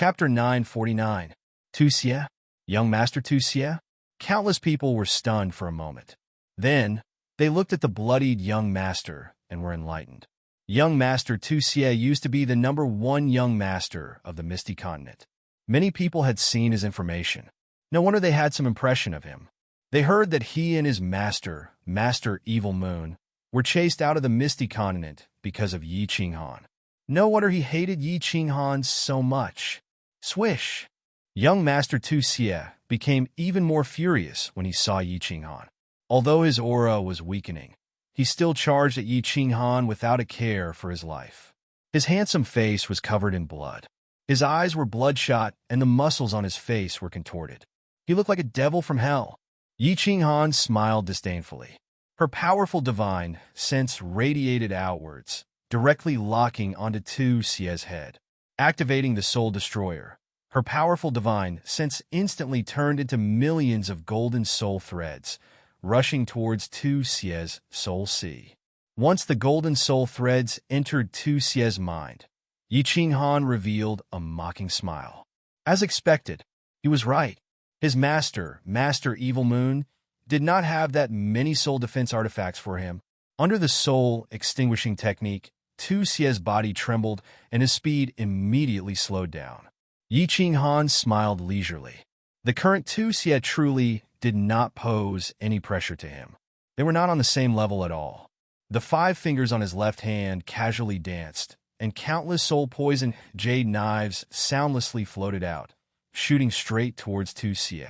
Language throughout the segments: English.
Chapter 949. Tuxie? Young Master Tuxie? Countless people were stunned for a moment. Then, they looked at the bloodied young master and were enlightened. Young Master Tuxie used to be the #1 young master of the Misty continent. Many people had seen his information. No wonder they had some impression of him. They heard that he and his master, Master Evil Moon, were chased out of the Misty continent because of Yi Qinghan. No wonder he hated Yi Qinghan so much. Swish! Young Master Tuxie became even more furious when he saw Yi Qinghan. Although his aura was weakening, he still charged at Yi Qinghan without a care for his life. His handsome face was covered in blood. His eyes were bloodshot and the muscles on his face were contorted. He looked like a devil from hell. Yi Qinghan smiled disdainfully. Her powerful divine sense radiated outwards, directly locking onto Tuxie's head. Activating the Soul Destroyer, her powerful divine sense instantly turned into millions of golden soul threads, rushing towards Tuxie's soul sea. Once the golden soul threads entered Tuxie's mind, Yi Qinghan revealed a mocking smile. As expected, he was right. His master, Master Evil Moon, did not have that many soul defense artifacts for him. Under the soul extinguishing technique, Tuxie's body trembled and his speed immediately slowed down. Yi Qinghan smiled leisurely. The current Tuxie truly did not pose any pressure to him. They were not on the same level at all. The 5 fingers on his left hand casually danced, and countless soul-poison jade knives soundlessly floated out, shooting straight towards Tuxie.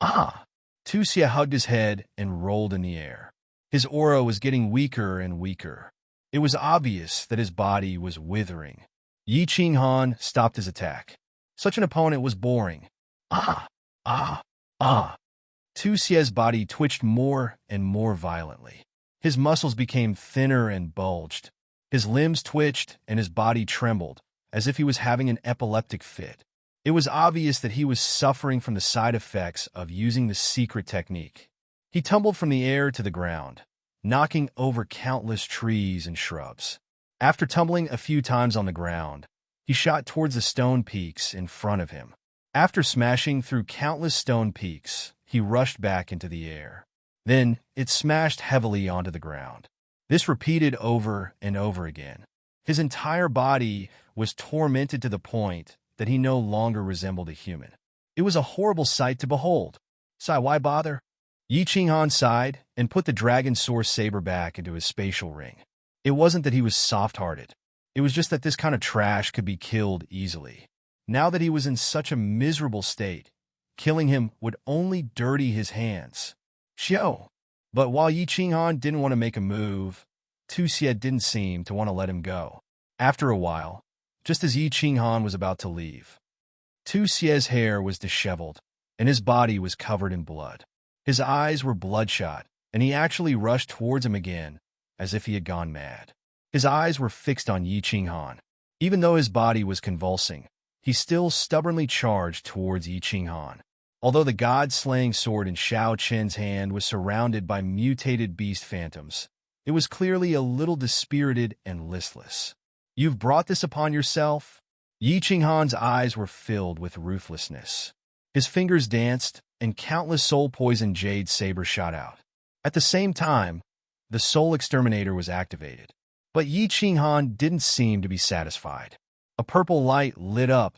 Ah! Tuxie hugged his head and rolled in the air. His aura was getting weaker and weaker. It was obvious that his body was withering. Yi Qinghan stopped his attack. Such an opponent was boring. Ah! Ah! Ah! Tuxie's body twitched more and more violently. His muscles became thinner and bulged. His limbs twitched and his body trembled, as if he was having an epileptic fit. It was obvious that he was suffering from the side effects of using the secret technique. He tumbled from the air to the ground, knocking over countless trees and shrubs. After tumbling a few times on the ground, he shot towards the stone peaks in front of him. After smashing through countless stone peaks, he rushed back into the air. Then, it smashed heavily onto the ground. This repeated over and over again. His entire body was tormented to the point that he no longer resembled a human. It was a horrible sight to behold. Sigh, why bother? Yi Qinghan sighed and put the dragon source saber back into his spatial ring. It wasn't that he was soft-hearted. It was just that this kind of trash could be killed easily. Now that he was in such a miserable state, killing him would only dirty his hands. Xiao! But while Yi Qinghan didn't want to make a move, Tuxie didn't seem to want to let him go. After a while, just as Yi Qinghan was about to leave, Tuxie's hair was disheveled, and his body was covered in blood. His eyes were bloodshot, and he actually rushed towards him again, as if he had gone mad. His eyes were fixed on Yi Qinghan. Even though his body was convulsing, he still stubbornly charged towards Yi Qinghan. Although the god-slaying sword in Xiao Chen's hand was surrounded by mutated beast phantoms, it was clearly a little dispirited and listless. You've brought this upon yourself? Yi Qinghan's eyes were filled with ruthlessness. His fingers danced, and countless soul-poison jade sabers shot out. At the same time, the soul exterminator was activated. But Yi Qinghan didn't seem to be satisfied. A purple light lit up,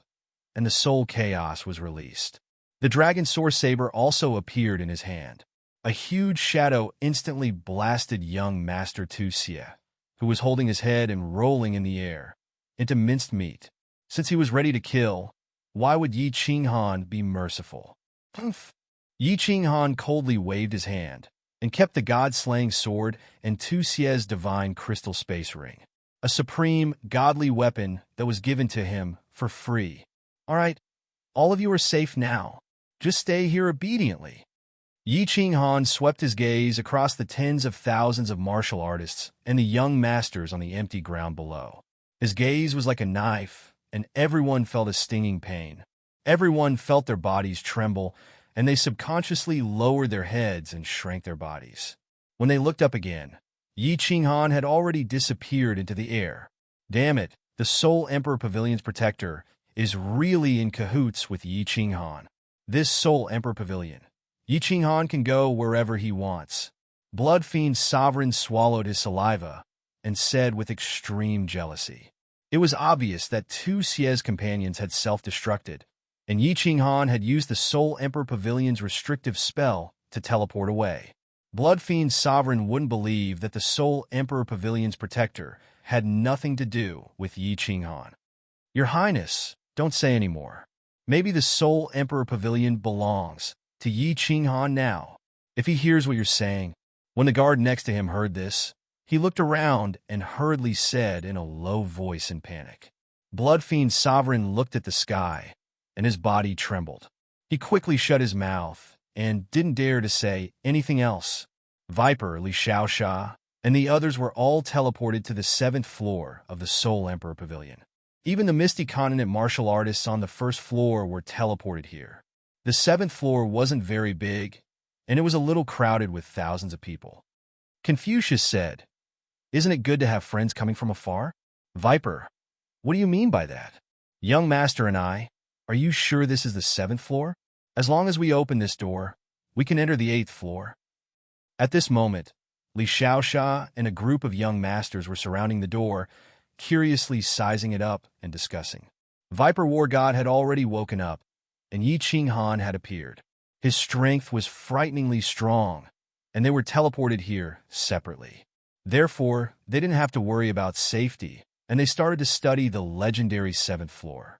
and the soul chaos was released. The dragon source saber also appeared in his hand. A huge shadow instantly blasted young Master Tuxie, who was holding his head and rolling in the air, into minced meat. Since he was ready to kill, why would Yi Qinghan be merciful? Humph! Yi Qinghan coldly waved his hand, and kept the god-slaying sword and Tuxie's divine crystal space ring, a supreme, godly weapon that was given to him for free. All right, all of you are safe now. Just stay here obediently. Yi Qinghan swept his gaze across the tens of thousands of martial artists and the young masters on the empty ground below. His gaze was like a knife, and everyone felt a stinging pain. Everyone felt their bodies tremble, and they subconsciously lowered their heads and shrank their bodies. When they looked up again, Yi Qinghan had already disappeared into the air. Damn it, the Soul Emperor Pavilion's protector. is really in cahoots with Yi Qinghan. This Soul Emperor Pavilion. Yi Qinghan can go wherever he wants. Blood Fiend Sovereign swallowed his saliva and said with extreme jealousy. It was obvious that two Xie's companions had self-destructed, and Yi Qinghan had used the Soul Emperor Pavilion's restrictive spell to teleport away. Blood Fiend Sovereign wouldn't believe that the Soul Emperor Pavilion's protector had nothing to do with Yi Qinghan. Your Highness, don't say any more. Maybe the Soul Emperor Pavilion belongs to Yi Qinghan now. If he hears what you're saying. When the guard next to him heard this, he looked around and hurriedly said in a low voice in panic. Blood Fiend Sovereign looked at the sky, and his body trembled. He quickly shut his mouth and didn't dare to say anything else. Viper, Li Xiaosha, and the others were all teleported to the 7th floor of the Soul Emperor Pavilion. Even the Misty Continent martial artists on the 1st floor were teleported here. The 7th floor wasn't very big, and it was a little crowded with thousands of people. Confucius said, "Isn't it good to have friends coming from afar?" Viper, what do you mean by that? Young Master and I, are you sure this is the 7th floor? As long as we open this door, we can enter the 8th floor. At this moment, Li Xiaosha and a group of young masters were surrounding the door, curiously sizing it up and discussing. Viper War God had already woken up, and Yi Qinghan had appeared. His strength was frighteningly strong, and they were teleported here separately. Therefore, they didn't have to worry about safety, and they started to study the legendary 7th floor.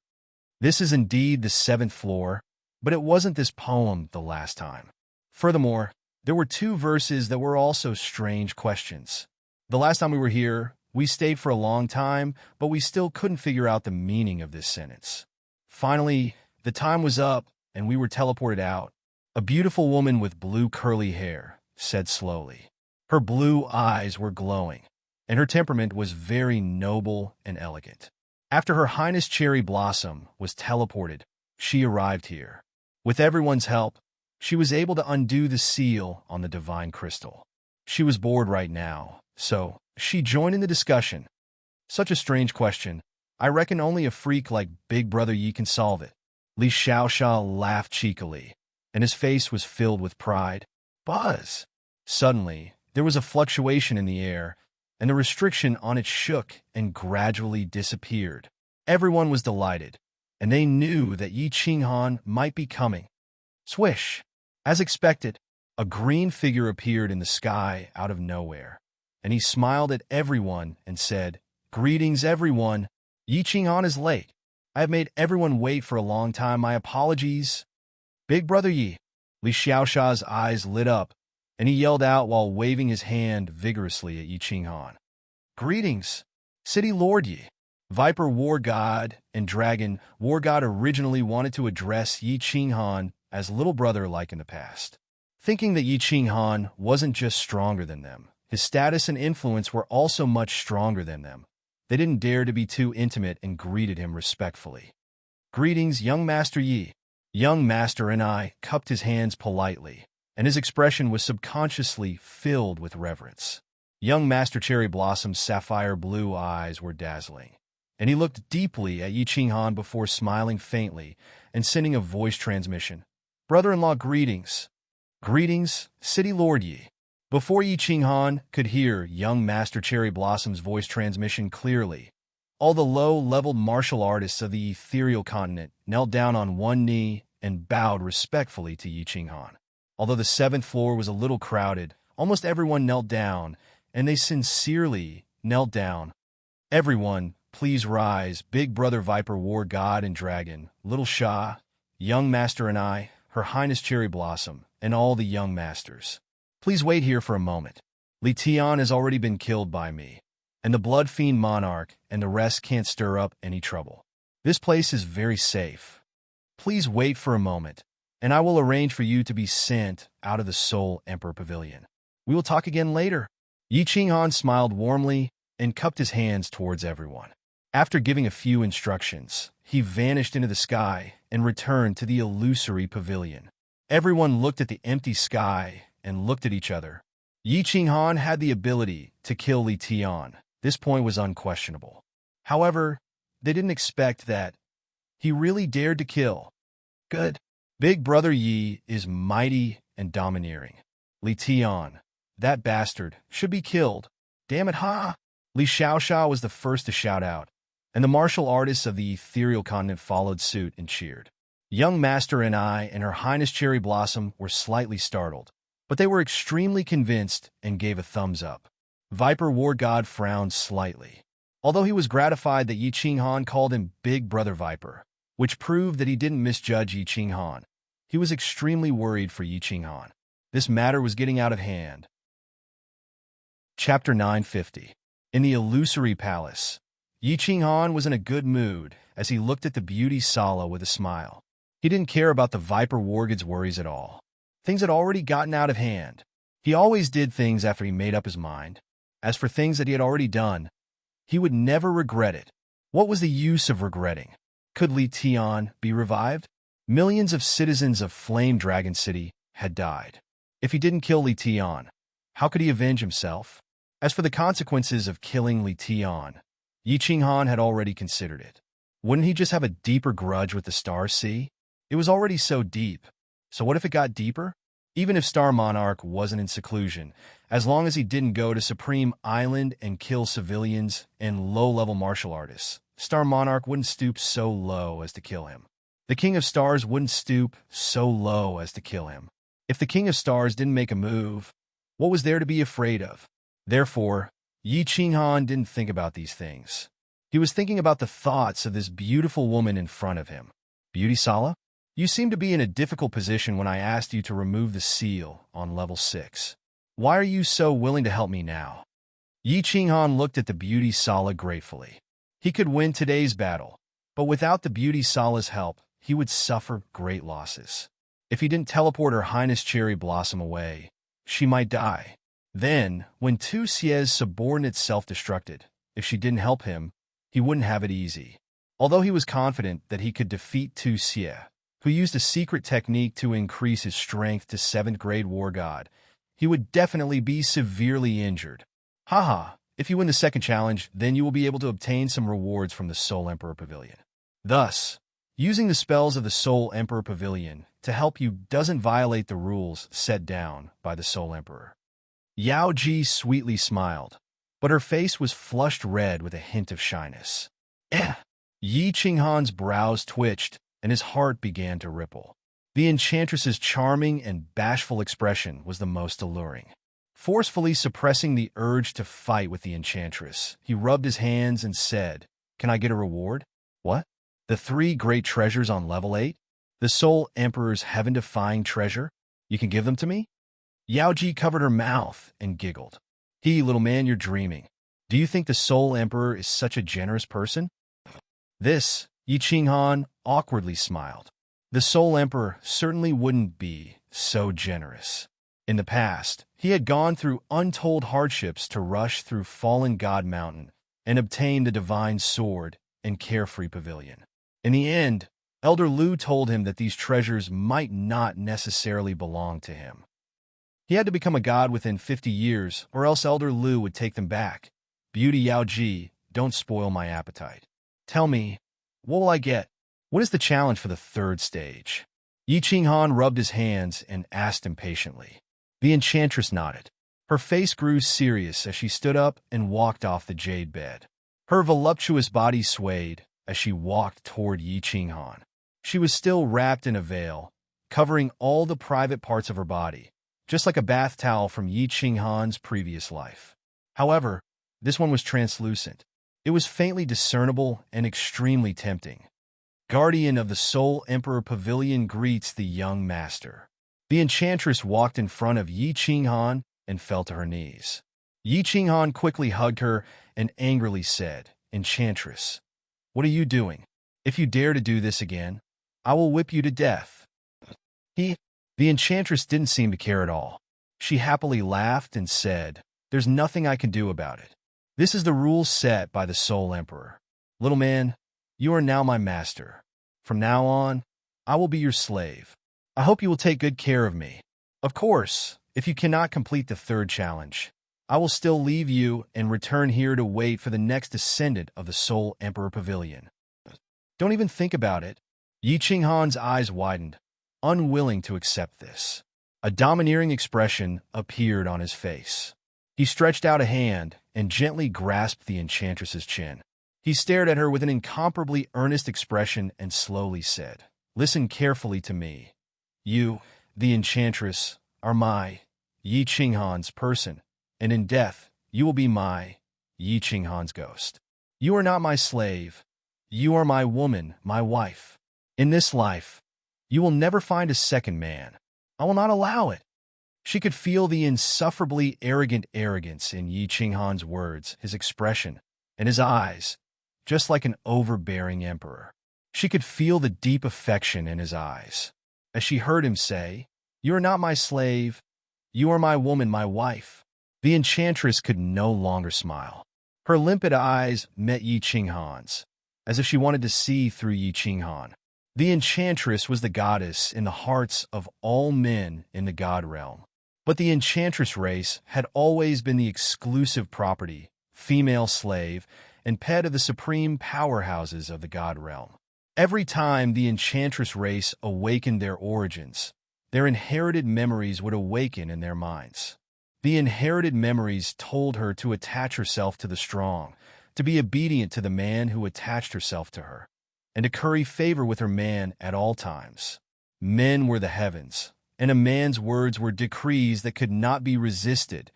This is indeed the 7th floor, but it wasn't this poem the last time. Furthermore, there were 2 verses that were also strange questions. The last time we were here, we stayed for a long time, but we still couldn't figure out the meaning of this sentence. Finally, the time was up, and we were teleported out. A beautiful woman with blue curly hair said slowly. Her blue eyes were glowing, and her temperament was very noble and elegant. After Her Highness Cherry Blossom was teleported, she arrived here. With everyone's help, she was able to undo the seal on the divine crystal. She was bored right now, so she joined in the discussion. Such a strange question. I reckon only a freak like Big Brother Yi can solve it. Li Xiaosha laughed cheekily, and his face was filled with pride. Buzz! Suddenly, there was a fluctuation in the air, and the restriction on it shook and gradually disappeared. Everyone was delighted, and they knew that Yi Qinghan might be coming. Swish! As expected, a green figure appeared in the sky out of nowhere, and he smiled at everyone and said, "Greetings, everyone. Yi Qinghan is late. I have made everyone wait for a long time. My apologies." Big Brother Yi. Li Xiaosha's eyes lit up, and he yelled out while waving his hand vigorously at Yi Qinghan. "Greetings, City Lord Yi." Viper War God and Dragon War God originally wanted to address Yi Qinghan as little brother like in the past. Thinking that Yi Qinghan wasn't just stronger than them, his status and influence were also much stronger than them. They didn't dare to be too intimate and greeted him respectfully. "Greetings, young Master Yi." Young Master and I cupped his hands politely, and his expression was subconsciously filled with reverence. Young Master Cherry Blossom's sapphire blue eyes were dazzling, and he looked deeply at Yi Qinghan before smiling faintly and sending a voice transmission. "Brother-in-law, greetings." "Greetings, City Lord Yi." Before Yi Qinghan could hear young Master Cherry Blossom's voice transmission clearly, all the low-leveled martial artists of the ethereal continent knelt down on one knee and bowed respectfully to Yi Qinghan. Although the 7th floor was a little crowded, almost everyone knelt down, and they sincerely knelt down. "Everyone, please rise. Big Brother Viper War God and Dragon, Little Shah, Young Master and I, Her Highness Cherry Blossom, and all the young masters. Please wait here for a moment. Li Tian has already been killed by me, and the Blood Fiend Monarch and the rest can't stir up any trouble. This place is very safe. Please wait for a moment, and I will arrange for you to be sent out of the Soul Emperor Pavilion. We will talk again later." Yi Qinghan smiled warmly and cupped his hands towards everyone. After giving a few instructions, he vanished into the sky and returned to the illusory pavilion. Everyone looked at the empty sky and looked at each other. Yi Qinghan had the ability to kill Li Tian. This point was unquestionable. However, they didn't expect that He really dared to kill. Good. Big Brother Yi is mighty and domineering. Li Tian, that bastard, should be killed. Damn it, ha! Li Xiaoxia was the first to shout out, and the martial artists of the ethereal continent followed suit and cheered. Young Master and I and Her Highness Cherry Blossom were slightly startled, but they were extremely convinced and gave a thumbs up. Viper War God frowned slightly, although he was gratified that Yi Qinghan called him Big Brother Viper, which proved that he didn't misjudge Yi Qinghan. He was extremely worried for Yi Qinghan. This matter was getting out of hand. Chapter 950. In the illusory palace, Yi Qinghan was in a good mood as he looked at the beauty Sala with a smile. He didn't care about the Viper Wargod's worries at all. Things had already gotten out of hand. He always did things after he made up his mind. As for things that he had already done, he would never regret it. What was the use of regretting? Could Li Tian be revived? Millions of citizens of Flame Dragon City had died. If he didn't kill Li Tian, how could he avenge himself? As for the consequences of killing Li Tian, Yi Qinghan had already considered it. Wouldn't he just have a deeper grudge with the Star Sea? It was already so deep. So what if it got deeper? Even if Star Monarch wasn't in seclusion, as long as he didn't go to Supreme Island and kill civilians and low-level martial artists, Star Monarch wouldn't stoop so low as to kill him. The King of Stars wouldn't stoop so low as to kill him. If the King of Stars didn't make a move, what was there to be afraid of? Therefore, Yi Qinghan didn't think about these things. He was thinking about the thoughts of this beautiful woman in front of him. Beauty Sala? You seem to be in a difficult position when I asked you to remove the seal on level 6. Why are you so willing to help me now? Yi Qinghan looked at the Beauty Sala gratefully. He could win today's battle, but without the Beauty Sala's help, he would suffer great losses. If he didn't teleport Her Highness Cherry Blossom away, she might die. Then, when Tu Xie's subordinate self-destructed, if she didn't help him, he wouldn't have it easy. Although he was confident that he could defeat Tu Xie, who used a secret technique to increase his strength to 7th grade war god, he would definitely be severely injured. Haha, if you win the second challenge, then you will be able to obtain some rewards from the Soul Emperor Pavilion. Thus, using the spells of the Soul Emperor Pavilion to help you doesn't violate the rules set down by the Soul Emperor. Yao Ji sweetly smiled, but her face was flushed red with a hint of shyness. Yi Qinghan's brows twitched, and his heart began to ripple. The enchantress's charming and bashful expression was the most alluring. Forcefully suppressing the urge to fight with the enchantress, he rubbed his hands and said, "Can I get a reward?" "What? The 3 great treasures on level 8? The Soul Emperor's heaven-defying treasure? You can give them to me?" Yao Ji covered her mouth and giggled. Little man, you're dreaming. Do you think the Soul Emperor is such a generous person?" This, Yi Qinghan awkwardly smiled. The Soul Emperor certainly wouldn't be so generous. In the past, he had gone through untold hardships to rush through Fallen God Mountain and obtain the Divine Sword and Carefree Pavilion. In the end, Elder Lu told him that these treasures might not necessarily belong to him. He had to become a god within 50 years, or else Elder Lu would take them back. Beauty Yao Ji, don't spoil my appetite. Tell me, what will I get? What is the challenge for the 3rd stage? Yi Qinghan rubbed his hands and asked impatiently. The enchantress nodded. Her face grew serious as she stood up and walked off the jade bed. Her voluptuous body swayed as she walked toward Yi Qinghan. She was still wrapped in a veil, covering all the private parts of her body, just like a bath towel from Yi Qinghan's previous life. However, this one was translucent. It was faintly discernible and extremely tempting. Guardian of the Soul Emperor Pavilion greets the young master. The enchantress walked in front of Yi Qinghan and fell to her knees. Yi Qinghan quickly hugged her and angrily said, "Enchantress, what are you doing? If you dare to do this again, I will whip you to death." The enchantress didn't seem to care at all. She happily laughed and said, "There's nothing I can do about it. This is the rules set by the Soul Emperor. Little man, you are now my master. From now on, I will be your slave. I hope you will take good care of me. Of course, if you cannot complete the 3rd challenge, I will still leave you and return here to wait for the next descendant of the Soul Emperor Pavilion." Don't even think about it. Yi Qinghan's eyes widened, unwilling to accept this. A domineering expression appeared on his face. He stretched out a hand and gently grasped the enchantress's chin. He stared at her with an incomparably earnest expression and slowly said, "Listen carefully to me. You, the enchantress, are my, Yi Qinghan's person, and in death you will be my, Yi Qinghan's ghost. You are not my slave. You are my woman, my wife. In this life, you will never find a second man. I will not allow it." She could feel the insufferably arrogant arrogance in Yi Qinghan's words, his expression, and his eyes, just like an overbearing emperor. She could feel the deep affection in his eyes. As she heard him say, "You are not my slave. You are my woman, my wife," the enchantress could no longer smile. Her limpid eyes met Yi Qinghan's, as if she wanted to see through Yi Qinghan. The enchantress was the goddess in the hearts of all men in the god realm. But the enchantress race had always been the exclusive property, female slave, and pet of the supreme powerhouses of the god realm. Every time the enchantress race awakened their origins, their inherited memories would awaken in their minds. The inherited memories told her to attach herself to the strong, to be obedient to the man who attached herself to her, and to curry favor with her man at all times. Men were the heavens, and a man's words were decrees that could not be resisted.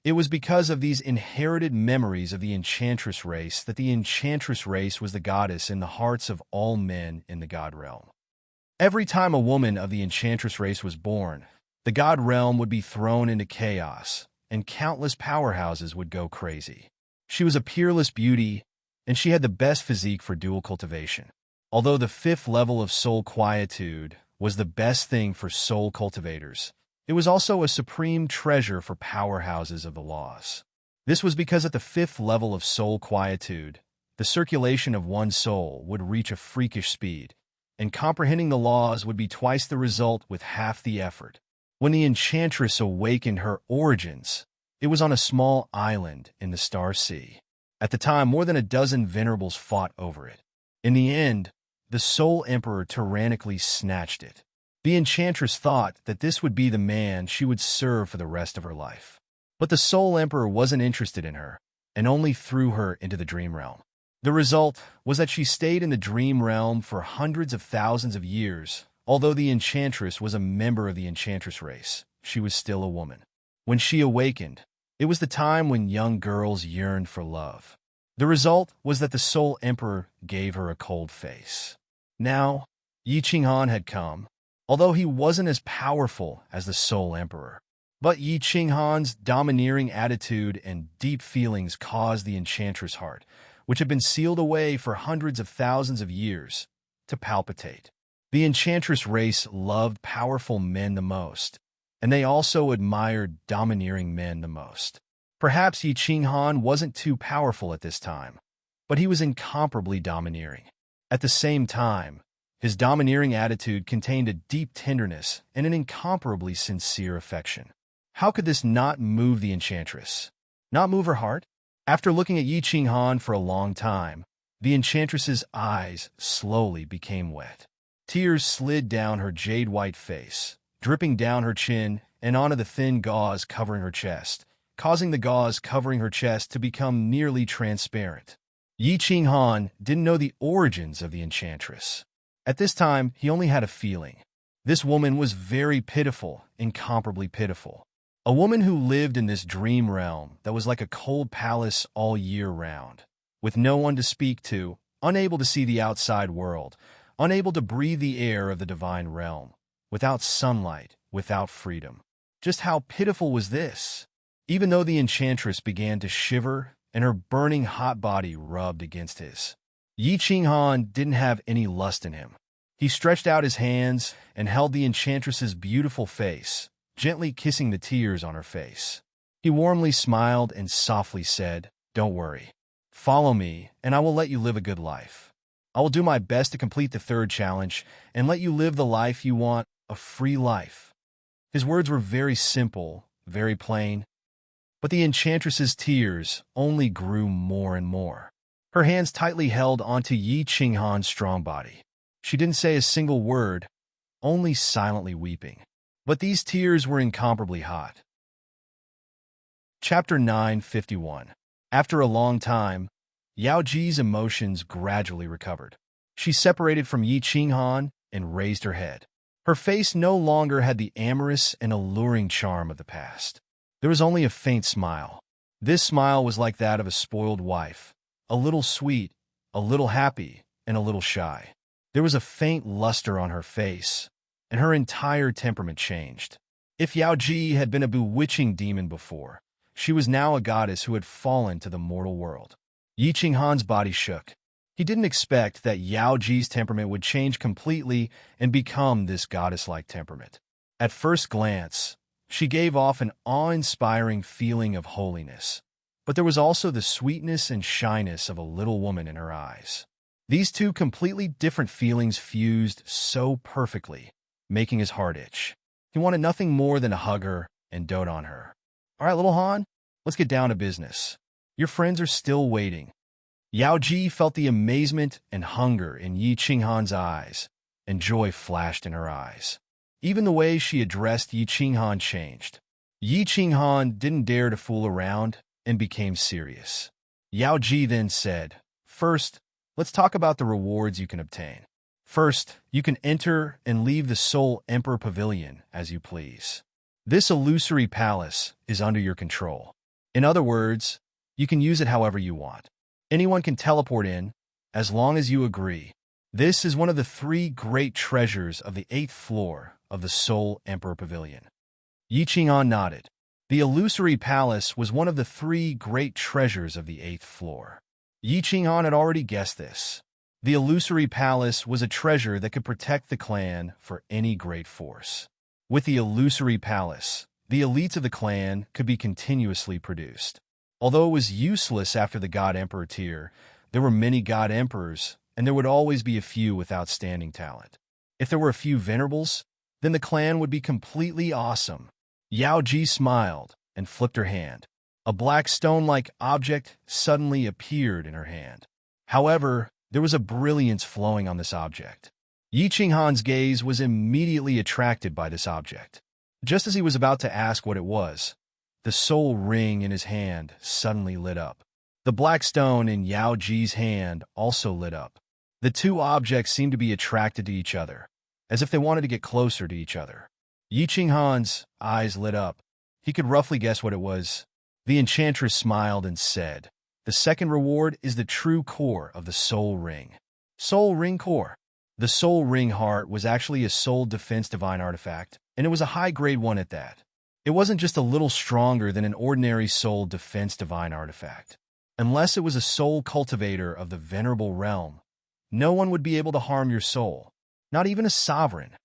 It was because of these inherited memories of the enchantress race that the enchantress race was the goddess in the hearts of all men in the god realm. Every time a woman of the enchantress race was born, the god realm would be thrown into chaos, and countless powerhouses would go crazy. She was a peerless beauty, and she had the best physique for dual cultivation. Although the 5th level of soul quietude was the best thing for soul cultivators, it was also a supreme treasure for powerhouses of the laws. This was because at the 5th level of soul quietude, the circulation of one's soul would reach a freakish speed, and comprehending the laws would be twice the result with half the effort. When the enchantress awakened her origins, it was on a small island in the Star Sea. At the time, more than a dozen venerables fought over it. In the end, the Soul Emperor tyrannically snatched it. The enchantress thought that this would be the man she would serve for the rest of her life. But the Soul Emperor wasn't interested in her, and only threw her into the dream realm. The result was that she stayed in the dream realm for hundreds of thousands of years. Although the enchantress was a member of the enchantress race, she was still a woman. When she awakened, it was the time when young girls yearned for love. The result was that the Soul Emperor gave her a cold face. Now, Yi Qinghan had come, although he wasn't as powerful as the Soul Emperor. But Yi Qinghan's domineering attitude and deep feelings caused the enchantress heart, which had been sealed away for hundreds of thousands of years, to palpitate. The enchantress race loved powerful men the most, and they also admired domineering men the most. Perhaps Yi Qinghan wasn't too powerful at this time, but he was incomparably domineering. At the same time, his domineering attitude contained a deep tenderness and an incomparably sincere affection. How could this not move the enchantress? Not move her heart? After looking at Yi Qinghan for a long time, the enchantress's eyes slowly became wet. Tears slid down her jade-white face, dripping down her chin and onto the thin gauze covering her chest, causing the gauze covering her chest to become nearly transparent. Yi Qinghan didn't know the origins of the enchantress. At this time, he only had a feeling. This woman was very pitiful, incomparably pitiful. A woman who lived in this dream realm that was like a cold palace all year round, with no one to speak to, unable to see the outside world, unable to breathe the air of the divine realm, without sunlight, without freedom. Just how pitiful was this? Even though the enchantress began to shiver and her burning hot body rubbed against his, Yi Qinghan didn't have any lust in him. He stretched out his hands and held the enchantress's beautiful face, gently kissing the tears on her face. He warmly smiled and softly said, "Don't worry. Follow me, and I will let you live a good life. I will do my best to complete the 3rd challenge and let you live the life you want, a free life." His words were very simple, very plain, but the enchantress's tears only grew more and more. Her hands tightly held onto Yi Qinghan's strong body. She didn't say a single word, only silently weeping. But these tears were incomparably hot. Chapter 951. After a long time, Yao Ji's emotions gradually recovered. She separated from Yi Qinghan and raised her head. Her face no longer had the amorous and alluring charm of the past. There was only a faint smile. This smile was like that of a spoiled wife, a little sweet, a little happy, and a little shy. There was a faint luster on her face, and her entire temperament changed. If Yao Ji had been a bewitching demon before, she was now a goddess who had fallen to the mortal world. Yi Qinghan's body shook. He didn't expect that Yao Ji's temperament would change completely and become this goddess-like temperament. At first glance, she gave off an awe-inspiring feeling of holiness, but there was also the sweetness and shyness of a little woman in her eyes. These two completely different feelings fused so perfectly, making his heart itch. He wanted nothing more than to hug her and dote on her. "All right, little Han, let's get down to business. Your friends are still waiting." Yao Ji felt the amazement and hunger in Yi Qinghan's eyes, and joy flashed in her eyes. Even the way she addressed Yi Qinghan changed. Yi Qinghan didn't dare to fool around and became serious. Yao Ji then said, "First, let's talk about the rewards you can obtain. First, you can enter and leave the Soul Emperor Pavilion as you please. This illusory palace is under your control. In other words, you can use it however you want. Anyone can teleport in, as long as you agree. This is one of the 3 great treasures of the 8th floor of the Soul Emperor Pavilion." Yi Qinghan nodded. The illusory palace was one of the 3 great treasures of the 8th floor. Yi Qinghan had already guessed this. The illusory palace was a treasure that could protect the clan for any great force. With the illusory palace, the elites of the clan could be continuously produced. Although it was useless after the God Emperor tier, there were many God Emperors, and there would always be a few with outstanding talent. If there were a few venerables, then the clan would be completely awesome. Yao Ji smiled and flipped her hand. A black stone-like object suddenly appeared in her hand. However, there was a brilliance flowing on this object. Yi Qinghan's gaze was immediately attracted by this object. Just as he was about to ask what it was, the soul ring in his hand suddenly lit up. The black stone in Yao Ji's hand also lit up. The 2 objects seemed to be attracted to each other, as if they wanted to get closer to each other. Yi Qinghan's eyes lit up. He could roughly guess what it was. The enchantress smiled and said, "The second reward is the true core of the soul ring." Soul ring core. The soul ring heart was actually a soul defense divine artifact, and it was a high-grade one at that. It wasn't just a little stronger than an ordinary soul defense divine artifact. Unless it was a soul cultivator of the venerable realm, no one would be able to harm your soul, not even a sovereign.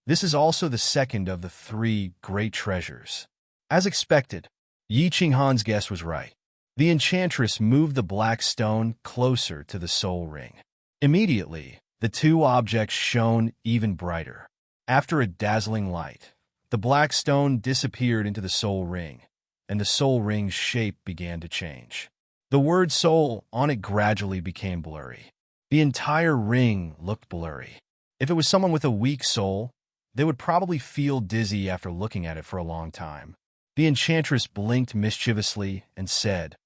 This is also the second of the 3 great treasures. As expected, Yi Qinghan's guess was right. The enchantress moved the black stone closer to the soul ring. Immediately, the 2 objects shone even brighter. After a dazzling light, the black stone disappeared into the soul ring, and the soul ring's shape began to change. The word soul on it gradually became blurry. The entire ring looked blurry. If it was someone with a weak soul, they would probably feel dizzy after looking at it for a long time. The enchantress blinked mischievously and said,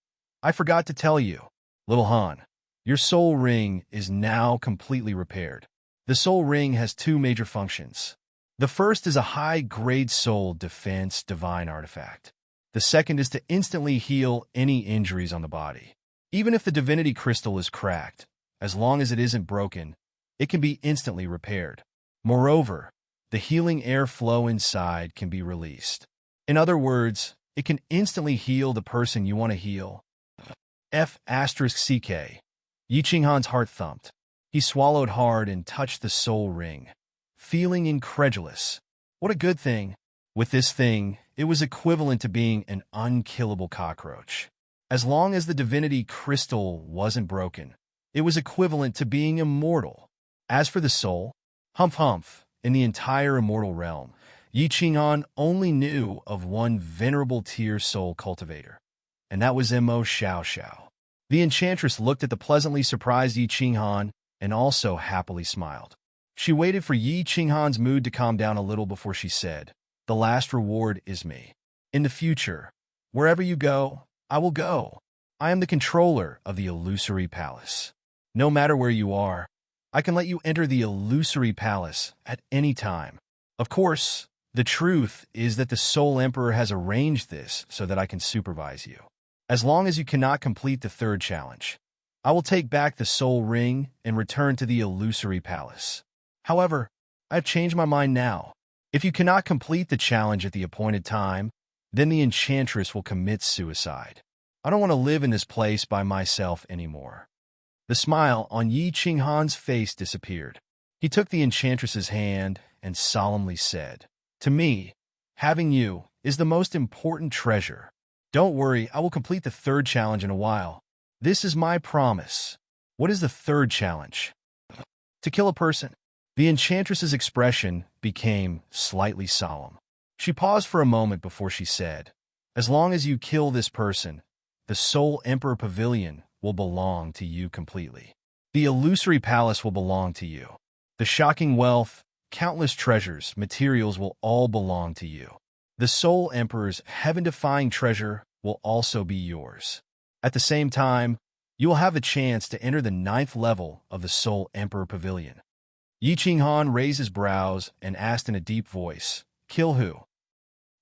"I forgot to tell you, little Han, your soul ring is now completely repaired. The soul ring has 2 major functions. The first is a high-grade soul defense divine artifact. The second is to instantly heal any injuries on the body. Even if the divinity crystal is cracked, as long as it isn't broken, it can be instantly repaired. Moreover, the healing air flow inside can be released. In other words, it can instantly heal the person you want to heal." F***CK. Yi Qinghan's heart thumped. He swallowed hard and touched the soul ring, feeling incredulous. What a good thing. With this thing, it was equivalent to being an unkillable cockroach. As long as the divinity crystal wasn't broken, it was equivalent to being immortal. As for the soul, humph, in the entire immortal realm, Yi Qinghan only knew of one venerable tier soul cultivator, and that was Mo Xiao Xiao. The enchantress looked at the pleasantly surprised Yi Qinghan and also happily smiled. She waited for Yi Qinghan's mood to calm down a little before she said, "The last reward is me. In the future, wherever you go, I will go. I am the controller of the illusory palace. No matter where you are, I can let you enter the illusory palace at any time. Of course, the truth is that the Soul Emperor has arranged this so that I can supervise you. As long as you cannot complete the third challenge, I will take back the Soul Ring and return to the illusory palace. However, I have changed my mind now. If you cannot complete the challenge at the appointed time, then the enchantress will commit suicide. I don't want to live in this place by myself anymore." The smile on Yi Qinghan's face disappeared. He took the enchantress's hand and solemnly said, "To me, having you is the most important treasure. Don't worry, I will complete the third challenge in a while. This is my promise." "What is the third challenge?" "To kill a person." The enchantress's expression became slightly solemn. She paused for a moment before she said, "As long as you kill this person, the Soul Emperor Pavilion will belong to you completely. The illusory palace will belong to you. The shocking wealth, countless treasures, materials will all belong to you. The Soul Emperor's heaven-defying treasure will also be yours. At the same time, you will have the chance to enter the 9th level of the Soul Emperor Pavilion." Yi Qinghan raised his brows and asked in a deep voice, "Kill who?"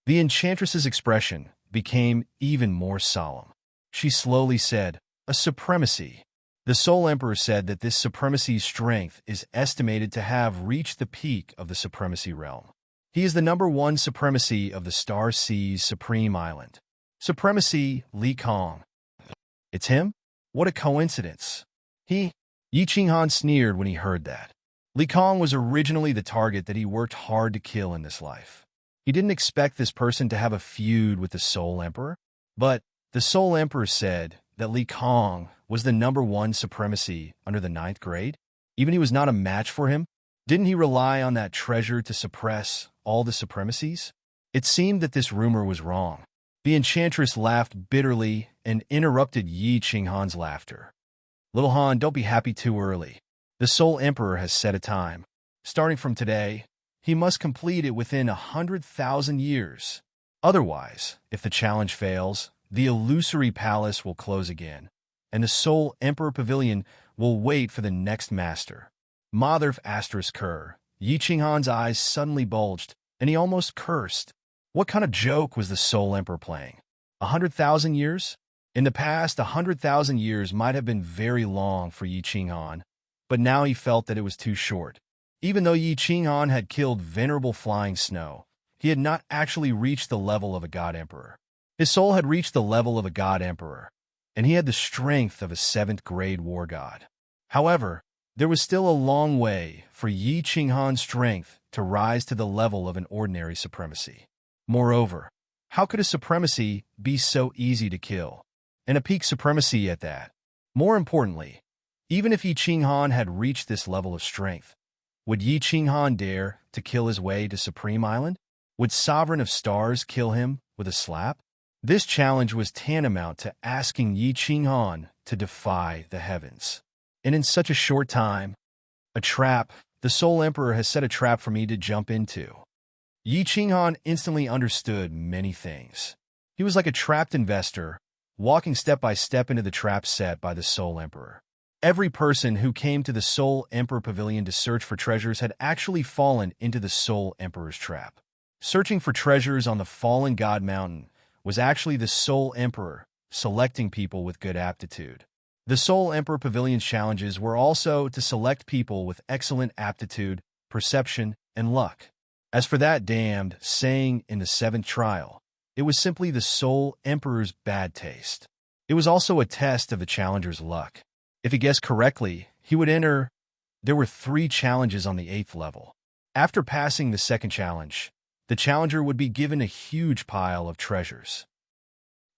The enchantress's expression became even more solemn. She slowly said, "A supremacy." The Soul Emperor said that this supremacy's strength is estimated to have reached the peak of the supremacy realm. He is the #1 supremacy of the Star Sea's Supreme Island. Supremacy Li Kong. "It's him? What a coincidence." Yi Qinghan sneered when he heard that. Li Kong was originally the target that he worked hard to kill in this life. He didn't expect this person to have a feud with the Soul Emperor, but the Soul Emperor said that Li Kong was the #1 supremacy under the 9th grade. Even he was not a match for him. Didn't he rely on that treasure to suppress all the supremacies? It seemed that this rumor was wrong. The enchantress laughed bitterly and interrupted Yi Qinghan's laughter. "Little Han, don't be happy too early. The Soul Emperor has set a time. Starting from today, he must complete it within 100,000 years. Otherwise, if the challenge fails, the illusory palace will close again, and the Soul Emperor Pavilion will wait for the next master." Mother asterisk Kerr. Yi Qinghan's eyes suddenly bulged, and he almost cursed. What kind of joke was the Soul Emperor playing? 100,000 years? In the past, 100,000 years might have been very long for Yi Qinghan, but now he felt that it was too short. Even though Yi Qinghan had killed venerable flying snow, he had not actually reached the level of a god emperor. His soul had reached the level of a god emperor, and he had the strength of a 7th-grade war god. However, there was still a long way for Yi Qinghan's strength to rise to the level of an ordinary supremacy. Moreover, how could a supremacy be so easy to kill? And a peak supremacy at that. More importantly, even if Yi Qinghan had reached this level of strength, would Yi Qinghan dare to kill his way to Supreme Island? Would Sovereign of Stars kill him with a slap? This challenge was tantamount to asking Yi Qinghan to defy the heavens. And in such a short time, a trap, the Soul Emperor has set a trap for me to jump into. Yi Qinghan instantly understood many things. He was like a trapped investor, walking step by step into the trap set by the Soul Emperor. Every person who came to the Soul Emperor Pavilion to search for treasures had actually fallen into the Soul Emperor's trap. Searching for treasures on the fallen God Mountain was actually the Soul Emperor selecting people with good aptitude. The Soul Emperor Pavilion's challenges were also to select people with excellent aptitude, perception, and luck. As for that damned saying in the 7th trial, it was simply the Soul Emperor's bad taste. It was also a test of the challenger's luck. If he guessed correctly, he would enter. There were 3 challenges on the 8th level. After passing the 2nd challenge, the challenger would be given a huge pile of treasures.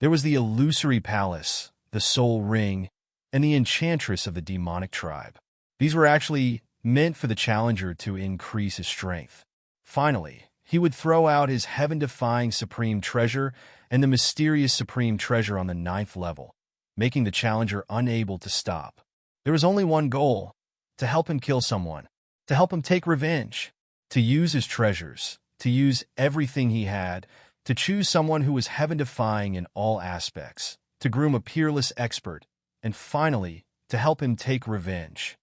There was the illusory palace, the soul ring, and the enchantress of the demonic tribe. These were actually meant for the challenger to increase his strength. Finally, he would throw out his heaven-defying supreme treasure and the mysterious supreme treasure on the 9th level, making the challenger unable to stop. There was only one goal: to help him kill someone, to help him take revenge, to use his treasures, to use everything he had, to choose someone who was heaven-defying in all aspects, to groom a peerless expert, and finally, to help him take revenge.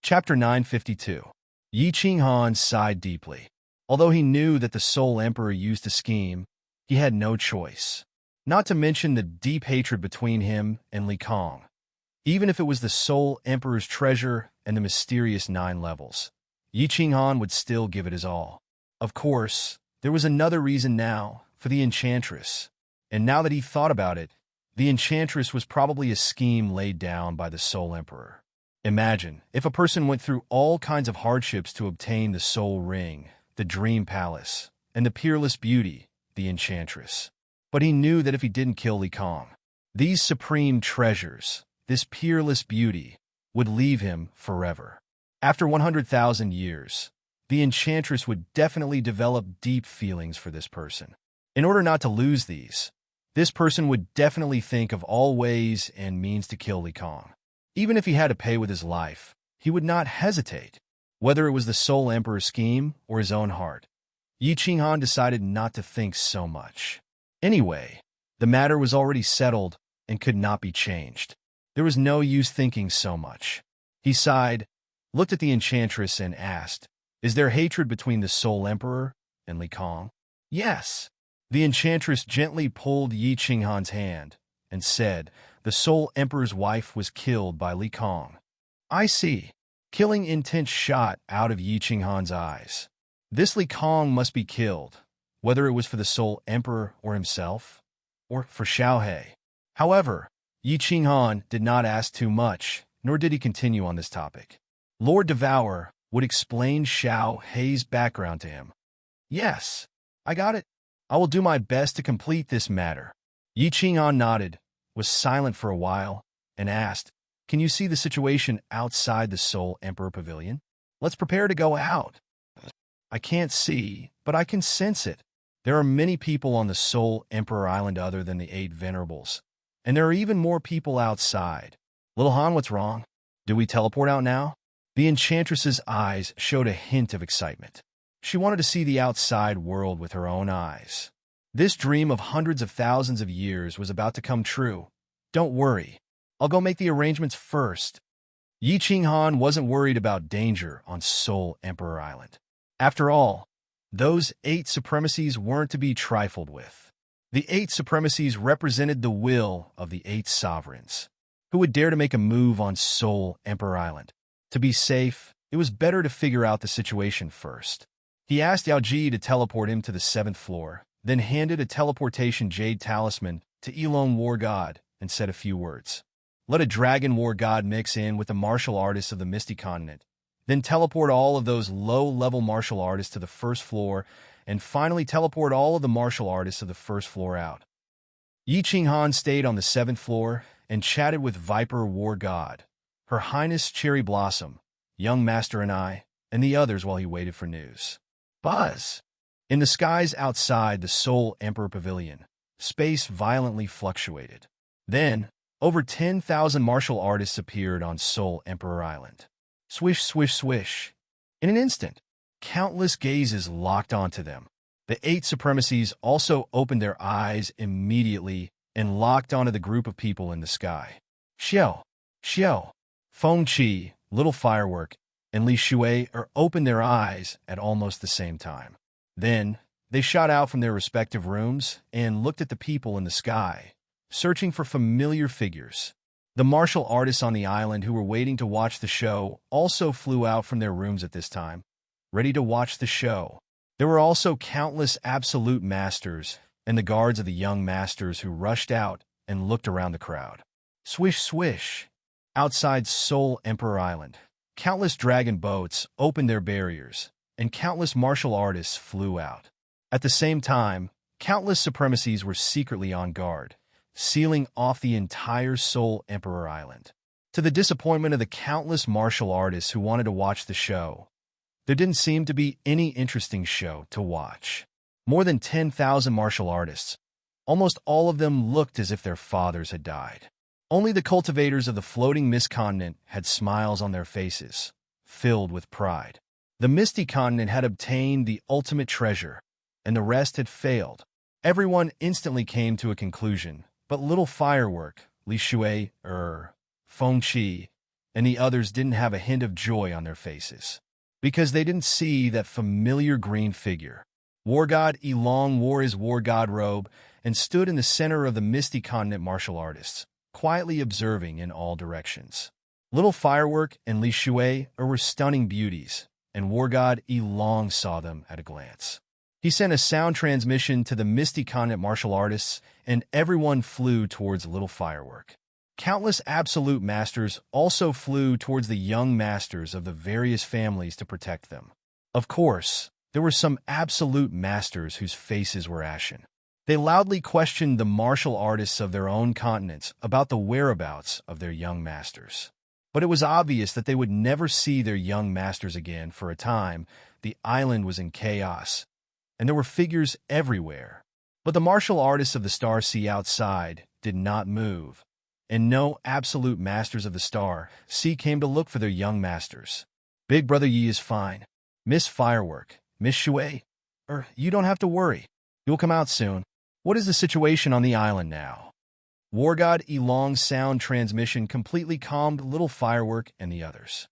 Chapter 952. Yi Qinghan sighed deeply. Although he knew that the Soul Emperor used a scheme, he had no choice. Not to mention the deep hatred between him and Li Kong. Even if it was the Soul Emperor's treasure and the mysterious 9 levels, Yi Qinghan would still give it his all. Of course, there was another reason now, for the Enchantress. And now that he thought about it, the Enchantress was probably a scheme laid down by the Soul Emperor. Imagine if a person went through all kinds of hardships to obtain the Soul Ring, the Dream Palace, and the peerless beauty, the Enchantress. But he knew that if he didn't kill Li Kong, these supreme treasures, this peerless beauty, would leave him forever. After 100,000 years, the Enchantress would definitely develop deep feelings for this person. In order not to lose these, this person would definitely think of all ways and means to kill Li Kong. Even if he had to pay with his life, he would not hesitate. Whether it was the Soul Emperor's scheme or his own heart, Yi Qinghan decided not to think so much. Anyway, the matter was already settled and could not be changed. There was no use thinking so much. He sighed, looked at the Enchantress and asked, "Is there hatred between the Soul Emperor and Li Kong?" "Yes." The Enchantress gently pulled Yi Qinghan's hand and said, "The Soul Emperor's wife was killed by Li Kong." "I see." Killing intent shot out of Yi Qinghan's eyes. This Li Kong must be killed, whether it was for the Soul Emperor or himself, or for Xiaohe. However, Yi Qinghan did not ask too much, nor did he continue on this topic. Lord Devour would explain Xiaohe's background to him. "Yes, I got it. I will do my best to complete this matter." Yi Qinghan nodded, was silent for a while, and asked, "Can you see the situation outside the Soul Emperor Pavilion? Let's prepare to go out." "I can't see, but I can sense it. There are many people on the Soul Emperor Island other than the 8 Venerables, and there are even more people outside." "Little Han, what's wrong? Do we teleport out now?" The Enchantress's eyes showed a hint of excitement. She wanted to see the outside world with her own eyes. This dream of hundreds of thousands of years was about to come true. "Don't worry. I'll go make the arrangements first." Yi Qinghan wasn't worried about danger on Soul Emperor Island. After all, those 8 supremacies weren't to be trifled with. The 8 supremacies represented the will of the 8 sovereigns. Who would dare to make a move on Soul Emperor Island? To be safe, it was better to figure out the situation first. He asked Yao Ji to teleport him to the 7th floor, then handed a teleportation jade talisman to Elon War God and said a few words. "Let a dragon war god mix in with the martial artists of the Misty Continent, then teleport all of those low-level martial artists to the 1st floor, and finally teleport all of the martial artists of the 1st floor out." Yi Qinghan stayed on the 7th floor and chatted with Viper War God, Her Highness Cherry Blossom, Young Master and I, and the others while he waited for news. Buzz! In the skies outside the Soul Emperor Pavilion, space violently fluctuated. Then, over 10,000 martial artists appeared on Soul Emperor Island. Swish, swish, swish. In an instant, countless gazes locked onto them. The 8 supremacies also opened their eyes immediately and locked onto the group of people in the sky. Xiao, Xiao, Feng Qi, Little Firework, and Li Shui opened their eyes at almost the same time. Then, they shot out from their respective rooms and looked at the people in the sky, searching for familiar figures. The martial artists on the island who were waiting to watch the show also flew out from their rooms at this time, ready to watch the show. There were also countless absolute masters and the guards of the young masters who rushed out and looked around the crowd. Swish, swish. Outside Soul Emperor Island, countless dragon boats opened their barriers, and countless martial artists flew out. At the same time, countless supremacies were secretly on guard, sealing off the entire Soul Emperor Island. To the disappointment of the countless martial artists who wanted to watch the show, there didn't seem to be any interesting show to watch. More than 10,000 martial artists, Almost all of them looked as if their fathers had died. Only the cultivators of the floating mist continent had smiles on their faces, filled with pride. The misty continent had obtained the ultimate treasure, and the rest had failed. Everyone instantly came to a conclusion, but little firework, Li Shui, Feng Qi, and the others didn't have a hint of joy on their faces, because they didn't see that familiar green figure. War God Elong wore his war god robe and stood in the center of the misty continent martial artists, quietly observing in all directions. Little Firework and Li Shui were stunning beauties, and war god Elong saw them at a glance. He sent a sound transmission to the misty continent martial artists, and everyone flew towards Little Firework. Countless absolute masters also flew towards the young masters of the various families to protect them. Of course, there were some absolute masters whose faces were ashen. They loudly questioned the martial artists of their own continents about the whereabouts of their young masters. But it was obvious that they would never see their young masters again for a time. The island was in chaos, and there were figures everywhere. But the martial artists of the Star Sea outside did not move, and no absolute masters of the Star Sea came to look for their young masters. Big Brother Yi is fine. Miss Firework, Miss Shui, you don't have to worry. You'll come out soon. What is the situation on the island now? War God Elong's sound transmission completely calmed Little Firework and the others.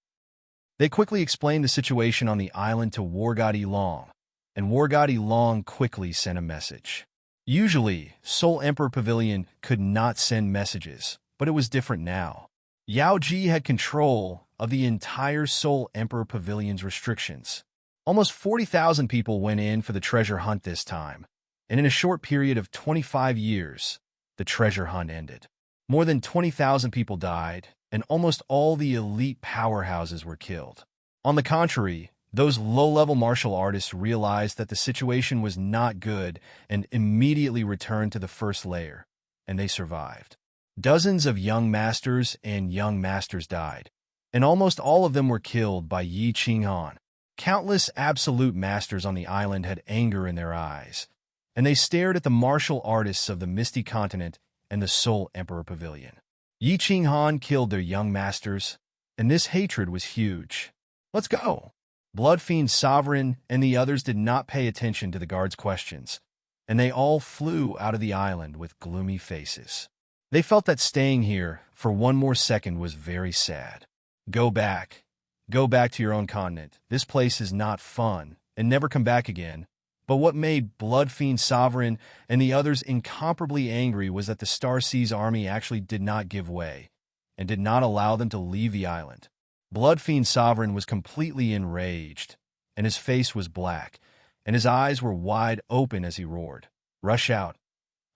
They quickly explained the situation on the island to War God Elong, and War God Elong quickly sent a message. Usually, Soul Emperor Pavilion could not send messages, but it was different now. Yao Ji had control of the entire Soul Emperor Pavilion's restrictions. Almost 40,000 people went in for the treasure hunt this time, and in a short period of 25 years, the treasure hunt ended. More than 20,000 people died, and almost all the elite powerhouses were killed. On the contrary, those low-level martial artists realized that the situation was not good and immediately returned to the first layer, and they survived. Dozens of young masters and young masters died, and almost all of them were killed by Yi Qinghan. Countless absolute masters on the island had anger in their eyes, and they stared at the martial artists of the Misty Continent and the Soul Emperor Pavilion. Yi Qinghan killed their young masters, and this hatred was huge. Let's go! Blood Fiend Sovereign and the others did not pay attention to the guards' questions, and they all flew out of the island with gloomy faces. They felt that staying here for one more second was very sad. Go back. Go back to your own continent. This place is not fun, and never come back again. But what made Blood Fiend Sovereign and the others incomparably angry was that the Star Sea's army actually did not give way, and did not allow them to leave the island. Blood Fiend Sovereign was completely enraged, and his face was black, and his eyes were wide open as he roared. Rush out.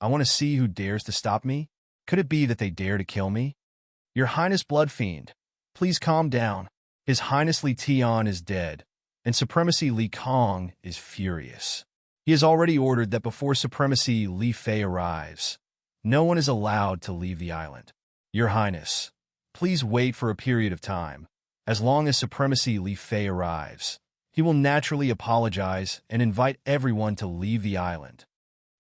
I want to see who dares to stop me. Could it be that they dare to kill me? Your Highness Blood Fiend, please calm down. His Highness Li Tian is dead, and Supremacy Li Kong is furious. He has already ordered that before Supremacy Li Fei arrives, no one is allowed to leave the island. Your Highness, please wait for a period of time. As long as Supremacy Li Fei arrives, he will naturally apologize and invite everyone to leave the island.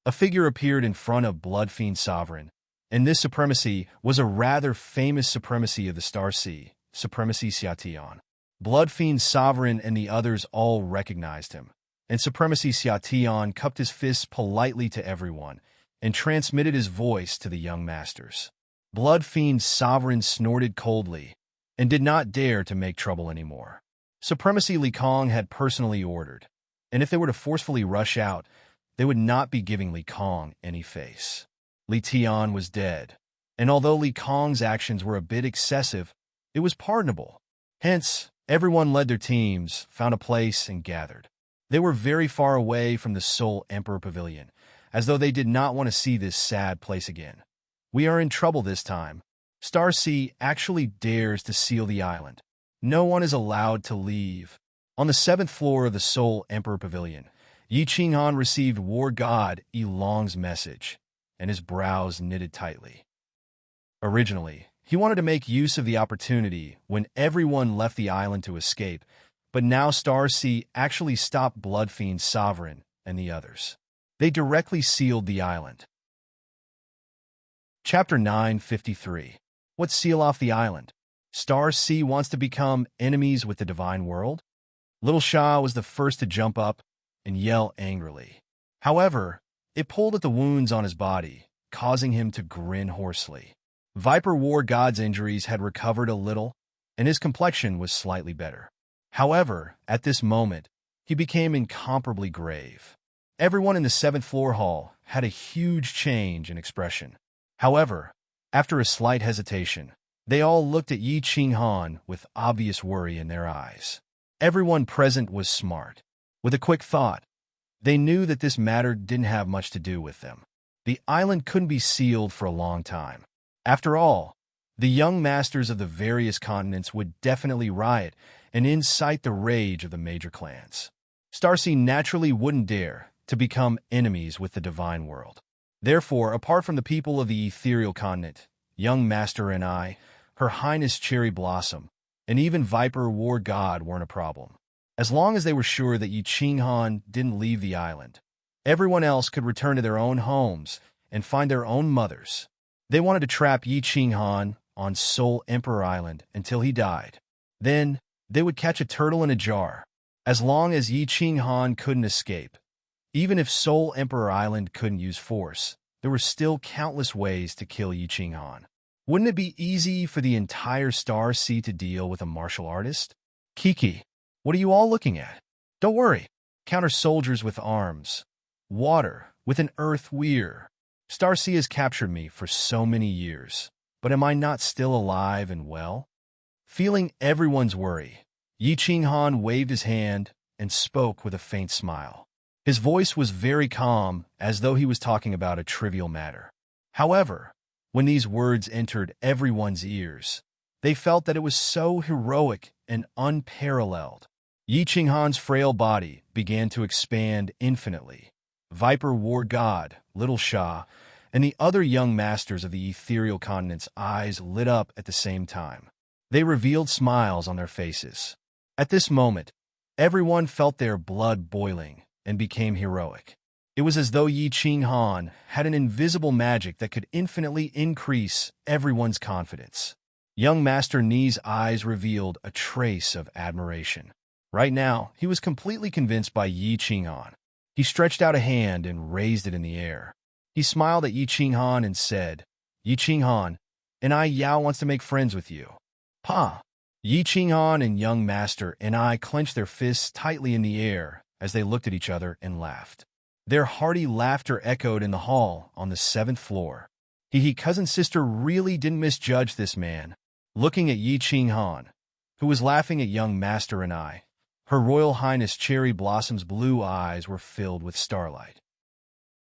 A figure appeared in front of Blood Fiend Sovereign, and this supremacy was a rather famous supremacy of the Star Sea, Supremacy Xiatian. Blood Fiend Sovereign and the others all recognized him, and Supremacy Xiatian cupped his fists politely to everyone and transmitted his voice to the young masters. Blood Fiend Sovereign snorted coldly and did not dare to make trouble anymore. Supremacy Li Kong had personally ordered, and if they were to forcefully rush out, they would not be giving Li Kong any face. Li Tian was dead, and although Li Kong's actions were a bit excessive, it was pardonable. Hence, everyone led their teams, found a place, and gathered. They were very far away from the Soul Emperor Pavilion, as though they did not want to see this sad place again. We are in trouble this time. Star Sea actually dares to seal the island. No one is allowed to leave. On the 7th floor of the Soul Emperor Pavilion, Yi Qinghan received War God Elong's message, and his brows knitted tightly. Originally, he wanted to make use of the opportunity when everyone left the island to escape, but now Star Sea actually stopped Blood Fiend Sovereign and the others. They directly sealed the island. Chapter 953. What seal off the island? Star C wants to become enemies with the divine world? Little Shah was the first to jump up and yell angrily. However, it pulled at the wounds on his body, causing him to grin hoarsely. Viper War God's injuries had recovered a little, and his complexion was slightly better. However, at this moment, he became incomparably grave. Everyone in the 7th floor hall had a huge change in expression. However, after a slight hesitation, they all looked at Yi Qinghan with obvious worry in their eyes. Everyone present was smart. With a quick thought, they knew that this matter didn't have much to do with them. The island couldn't be sealed for a long time. After all, the young masters of the various continents would definitely riot and incite the rage of the major clans. Starcy naturally wouldn't dare to become enemies with the divine world. Therefore, apart from the people of the ethereal continent, young master and I, Her Highness Cherry Blossom, and even Viper War God weren't a problem. As long as they were sure that Yi Qinghan didn't leave the island, everyone else could return to their own homes and find their own mothers. They wanted to trap Yi Qinghan on Seoul Emperor Island until he died. Then, they would catch a turtle in a jar. As long as Yi Qinghan couldn't escape, even if Seoul Emperor Island couldn't use force, there were still countless ways to kill Yi Qinghan. Wouldn't it be easy for the entire Star Sea to deal with a martial artist? Kiki, what are you all looking at? Don't worry. Counter soldiers with arms. Water with an earth weir. Star Sea has captured me for so many years, but am I not still alive and well? Feeling everyone's worry, Yi Qinghan waved his hand and spoke with a faint smile. His voice was very calm, as though he was talking about a trivial matter. However, when these words entered everyone's ears, they felt that it was so heroic and unparalleled. Yi Qinghan's frail body began to expand infinitely. Viper War God, Little Shah, and the other young masters of the ethereal continent's eyes lit up at the same time. They revealed smiles on their faces. At this moment, everyone felt their blood boiling and became heroic. It was as though Yi Qinghan had an invisible magic that could infinitely increase everyone's confidence. Young Master Ni's eyes revealed a trace of admiration. Right now, he was completely convinced by Yi Qinghan. He stretched out a hand and raised it in the air. He smiled at Yi Qinghan and said, Yi Qinghan, and I Yao wants to make friends with you. Pa! Yi Qinghan and young master and I clenched their fists tightly in the air as they looked at each other and laughed. Their hearty laughter echoed in the hall on the 7th floor. Cousin-sister really didn't misjudge this man. Looking at Yi Qinghan, who was laughing at young master and I, Her Royal Highness Cherry Blossom's blue eyes were filled with starlight.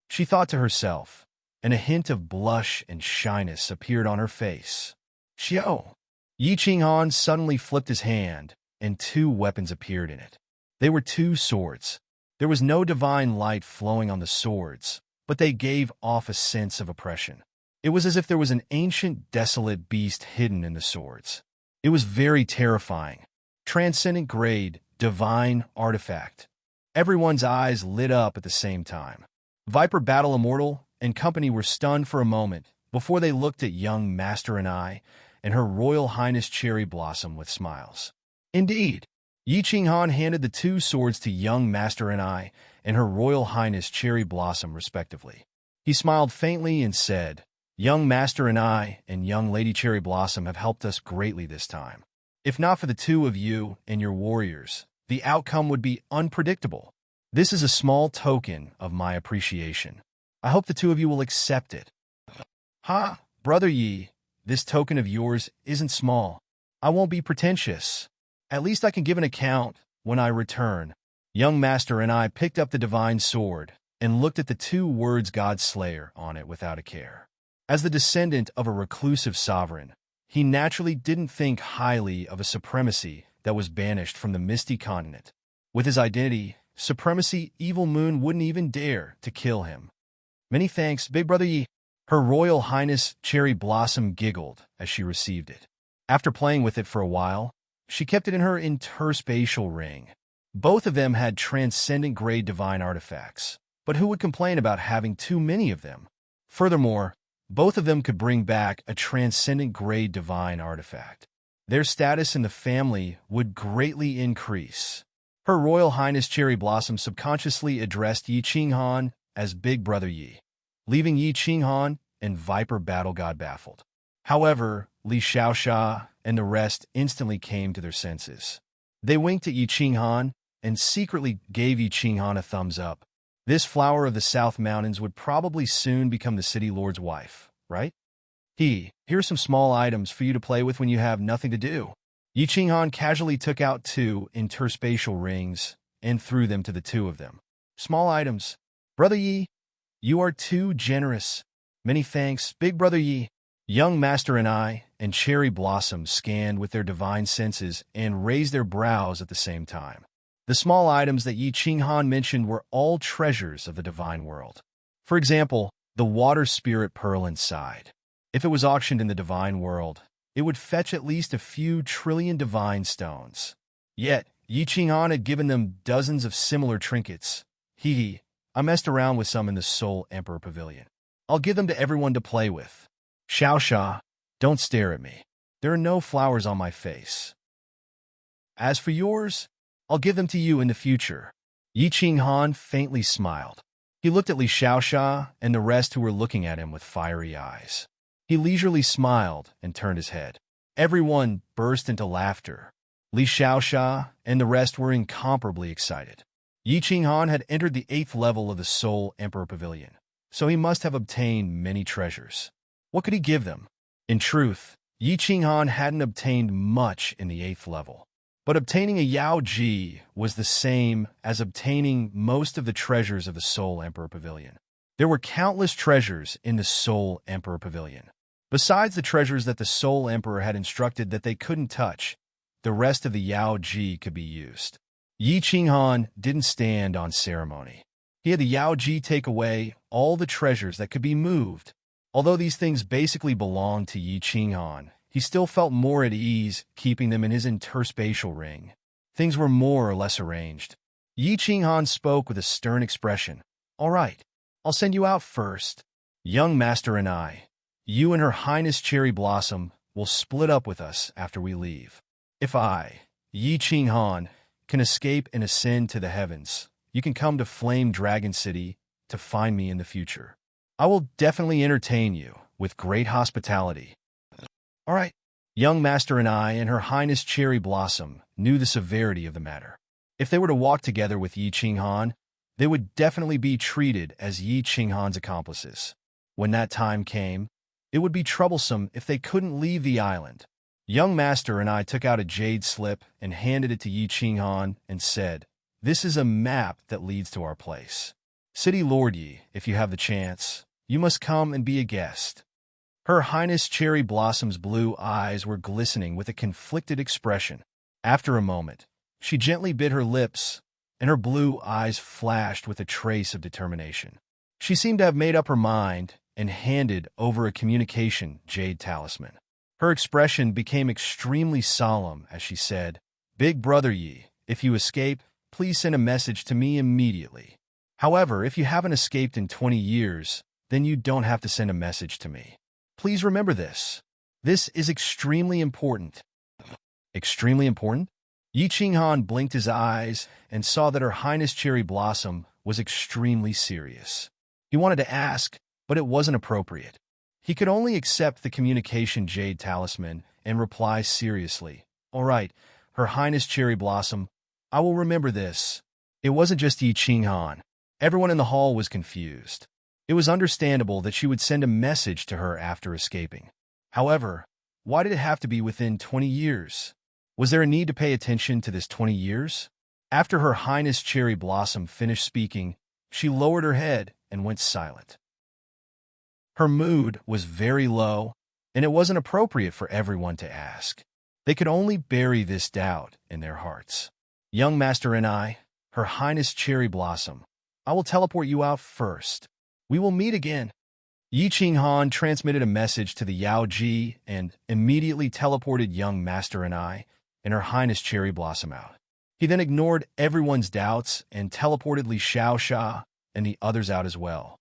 She thought to herself, and a hint of blush and shyness appeared on her face. Xiao! Yi Qinghan suddenly flipped his hand, and 2 weapons appeared in it. They were 2 swords. There was no divine light flowing on the swords, but they gave off a sense of oppression. It was as if there was an ancient, desolate beast hidden in the swords. It was very terrifying. Transcendent grade, divine artifact. Everyone's eyes lit up at the same time. Viper Battle Immortal and company were stunned for a moment before they looked at young Master and I and Her Royal Highness Cherry Blossom with smiles. Indeed, Yi Qinghan handed the 2 swords to young Master and I and Her Royal Highness Cherry Blossom respectively. He smiled faintly and said, Young Master and I and young Lady Cherry Blossom have helped us greatly this time. If not for the 2 of you and your warriors, the outcome would be unpredictable. This is a small token of my appreciation. I hope the 2 of you will accept it. Ha, Brother Yi, this token of yours isn't small. I won't be pretentious. At least I can give an account when I return. Young Master and I picked up the divine sword and looked at the 2 words God Slayer on it without a care. As the descendant of a reclusive sovereign, he naturally didn't think highly of a supremacy that was banished from the misty continent. With his identity, supremacy, Evil Moon wouldn't even dare to kill him. Many thanks, Big Brother Yi. Her Royal Highness Cherry Blossom giggled as she received it. After playing with it for a while, she kept it in her interspatial ring. Both of them had transcendent-grade divine artifacts, but who would complain about having too many of them? Furthermore, Both of them could bring back a transcendent-grade divine artifact. Their status in the family would greatly increase. Her Royal Highness Cherry Blossom subconsciously addressed Yi Qinghan as Big Brother Yi, leaving Yi Qinghan and Viper Battle God baffled. However, Li Xiaoxia and the rest instantly came to their senses. They winked at Yi Qinghan and secretly gave Yi Qinghan a thumbs up. This flower of the South Mountains would probably soon become the city lord's wife, right? Here's some small items for you to play with when you have nothing to do. Yi Qinghan casually took out 2 interspatial rings and threw them to the 2 of them. Small items. Brother Yi, you are too generous. Many thanks, Big Brother Yi. Young Master and I and Cherry Blossom scanned with their divine senses and raised their brows at the same time. The small items that Yi Qinghan mentioned were all treasures of the divine world. For example, the water spirit pearl inside. If it was auctioned in the divine world, it would fetch at least a few trillion divine stones. Yet, Yi Qinghan had given them dozens of similar trinkets. I messed around with some in the Soul Emperor Pavilion. I'll give them to everyone to play with. Xiaoxia, don't stare at me. There are no flowers on my face. As for yours, I'll give them to you in the future. Yi Qinghan faintly smiled. He looked at Li Xiaoxia and the rest who were looking at him with fiery eyes. He leisurely smiled and turned his head. Everyone burst into laughter. Li Xiaoxia and the rest were incomparably excited. Yi Qinghan had entered the 8th level of the Soul Emperor Pavilion, so he must have obtained many treasures. What could he give them? In truth, Yi Qinghan hadn't obtained much in the 8th level, but obtaining a Yao Ji was the same as obtaining most of the treasures of the Soul Emperor Pavilion. There were countless treasures in the Soul Emperor Pavilion. Besides the treasures that the Soul Emperor had instructed that they couldn't touch, the rest of the Yao Ji could be used. Yi Qinghan didn't stand on ceremony. He had the Yao Ji take away all the treasures that could be moved. Although these things basically belonged to Yi Qinghan, he still felt more at ease keeping them in his interspatial ring. Things were more or less arranged. Yi Qinghan spoke with a stern expression. All right, I'll send you out first. Young Master and I, you and Her Highness Cherry Blossom, will split up with us after we leave. If I, Yi Qinghan, can escape and ascend to the heavens, you can come to Flame Dragon City to find me in the future. I will definitely entertain you with great hospitality. All right. Young Master and I and Her Highness Cherry Blossom knew the severity of the matter. If they were to walk together with Yi Qinghan, they would definitely be treated as Yi Qinghan's accomplices. When that time came, it would be troublesome if they couldn't leave the island. Young Master and I took out a jade slip and handed it to Yi Qinghan and said, "This is a map that leads to our place. City Lord Yi, if you have the chance, you must come and be a guest." Her Highness Cherry Blossom's blue eyes were glistening with a conflicted expression. After a moment, she gently bit her lips, and her blue eyes flashed with a trace of determination. She seemed to have made up her mind and handed over a communication jade talisman. Her expression became extremely solemn as she said, "Big Brother Yi, if you escape, please send a message to me immediately. However, if you haven't escaped in 20 years, then you don't have to send a message to me. Please remember this. This is extremely important." Extremely important? Yi Qinghan blinked his eyes and saw that Her Highness Cherry Blossom was extremely serious. He wanted to ask, but it wasn't appropriate. He could only accept the communication jade talisman and reply seriously, "All right, Her Highness Cherry Blossom, I will remember this." It wasn't just Yi Qinghan. Everyone in the hall was confused. It was understandable that she would send a message to her after escaping. However, why did it have to be within 20 years? Was there a need to pay attention to this 20 years? After Her Highness Cherry Blossom finished speaking, she lowered her head and went silent. Her mood was very low, and it wasn't appropriate for everyone to ask. They could only bury this doubt in their hearts. "Young Master and I, Her Highness Cherry Blossom, I will teleport you out first. We will meet again." Yi Qinghan transmitted a message to the Yao Ji and immediately teleported Young Master and I and Her Highness Cherry Blossom out. He then ignored everyone's doubts and teleported Li Xiaoxia and the others out as well.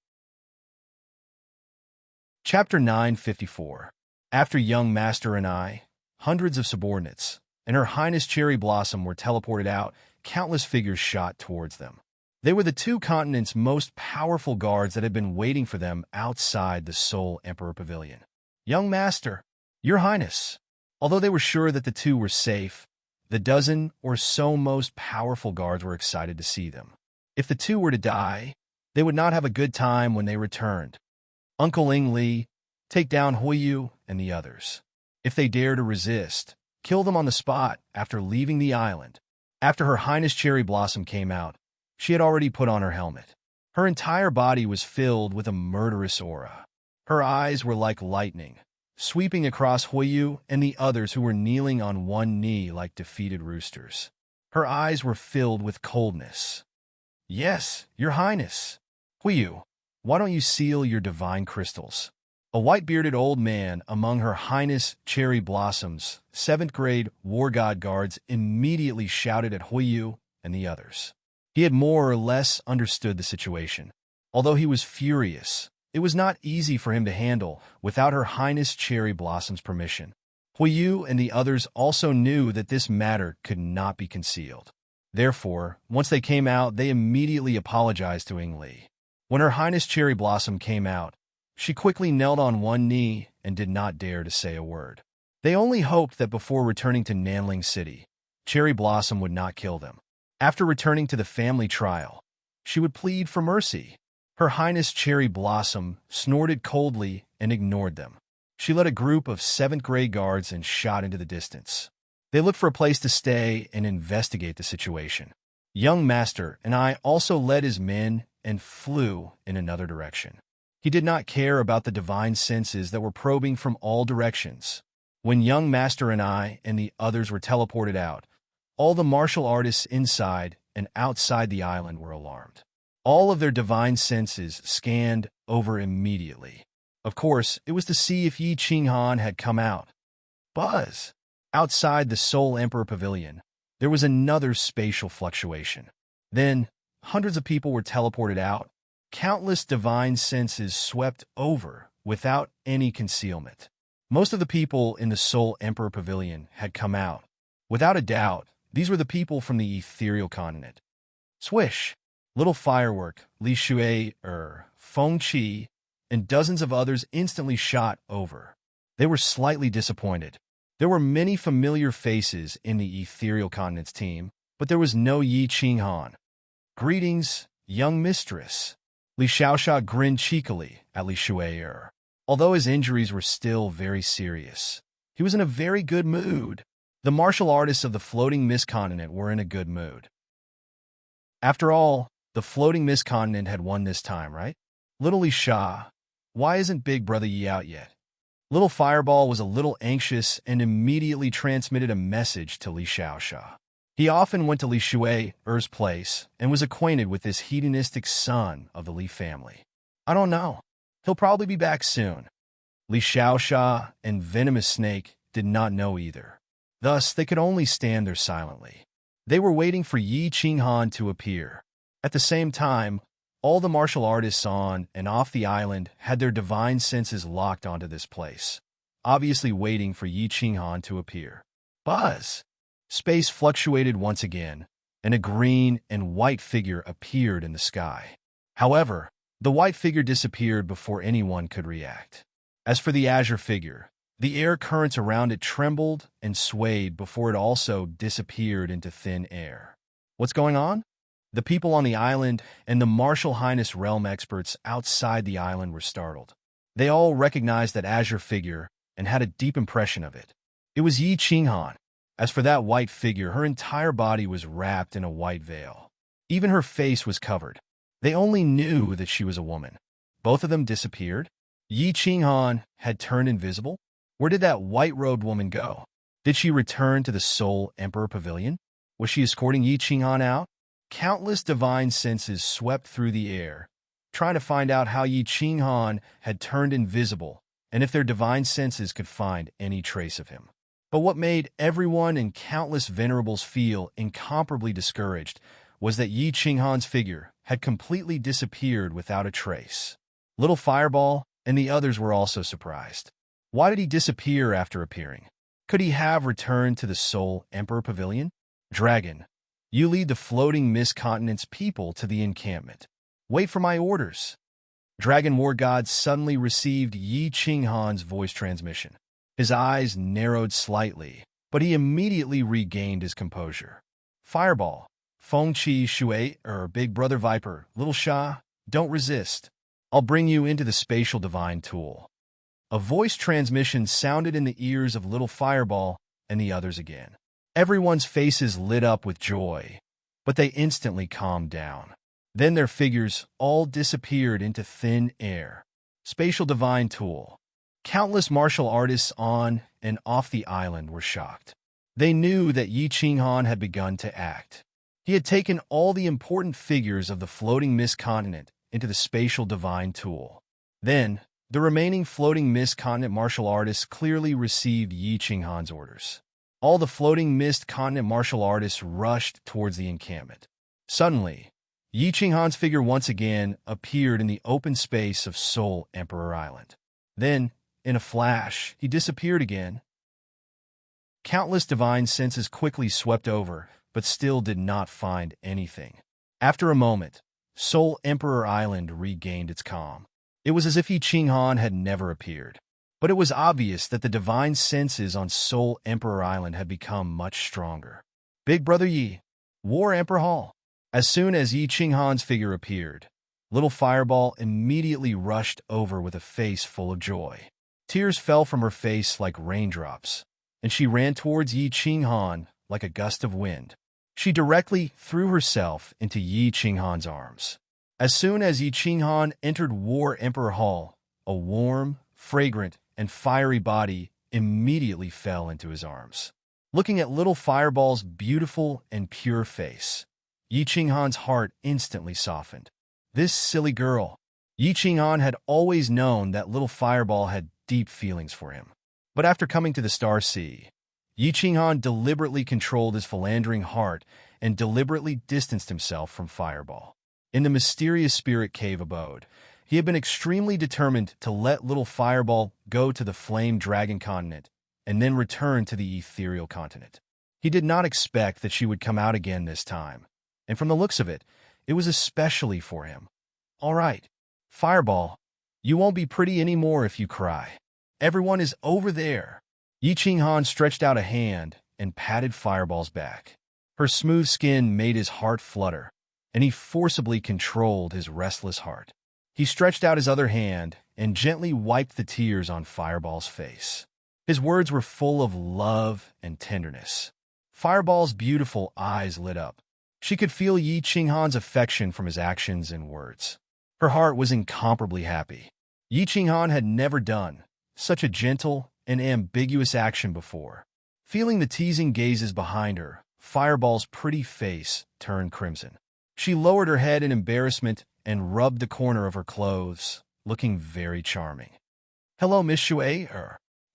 Chapter 954. After young master and I, hundreds of subordinates, and Her Highness Cherry Blossom were teleported out, countless figures shot towards them. They were the two continents' most powerful guards that had been waiting for them outside the Soul Emperor Pavilion. Young Master, Your Highness. Although they were sure that the two were safe, the dozen or so most powerful guards were excited to see them. If the two were to die, they would not have a good time when they returned. Uncle Ing Li, take down Huiyu and the others. If they dare to resist, kill them on the spot after leaving the island. After Her Highness Cherry Blossom came out, she had already put on her helmet. Her entire body was filled with a murderous aura. Her eyes were like lightning, sweeping across Huiyu and the others who were kneeling on one knee like defeated roosters. Her eyes were filled with coldness. Yes, Your Highness. Huiyu, why don't you seal your divine crystals? A white-bearded old man among Her Highness Cherry Blossom's 7th grade war god guards immediately shouted at Huiyu and the others. He had more or less understood the situation. Although he was furious, it was not easy for him to handle without Her Highness Cherry Blossom's permission. Huiyu and the others also knew that this matter could not be concealed. Therefore, once they came out, they immediately apologized to Ing Li. When Her Highness Cherry Blossom came out, she quickly knelt on one knee and did not dare to say a word. They only hoped that before returning to Nanling City, Cherry Blossom would not kill them. After returning to the family trial, she would plead for mercy. Her Highness Cherry Blossom snorted coldly and ignored them. She led a group of 7th grade guards and shot into the distance. They looked for a place to stay and investigate the situation. Young Master and I also led his men and flew in another direction. He did not care about the divine senses that were probing from all directions. When Young Master and I and the others were teleported out, all the martial artists inside and outside the island were alarmed. All of their divine senses scanned over immediately. Of course, it was to see if Yi Qinghan had come out. Buzz! Outside the Soul Emperor Pavilion, there was another spatial fluctuation. Then, hundreds of people were teleported out. Countless divine senses swept over without any concealment. Most of the people in the Soul Emperor Pavilion had come out. Without a doubt, these were the people from the ethereal continent. Swish! Little Firework, Li Shui, Feng Qi, and dozens of others instantly shot over. They were slightly disappointed. There were many familiar faces in the ethereal continent's team, but there was no Yi Qinghan. Greetings, young mistress. Li Xiaoxia grinned cheekily at Li Shui. Although his injuries were still very serious, he was in a very good mood. The martial artists of the Floating Mist Continent were in a good mood. After all, the Floating Mist Continent had won this time, right? Little Li Sha, why isn't Big Brother Yi out yet? Little Fireball was a little anxious and immediately transmitted a message to Li Xiaoxia. He often went to Li Shui's place and was acquainted with this hedonistic son of the Li family. I don't know. He'll probably be back soon. Li Xiaoxia and Venomous Snake did not know either. Thus, they could only stand there silently. They were waiting for Yi Qinghan to appear. At the same time, all the martial artists on and off the island had their divine senses locked onto this place, obviously waiting for Yi Qinghan to appear. Buzz! Space fluctuated once again, and a green and white figure appeared in the sky. However, the white figure disappeared before anyone could react. As for the azure figure, the air currents around it trembled and swayed before it also disappeared into thin air. What's going on? The people on the island and the Martial Highness realm experts outside the island were startled. They all recognized that azure figure and had a deep impression of it. It was Yi Qinghan. As for that white figure, her entire body was wrapped in a white veil. Even her face was covered. They only knew that she was a woman. Both of them disappeared. Yi Qinghan had turned invisible. Where did that white-robed woman go? Did she return to the Soul Emperor Pavilion? Was she escorting Yi Qinghan out? Countless divine senses swept through the air, trying to find out how Yi Qinghan had turned invisible and if their divine senses could find any trace of him. But what made everyone and countless venerables feel incomparably discouraged was that Yi Qinghan's figure had completely disappeared without a trace. Little Fireball and the others were also surprised. Why did he disappear after appearing? Could he have returned to the Soul Emperor Pavilion? Dragon, you lead the floating mist continent's people to the encampment. Wait for my orders. Dragon War God suddenly received Yi Qinghan's voice transmission. His eyes narrowed slightly, but he immediately regained his composure. Fireball, Feng Qi Shui, Big Brother Viper, Little Sha, don't resist. I'll bring you into the spatial divine tool. A voice transmission sounded in the ears of Little Fireball and the others again. Everyone's faces lit up with joy, but they instantly calmed down. Then their figures all disappeared into thin air. Spatial divine tool. Countless martial artists on and off the island were shocked. They knew that Yi Qinghan had begun to act. He had taken all the important figures of the floating mist continent into the spatial divine tool. Then, the remaining floating mist continent martial artists clearly received Yi Qinghan's orders. All the floating mist continent martial artists rushed towards the encampment. Suddenly, Yi Qinghan's figure once again appeared in the open space of Soul Emperor Island. Then, in a flash, he disappeared again. Countless divine senses quickly swept over, but still did not find anything. After a moment, Soul Emperor Island regained its calm. It was as if Yi Qinghan had never appeared. But it was obvious that the divine senses on Soul Emperor Island had become much stronger. Big Brother Yi, War Emperor Hall. As soon as Yi Qinghan's figure appeared, Little Fireball immediately rushed over with a face full of joy. Tears fell from her face like raindrops, and she ran towards Yi Qinghan like a gust of wind. She directly threw herself into Yi Qinghan's arms. As soon as Yi Qinghan entered War Emperor Hall, a warm, fragrant, and fiery body immediately fell into his arms. Looking at Little Fireball's beautiful and pure face, Yi Qinghan's heart instantly softened. This silly girl. Yi Qinghan had always known that Little Fireball had deep feelings for him. But after coming to the Star Sea, Yi Qinghan deliberately controlled his philandering heart and deliberately distanced himself from Fireball. In the mysterious spirit cave abode, he had been extremely determined to let Little Fireball go to the Flame Dragon continent and then return to the ethereal continent. He did not expect that she would come out again this time, and from the looks of it, it was especially for him. All right, Fireball, you won't be pretty anymore if you cry. Everyone is over there. Yi Qinghan stretched out a hand and patted Fireball's back. Her smooth skin made his heart flutter, and he forcibly controlled his restless heart. He stretched out his other hand and gently wiped the tears on Fireball's face. His words were full of love and tenderness. Fireball's beautiful eyes lit up. She could feel Yi Qinghan's affection from his actions and words. Her heart was incomparably happy. Yi Qinghan had never done such a gentle and ambiguous action before. Feeling the teasing gazes behind her, Fireball's pretty face turned crimson. She lowered her head in embarrassment and rubbed the corner of her clothes, looking very charming. Hello, Miss Shui,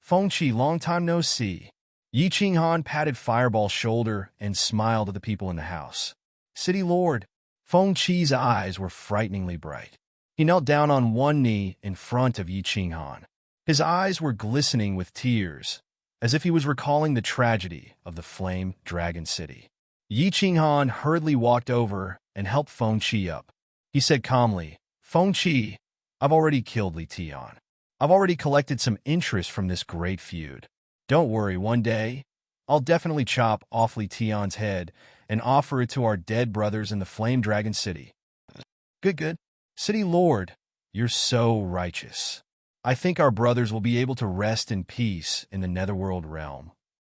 Feng Qi, long time no see. Yi Qinghan patted Fireball's shoulder and smiled at the people in the house. City Lord. Feng Qi's eyes were frighteningly bright. He knelt down on one knee in front of Yi Qinghan. His eyes were glistening with tears, as if he was recalling the tragedy of the Flame Dragon City. Yi Qinghan hurriedly walked over and helped Feng Qi up. He said calmly, Feng Qi, I've already killed Li Tian. I've already collected some interest from this great feud. Don't worry, one day, I'll definitely chop off Li Tian's head and offer it to our dead brothers in the Flame Dragon City. Good. City Lord, you're so righteous. I think our brothers will be able to rest in peace in the Netherworld realm.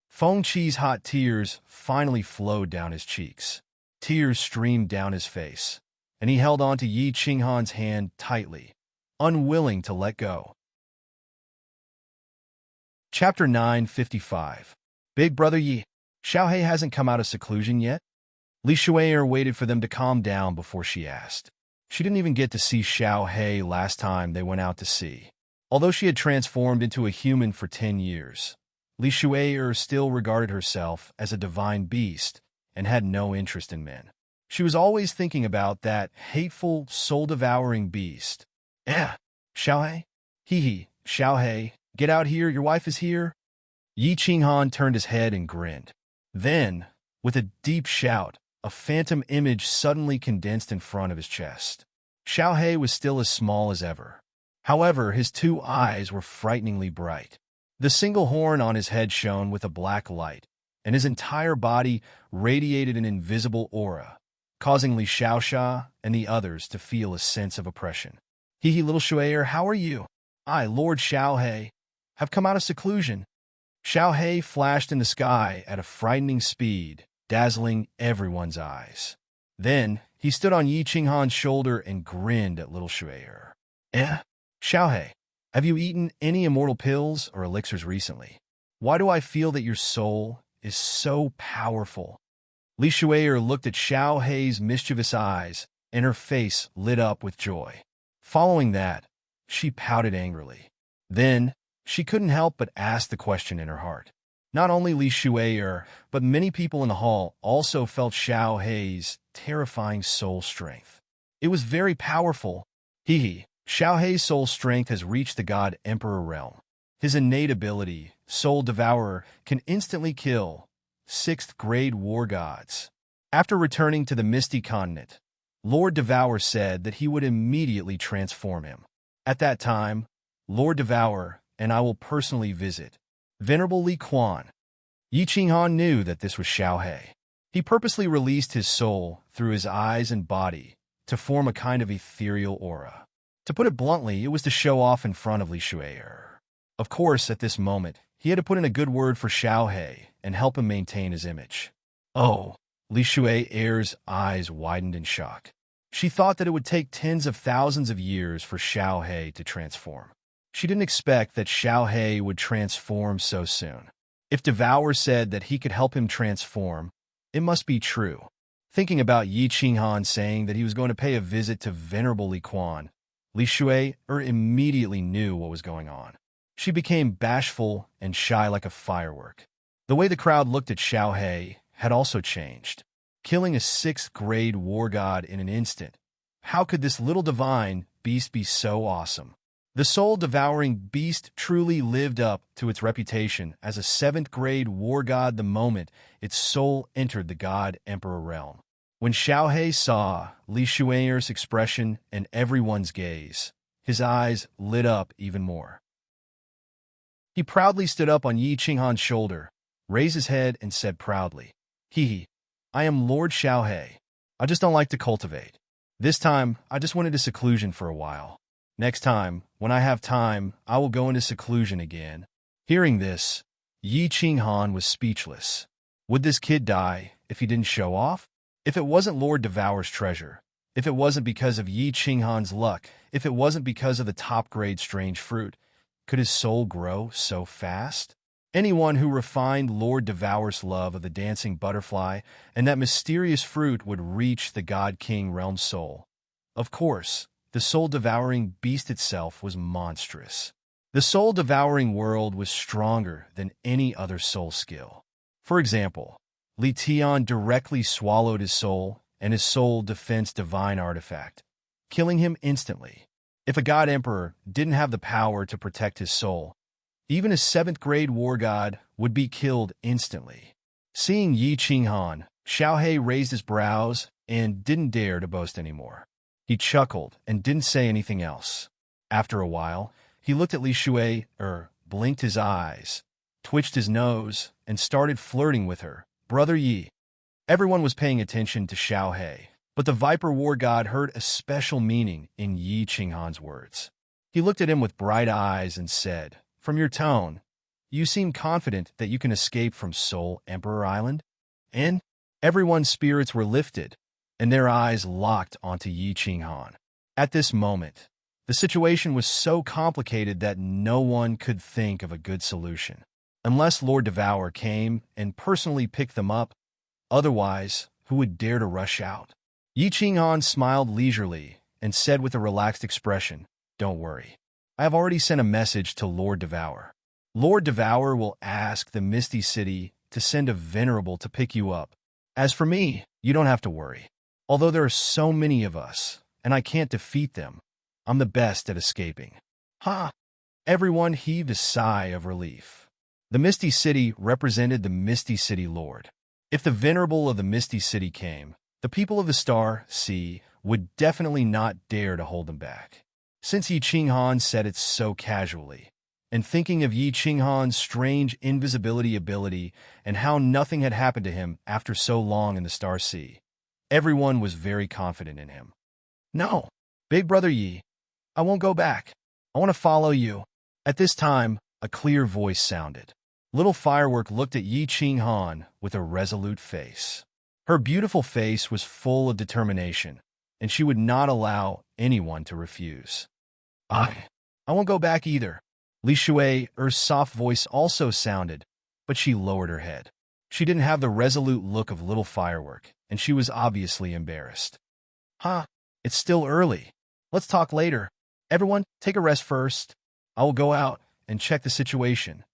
Feng Qi's hot tears finally flowed down his cheeks. Tears streamed down his face, and he held on to Yi Qinghan's hand tightly, unwilling to let go. Chapter 955. Big Brother Yi. Xiaohei hasn't come out of seclusion yet? Li Shuier waited for them to calm down before she asked. She didn't even get to see Xiaohei last time they went out to sea. Although she had transformed into a human for 10 years, Li Shuier still regarded herself as a divine beast and had no interest in men. She was always thinking about that hateful, soul-devouring beast. Xiaohei? Hee hee, Xiao Hei, get out here, your wife is here. Yi Qinghan turned his head and grinned. Then, with a deep shout, a phantom image suddenly condensed in front of his chest. Xiao Hei was still as small as ever. However, his two eyes were frighteningly bright. The single horn on his head shone with a black light, and his entire body radiated an invisible aura, causing Li Xiaoxia and the others to feel a sense of oppression. Hee hee, little Shui'er, how are you? I, Lord Xiao Hei, have come out of seclusion. Xiao Hei flashed in the sky at a frightening speed, dazzling everyone's eyes. Then, he stood on Yi Qinghan's shoulder and grinned at little Shui'er. Xiao Hei, have you eaten any immortal pills or elixirs recently? Why do I feel that your soul is so powerful? Li Shui'er looked at Xiao Hei's mischievous eyes, and her face lit up with joy. Following that, she pouted angrily. Then, she couldn't help but ask the question in her heart. Not only Li Shui'er, but many people in the hall also felt Xiao Hei's terrifying soul strength. It was very powerful. Hee hee, Xiao Hei's soul strength has reached the God Emperor realm. His innate ability, Soul Devourer, can instantly kill 6th-grade war gods. After returning to the Misty continent, Lord Devourer said that he would immediately transform him. At that time, Lord Devourer and I will personally visit Venerable Li Quan. Yi Qinghan knew that this was Xiao Hei. He purposely released his soul through his eyes and body to form a kind of ethereal aura. To put it bluntly, it was to show off in front of Li Shui'er. Of course, at this moment, he had to put in a good word for Xiao Hei and help him maintain his image. Oh, Li Shui'er's eyes widened in shock. She thought that it would take tens of thousands of years for Xiao Hei to transform. She didn't expect that Xiao Hei would transform so soon. If Devourer said that he could help him transform, it must be true. Thinking about Yi Qinghan saying that he was going to pay a visit to Venerable Li Quan, Li Shui'er immediately knew what was going on. She became bashful and shy like a firework. The way the crowd looked at Xiao Hei had also changed. Killing a 6th-grade war god in an instant. How could this little divine beast be so awesome? The soul-devouring beast truly lived up to its reputation as a 7th-grade war god the moment its soul entered the God Emperor realm. When Xiao Hei saw Li Shui'er's expression and everyone's gaze, his eyes lit up even more. He proudly stood up on Yi Qinghan's shoulder, raised his head, and said proudly, Hee hee, I am Lord Xiao Hei. I just don't like to cultivate. This time, I just went into seclusion for a while. Next time, when I have time, I will go into seclusion again. Hearing this, Yi Qinghan was speechless. Would this kid die if he didn't show off? If it wasn't Lord Devourer's treasure, if it wasn't because of Yi Qinghan's luck, if it wasn't because of the top-grade strange fruit, could his soul grow so fast? Anyone who refined Lord Devourer's love of the dancing butterfly and that mysterious fruit would reach the God King realm soul. Of course, the soul-devouring beast itself was monstrous. The soul-devouring world was stronger than any other soul skill. For example, Li Tian directly swallowed his soul and his soul defense divine artifact, killing him instantly. If a God Emperor didn't have the power to protect his soul, even a 7th-grade war god would be killed instantly. Seeing Yi Qinghan, Xiao Hei raised his brows and didn't dare to boast anymore. He chuckled and didn't say anything else. After a while, he looked at Li Shui'er, blinked his eyes, twitched his nose, and started flirting with her. Brother Yi. Everyone was paying attention to Xiao Hei, but the Viper War God heard a special meaning in Yi Qinghan's words. He looked at him with bright eyes and said, From your tone, you seem confident that you can escape from Soul Emperor Island? And everyone's spirits were lifted, and their eyes locked onto Yi Qinghan. At this moment, the situation was so complicated that no one could think of a good solution. Unless Lord Devourer came and personally picked them up, otherwise, who would dare to rush out? Yi Qinghan smiled leisurely and said with a relaxed expression, Don't worry. I have already sent a message to Lord Devourer. Lord Devourer will ask the Misty City to send a venerable to pick you up. As for me, you don't have to worry. Although there are so many of us, and I can't defeat them, I'm the best at escaping. Ha! Everyone heaved a sigh of relief. The Misty City represented the Misty City Lord. If the Venerable of the Misty City came, the people of the Star Sea would definitely not dare to hold them back. Since Yi Qinghan said it so casually, and thinking of Yi Qinghan's strange invisibility ability and how nothing had happened to him after so long in the Star Sea, everyone was very confident in him. No, Big Brother Yi, I won't go back. I want to follow you. At this time, a clear voice sounded. Little Firework looked at Yi Qinghan with a resolute face. Her beautiful face was full of determination, and she would not allow anyone to refuse. I won't go back either. Li Shui's soft voice also sounded, but she lowered her head. She didn't have the resolute look of Little Firework, and she was obviously embarrassed. It's still early. Let's talk later. Everyone, take a rest first. I will go out and check the situation.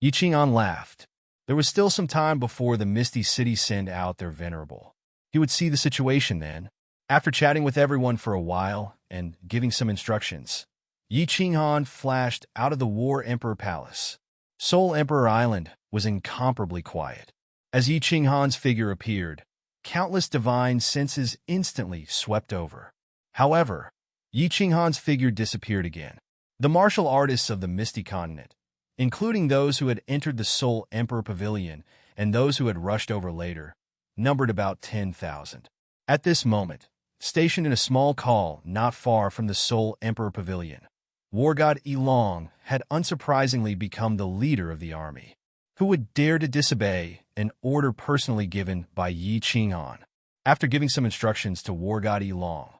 Yi Qinghan laughed. There was still some time before the Misty City sent out their Venerable. He would see the situation then. After chatting with everyone for a while and giving some instructions, Yi Qinghan flashed out of the War Emperor Palace. Seoul Emperor Island was incomparably quiet. As Yi Qinghan's figure appeared, countless divine senses instantly swept over. However, Yi Qinghan's figure disappeared again. The martial artists of the Misty Continent, including those who had entered the Seoul Emperor Pavilion and those who had rushed over later, numbered about 10,000. At this moment, stationed in a small call not far from the Seoul Emperor Pavilion, War God Ilong had unsurprisingly become the leader of the army. Who would dare to disobey an order personally given by Yi Qinghan? After giving some instructions to War God Ilong,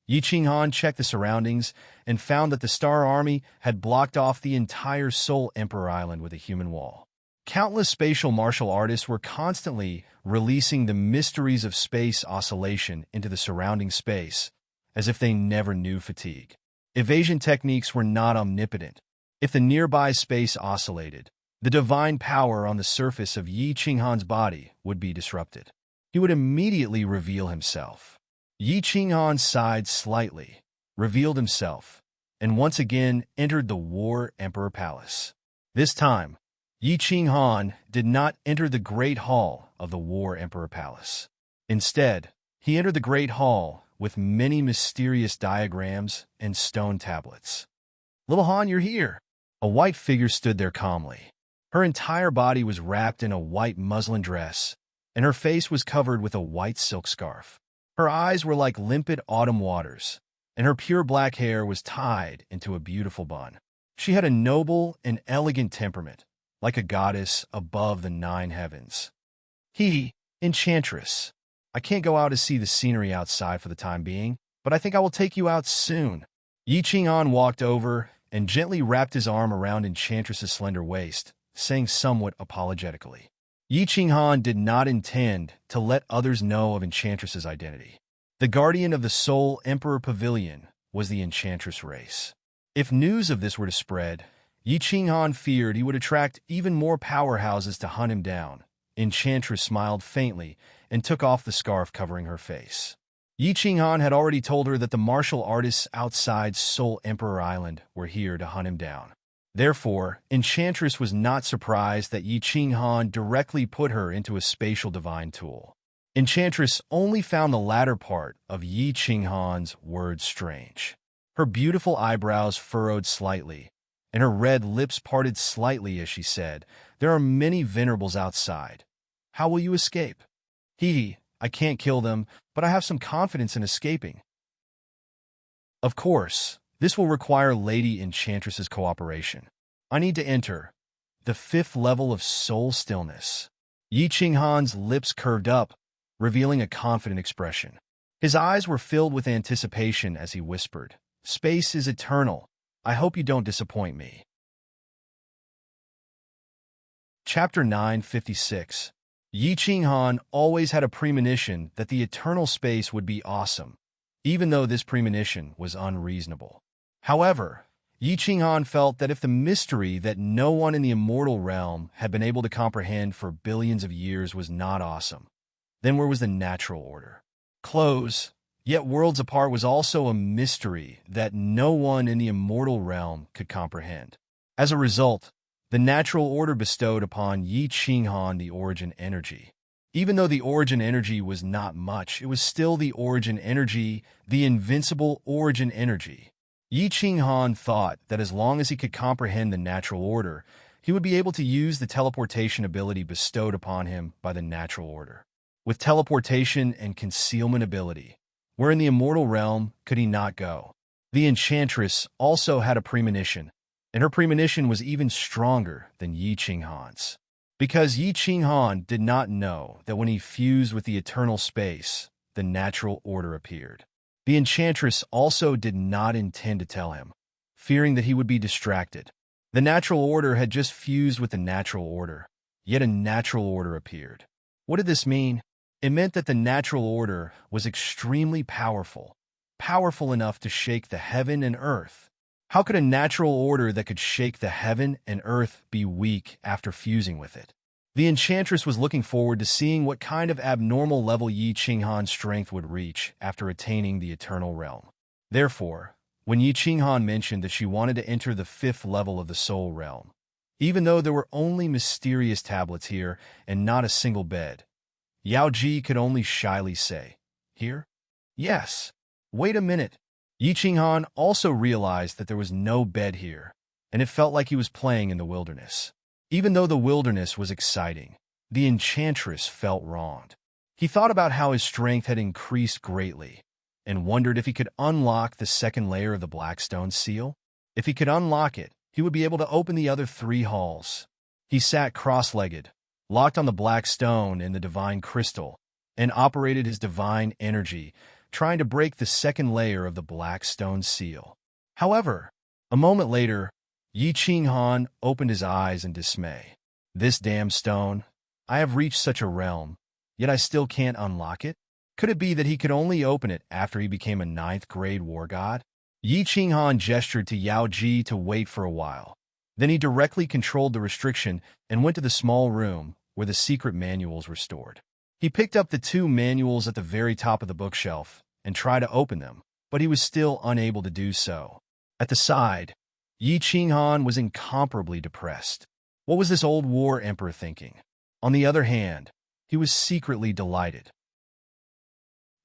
Yi Qinghan checked the surroundings and found that the Star Army had blocked off the entire Seoul Emperor Island with a human wall. Countless spatial martial artists were constantly releasing the mysteries of space oscillation into the surrounding space, as if they never knew fatigue. Evasion techniques were not omnipotent. If the nearby space oscillated, the divine power on the surface of Yi Qinghan's body would be disrupted. He would immediately reveal himself. Yi Qinghan sighed slightly, revealed himself, and once again entered the War Emperor Palace. This time, Yi Qinghan did not enter the Great Hall of the War Emperor Palace. Instead, he entered the Great Hall with many mysterious diagrams and stone tablets. Little Han, you're here. A white figure stood there calmly. Her entire body was wrapped in a white muslin dress, and her face was covered with a white silk scarf. Her eyes were like limpid autumn waters, and her pure black hair was tied into a beautiful bun. She had a noble and elegant temperament, like a goddess above the 9 heavens. Enchantress. I can't go out to see the scenery outside for the time being, but I think I will take you out soon. Yi Qinghan walked over and gently wrapped his arm around Enchantress's slender waist, saying somewhat apologetically. Yi Qinghan did not intend to let others know of Enchantress's identity. The guardian of the Seoul Emperor Pavilion was the Enchantress race. If news of this were to spread, Yi Qinghan feared he would attract even more powerhouses to hunt him down. Enchantress smiled faintly and took off the scarf covering her face. Yi Qinghan had already told her that the martial artists outside Seoul Emperor Island were here to hunt him down. Therefore, Enchantress was not surprised that Yi Qinghan directly put her into a spatial divine tool. Enchantress only found the latter part of Yi Qinghan's words strange. Her beautiful eyebrows furrowed slightly, and her red lips parted slightly as she said, "There are many venerables outside. How will you escape?" I can't kill them, but I have some confidence in escaping. Of course, this will require Lady Enchantress's cooperation. I need to enter the 5th level of soul stillness. Yi Qinghan's lips curved up, revealing a confident expression. His eyes were filled with anticipation as he whispered, "Space is eternal. I hope you don't disappoint me." Chapter 956. Yi Qinghan always had a premonition that the eternal space would be awesome, even though this premonition was unreasonable. However, Yi Qinghan felt that if the mystery that no one in the immortal realm had been able to comprehend for billions of years was not awesome, then where was the natural order? Close yet worlds apart was also a mystery that no one in the immortal realm could comprehend. As a result, the natural order bestowed upon Yi Qinghan the origin energy. Even though the origin energy was not much, it was still the origin energy, the invincible origin energy. Yi Qinghan thought that as long as he could comprehend the natural order, he would be able to use the teleportation ability bestowed upon him by the natural order. With teleportation and concealment ability, where in the immortal realm could he not go? The enchantress also had a premonition, and her premonition was even stronger than Yi Qinghan's. Because Yi Qinghan did not know that when he fused with the eternal space, the natural order appeared. The enchantress also did not intend to tell him, fearing that he would be distracted. The natural order had just fused with the natural order, yet a natural order appeared. What did this mean? It meant that the natural order was extremely powerful, powerful enough to shake the heaven and earth. How could a natural order that could shake the heaven and earth be weak after fusing with it? The enchantress was looking forward to seeing what kind of abnormal level Yi Qinghan's strength would reach after attaining the eternal realm. Therefore, when Yi Qinghan mentioned that she wanted to enter the 5th level of the soul realm, even though there were only mysterious tablets here and not a single bed, Yao Ji could only shyly say, "Here? Yes. Wait a minute." Yi Qinghan also realized that there was no bed here, and it felt like he was playing in the wilderness. Even though the wilderness was exciting, the enchantress felt wronged. He thought about how his strength had increased greatly, and wondered if he could unlock the 2nd layer of the Blackstone seal. If he could unlock it, he would be able to open the other 3 halls. He sat cross-legged, locked on the black stone and the divine crystal, and operated his divine energy, trying to break the 2nd layer of the black stone seal. However, a moment later, Yi Qinghan opened his eyes in dismay. This damn stone! I have reached such a realm, yet I still can't unlock it? Could it be that he could only open it after he became a 9th-grade war god? Yi Qinghan gestured to Yao Ji to wait for a while. Then he directly controlled the restriction and went to the small room where the secret manuals were stored. He picked up the 2 manuals at the very top of the bookshelf and tried to open them, but he was still unable to do so. At the side, Yi Qinghan was incomparably depressed. What was this old war emperor thinking? On the other hand, he was secretly delighted.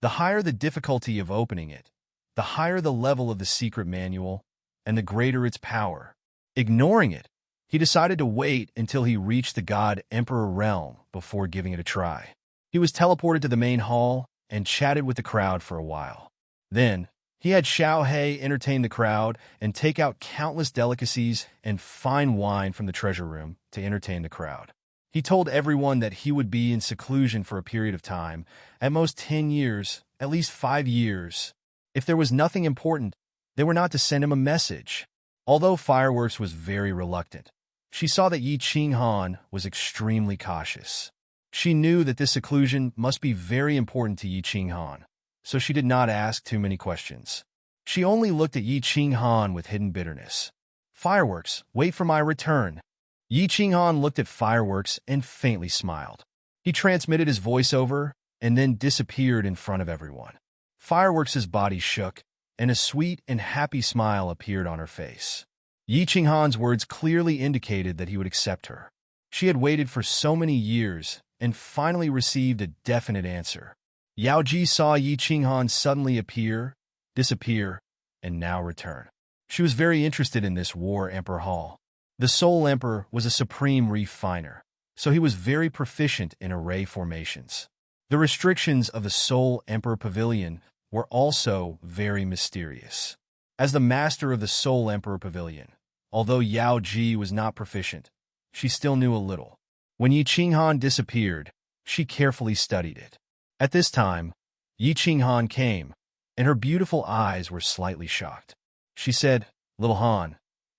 The higher the difficulty of opening it, the higher the level of the secret manual, and the greater its power. Ignoring it, he decided to wait until he reached the God Emperor realm before giving it a try. He was teleported to the main hall and chatted with the crowd for a while. Then, he had Xiao He entertain the crowd and take out countless delicacies and fine wine from the treasure room to entertain the crowd. He told everyone that he would be in seclusion for a period of time, at most 10 years, at least 5 years. If there was nothing important, they were not to send him a message. Although Fireworks was very reluctant, she saw that Yi Qinghan was extremely cautious. She knew that this seclusion must be very important to Yi Qinghan, so she did not ask too many questions. She only looked at Yi Qinghan with hidden bitterness. "Fireworks, wait for my return." Yi Qinghan looked at Fireworks and faintly smiled. He transmitted his voiceover and then disappeared in front of everyone. Fireworks' body shook, and a sweet and happy smile appeared on her face. Yi Qinghan's words clearly indicated that he would accept her. She had waited for so many years and finally received a definite answer. Yao Ji saw Yi Qinghan suddenly appear, disappear, and now return. She was very interested in this War Emperor Hall. The Soul Emperor was a supreme refiner, so he was very proficient in array formations. The restrictions of the Soul Emperor Pavilion were also very mysterious. As the master of the Soul Emperor Pavilion, although Yao Ji was not proficient, she still knew a little. When Yi Qinghan disappeared, she carefully studied it. At this time, Yi Qinghan came, and her beautiful eyes were slightly shocked. She said, "Little Han,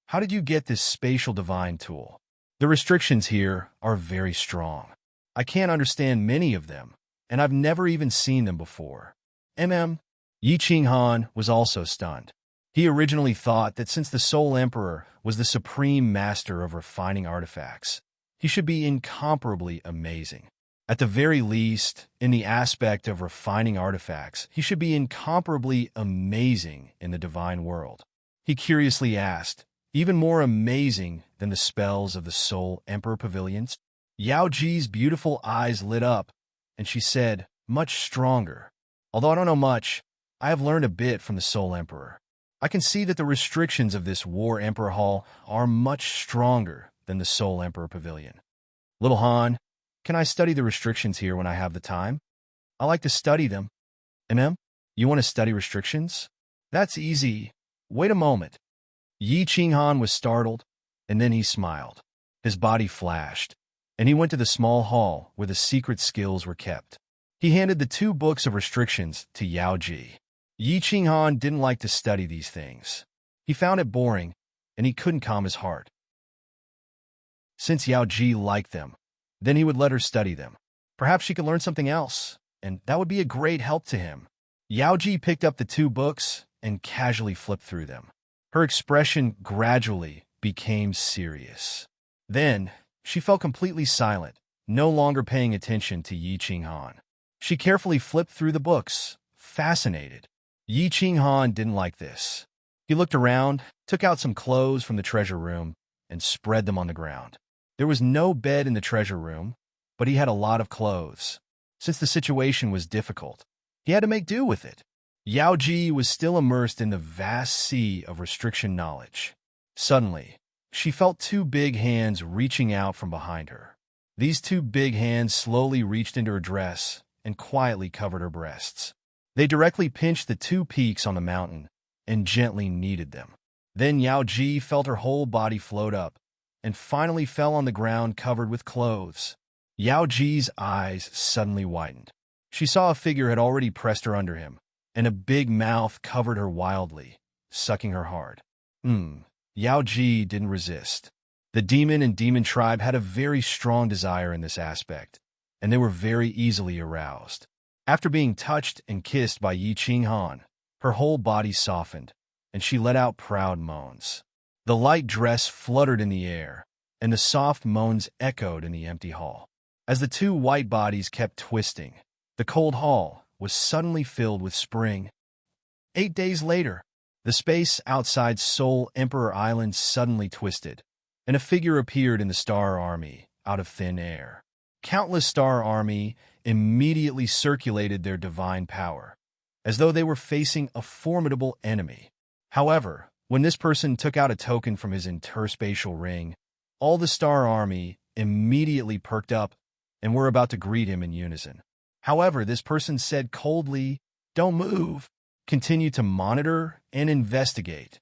how did you get this spatial divine tool? The restrictions here are very strong. I can't understand many of them, and I've never even seen them before." Yi Qinghan was also stunned. He originally thought that since the Soul Emperor was the supreme master of refining artifacts, he should be incomparably amazing. At the very least, in the aspect of refining artifacts, he should be incomparably amazing in the divine world. He curiously asked, even more amazing than the spells of the Soul Emperor pavilions? Yao Ji's beautiful eyes lit up, and she said, much stronger. Although I don't know much, I have learned a bit from the Soul Emperor. I can see that the restrictions of this War Emperor Hall are much stronger than the Soul Emperor Pavilion. Little Han, can I study the restrictions here when I have the time? I like to study them. You want to study restrictions? That's easy. Wait a moment. Yi Qinghan was startled, and then he smiled. His body flashed, and he went to the small hall where the secret skills were kept. He handed the 2 books of restrictions to Yao Ji. Yi Qinghan didn't like to study these things. He found it boring, and he couldn't calm his heart. Since Yao Ji liked them, then he would let her study them. Perhaps she could learn something else, and that would be a great help to him. Yao Ji picked up the 2 books and casually flipped through them. Her expression gradually became serious. Then, she fell completely silent, no longer paying attention to Yi Qinghan. She carefully flipped through the books, fascinated. Yi Qinghan didn't like this. He looked around, took out some clothes from the treasure room, and spread them on the ground. There was no bed in the treasure room, but he had a lot of clothes. Since the situation was difficult, he had to make do with it. Yao Ji was still immersed in the vast sea of restriction knowledge. Suddenly, she felt 2 big hands reaching out from behind her. These 2 big hands slowly reached into her dress and quietly covered her breasts. They directly pinched the 2 peaks on the mountain and gently kneaded them. Then Yao Ji felt her whole body float up and finally fell on the ground covered with clothes. Yao Ji's eyes suddenly widened. She saw a figure had already pressed her under him, and a big mouth covered her wildly, sucking her hard. Yao Ji didn't resist. The demon and demon tribe had a very strong desire in this aspect, and they were very easily aroused. After being touched and kissed by Yi Qinghan, her whole body softened, and she let out proud moans. The light dress fluttered in the air, and the soft moans echoed in the empty hall. As the 2 white bodies kept twisting, the cold hall was suddenly filled with spring. 8 days later, the space outside Soul Emperor Island suddenly twisted, and a figure appeared in the Star Army out of thin air. Countless Star Army immediately circulated their divine power, as though they were facing a formidable enemy. However, when this person took out a token from his interspatial ring, all the Star Army immediately perked up and were about to greet him in unison. However, this person said coldly, "Don't move. Continue to monitor and investigate."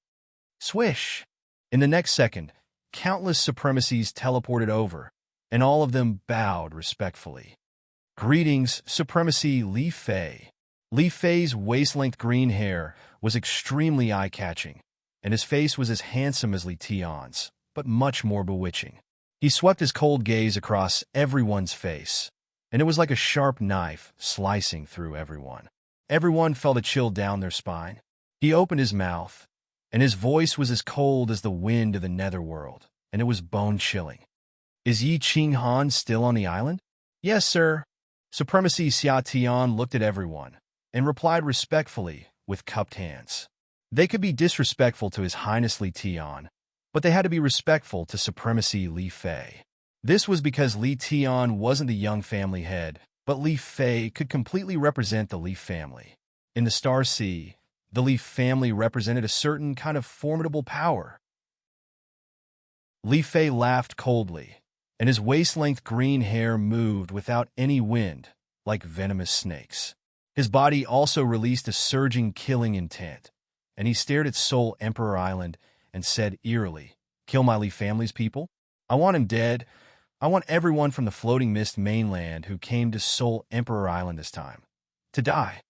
Swish! In the next second, countless supremacies teleported over, and all of them bowed respectfully. Greetings, Supremacy Li Fei. Li Fei's waist-length green hair was extremely eye-catching, and his face was as handsome as Li Tian's, but much more bewitching. He swept his cold gaze across everyone's face, and it was like a sharp knife slicing through everyone. Everyone felt a chill down their spine. He opened his mouth, and his voice was as cold as the wind of the netherworld, and it was bone-chilling. "Is Yi Qinghan still on the island?" "Yes, sir." Supremacy Xia Tian looked at everyone and replied respectfully with cupped hands. They could be disrespectful to His Highness Li Tian, but they had to be respectful to Supremacy Li Fei. This was because Li Tian wasn't the young family head, but Li Fei could completely represent the Li family. In the Star Sea, the Li family represented a certain kind of formidable power. Li Fei laughed coldly, and his waist-length green hair moved without any wind, like venomous snakes. His body also released a surging killing intent, and he stared at Soul Emperor Island and said eerily, "Kill my Li family's people? I want him dead. I want everyone from the Floating Mist mainland who came to Soul Emperor Island this time to die."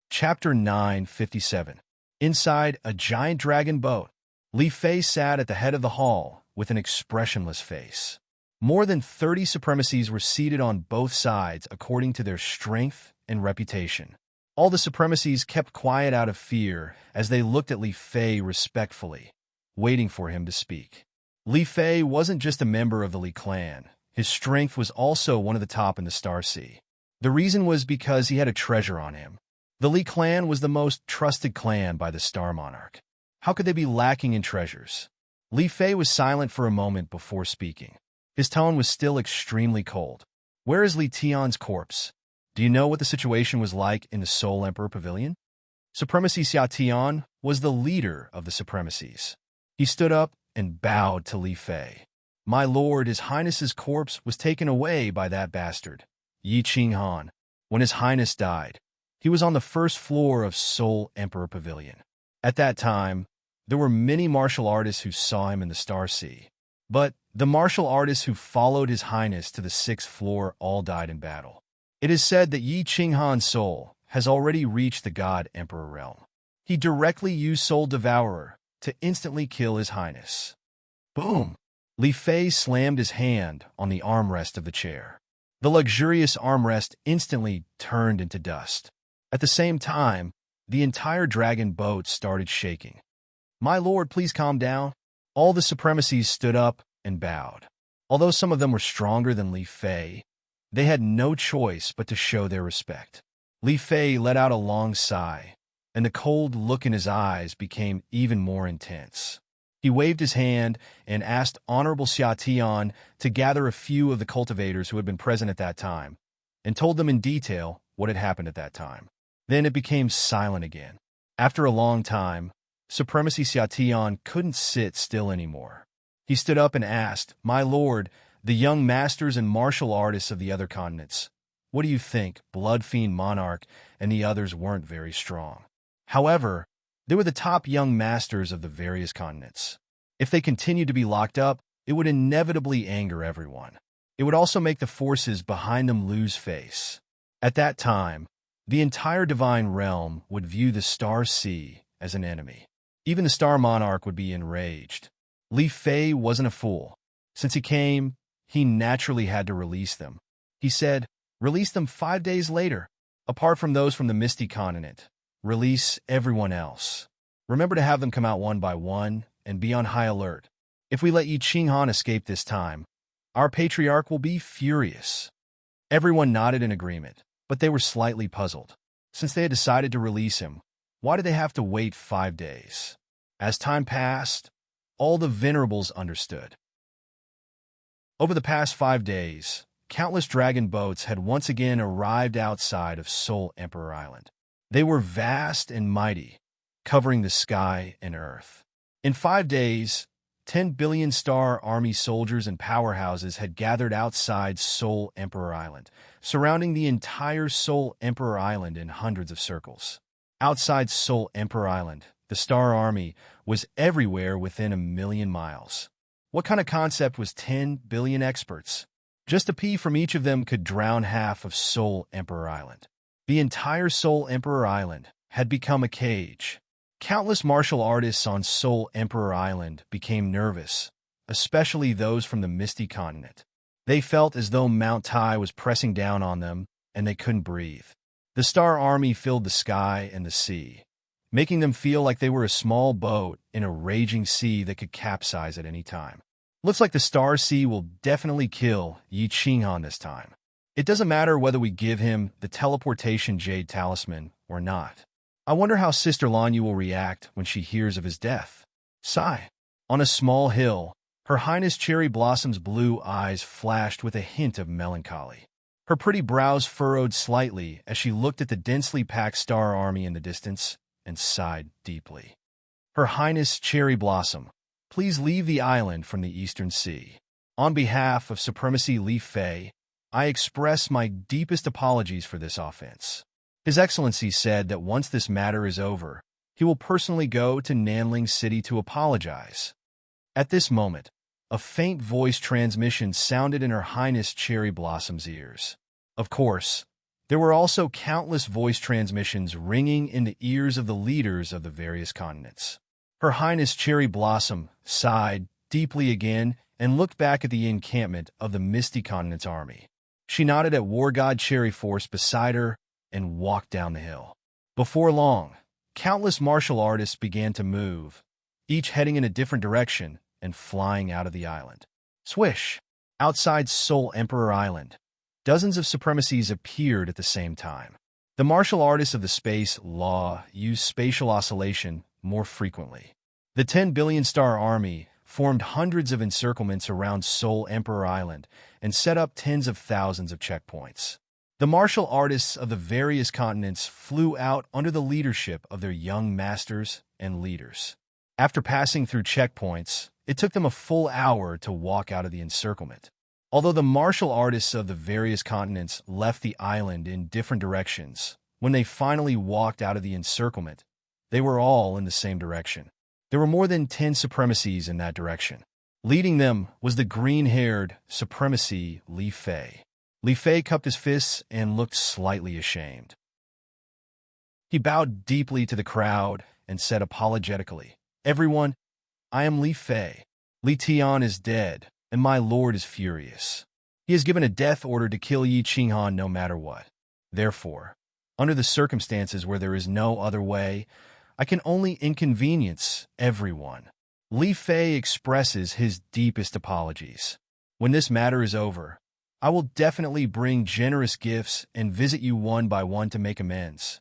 Chapter 957. Inside a giant dragon boat, Li Fei sat at the head of the hall with an expressionless face. More than 30 supremacies were seated on both sides according to their strength and reputation. All the supremacies kept quiet out of fear as they looked at Li Fei respectfully, waiting for him to speak. Li Fei wasn't just a member of the Li clan. His strength was also one of the top in the Star Sea. The reason was because he had a treasure on him. The Li clan was the most trusted clan by the Star Monarch. How could they be lacking in treasures? Li Fei was silent for a moment before speaking. His tone was still extremely cold. Where is Li Tian's corpse? Do you know what the situation was like in the Soul Emperor Pavilion? Supremacy Xia Tian was the leader of the Supremacies. He stood up and bowed to Li Fei. My lord, His Highness's corpse was taken away by that bastard, Yi Qinghan. When His Highness died, he was on the first floor of Soul Emperor Pavilion. At that time, there were many martial artists who saw him in the Star Sea. But the martial artists who followed His Highness to the 6th floor all died in battle. It is said that Yi Qinghan's soul has already reached the God Emperor realm. He directly used Soul Devourer to instantly kill His Highness. Boom! Li Fei slammed his hand on the armrest of the chair. The luxurious armrest instantly turned into dust. At the same time, the entire dragon boat started shaking. My lord, please calm down. All the Supremacies stood up and bowed. Although some of them were stronger than Li Fei, they had no choice but to show their respect. Li Fei let out a long sigh, and the cold look in his eyes became even more intense. He waved his hand and asked Honorable Xia Tian to gather a few of the cultivators who had been present at that time, and told them in detail what had happened at that time. Then it became silent again. After a long time, Supremacy Xia Tian couldn't sit still anymore. He stood up and asked, My lord, the young masters and martial artists of the other continents, what do you think? Blood Fiend Monarch and the others weren't very strong. However, they were the top young masters of the various continents. If they continued to be locked up, it would inevitably anger everyone. It would also make the forces behind them lose face. At that time, the entire divine realm would view the Star Sea as an enemy. Even the Star Monarch would be enraged. Li Fei wasn't a fool. Since he came, he naturally had to release them. He said, release them 5 days later. Apart from those from the Misty continent, release everyone else. Remember to have them come out one by one and be on high alert. If we let Yi Qinghan escape this time, our patriarch will be furious. Everyone nodded in agreement, but they were slightly puzzled. Since they had decided to release him, why did they have to wait 5 days? As time passed, all the venerables understood. Over the past 5 days, countless dragon boats had once again arrived outside of Soul Emperor Island. They were vast and mighty, covering the sky and earth. In 5 days, 10 billion Star Army soldiers and powerhouses had gathered outside Soul Emperor Island, surrounding the entire Soul Emperor Island in hundreds of circles. Outside Soul Emperor Island, the Star Army was everywhere within 1,000,000 miles. What kind of concept was 10 billion experts? Just a pea from each of them could drown half of Soul Emperor Island. The entire Soul Emperor Island had become a cage. Countless martial artists on Soul Emperor Island became nervous, especially those from the Misty continent. They felt as though Mount Tai was pressing down on them, and they couldn't breathe. The Star Army filled the sky and the sea, making them feel like they were a small boat in a raging sea that could capsize at any time. Looks like the Star Sea will definitely kill Yi Qinghan this time. It doesn't matter whether we give him the teleportation jade talisman or not. I wonder how Sister Lanyu will react when she hears of his death. Sigh. On a small hill, Her Highness Cherry Blossom's blue eyes flashed with a hint of melancholy. Her pretty brows furrowed slightly as she looked at the densely packed Star Army in the distance and sighed deeply. Her Highness Cherry Blossom, please leave the island from the Eastern Sea. On behalf of Supremacy Li Fei, I express my deepest apologies for this offense. His Excellency said that once this matter is over, he will personally go to Nanling City to apologize. At this moment, a faint voice transmission sounded in Her Highness Cherry Blossom's ears. Of course, there were also countless voice transmissions ringing in the ears of the leaders of the various continents. Her Highness Cherry Blossom sighed deeply again and looked back at the encampment of the Misty Continent's army. She nodded at War God Cherry Force beside her and walked down the hill. Before long, countless martial artists began to move, each heading in a different direction and flying out of the island. Swish! Outside Soul Emperor Island, dozens of supremacies appeared at the same time. The martial artists of the space law use spatial oscillation more frequently. The 10 billion star army formed hundreds of encirclements around Soul Emperor Island and set up tens of thousands of checkpoints. The martial artists of the various continents flew out under the leadership of their young masters and leaders. After passing through checkpoints, it took them a full hour to walk out of the encirclement. Although the martial artists of the various continents left the island in different directions, when they finally walked out of the encirclement, they were all in the same direction. There were more than 10 supremacies in that direction. Leading them was the green-haired supremacy Li Fei. Li Fei cupped his fists and looked slightly ashamed. He bowed deeply to the crowd and said apologetically, "Everyone, I am Li Fei. Li Tian is dead, and my lord is furious. He has given a death order to kill Yi Qinghan no matter what. Therefore, under the circumstances where there is no other way, I can only inconvenience everyone." Li Fei expresses his deepest apologies. "When this matter is over, I will definitely bring generous gifts and visit you one by one to make amends."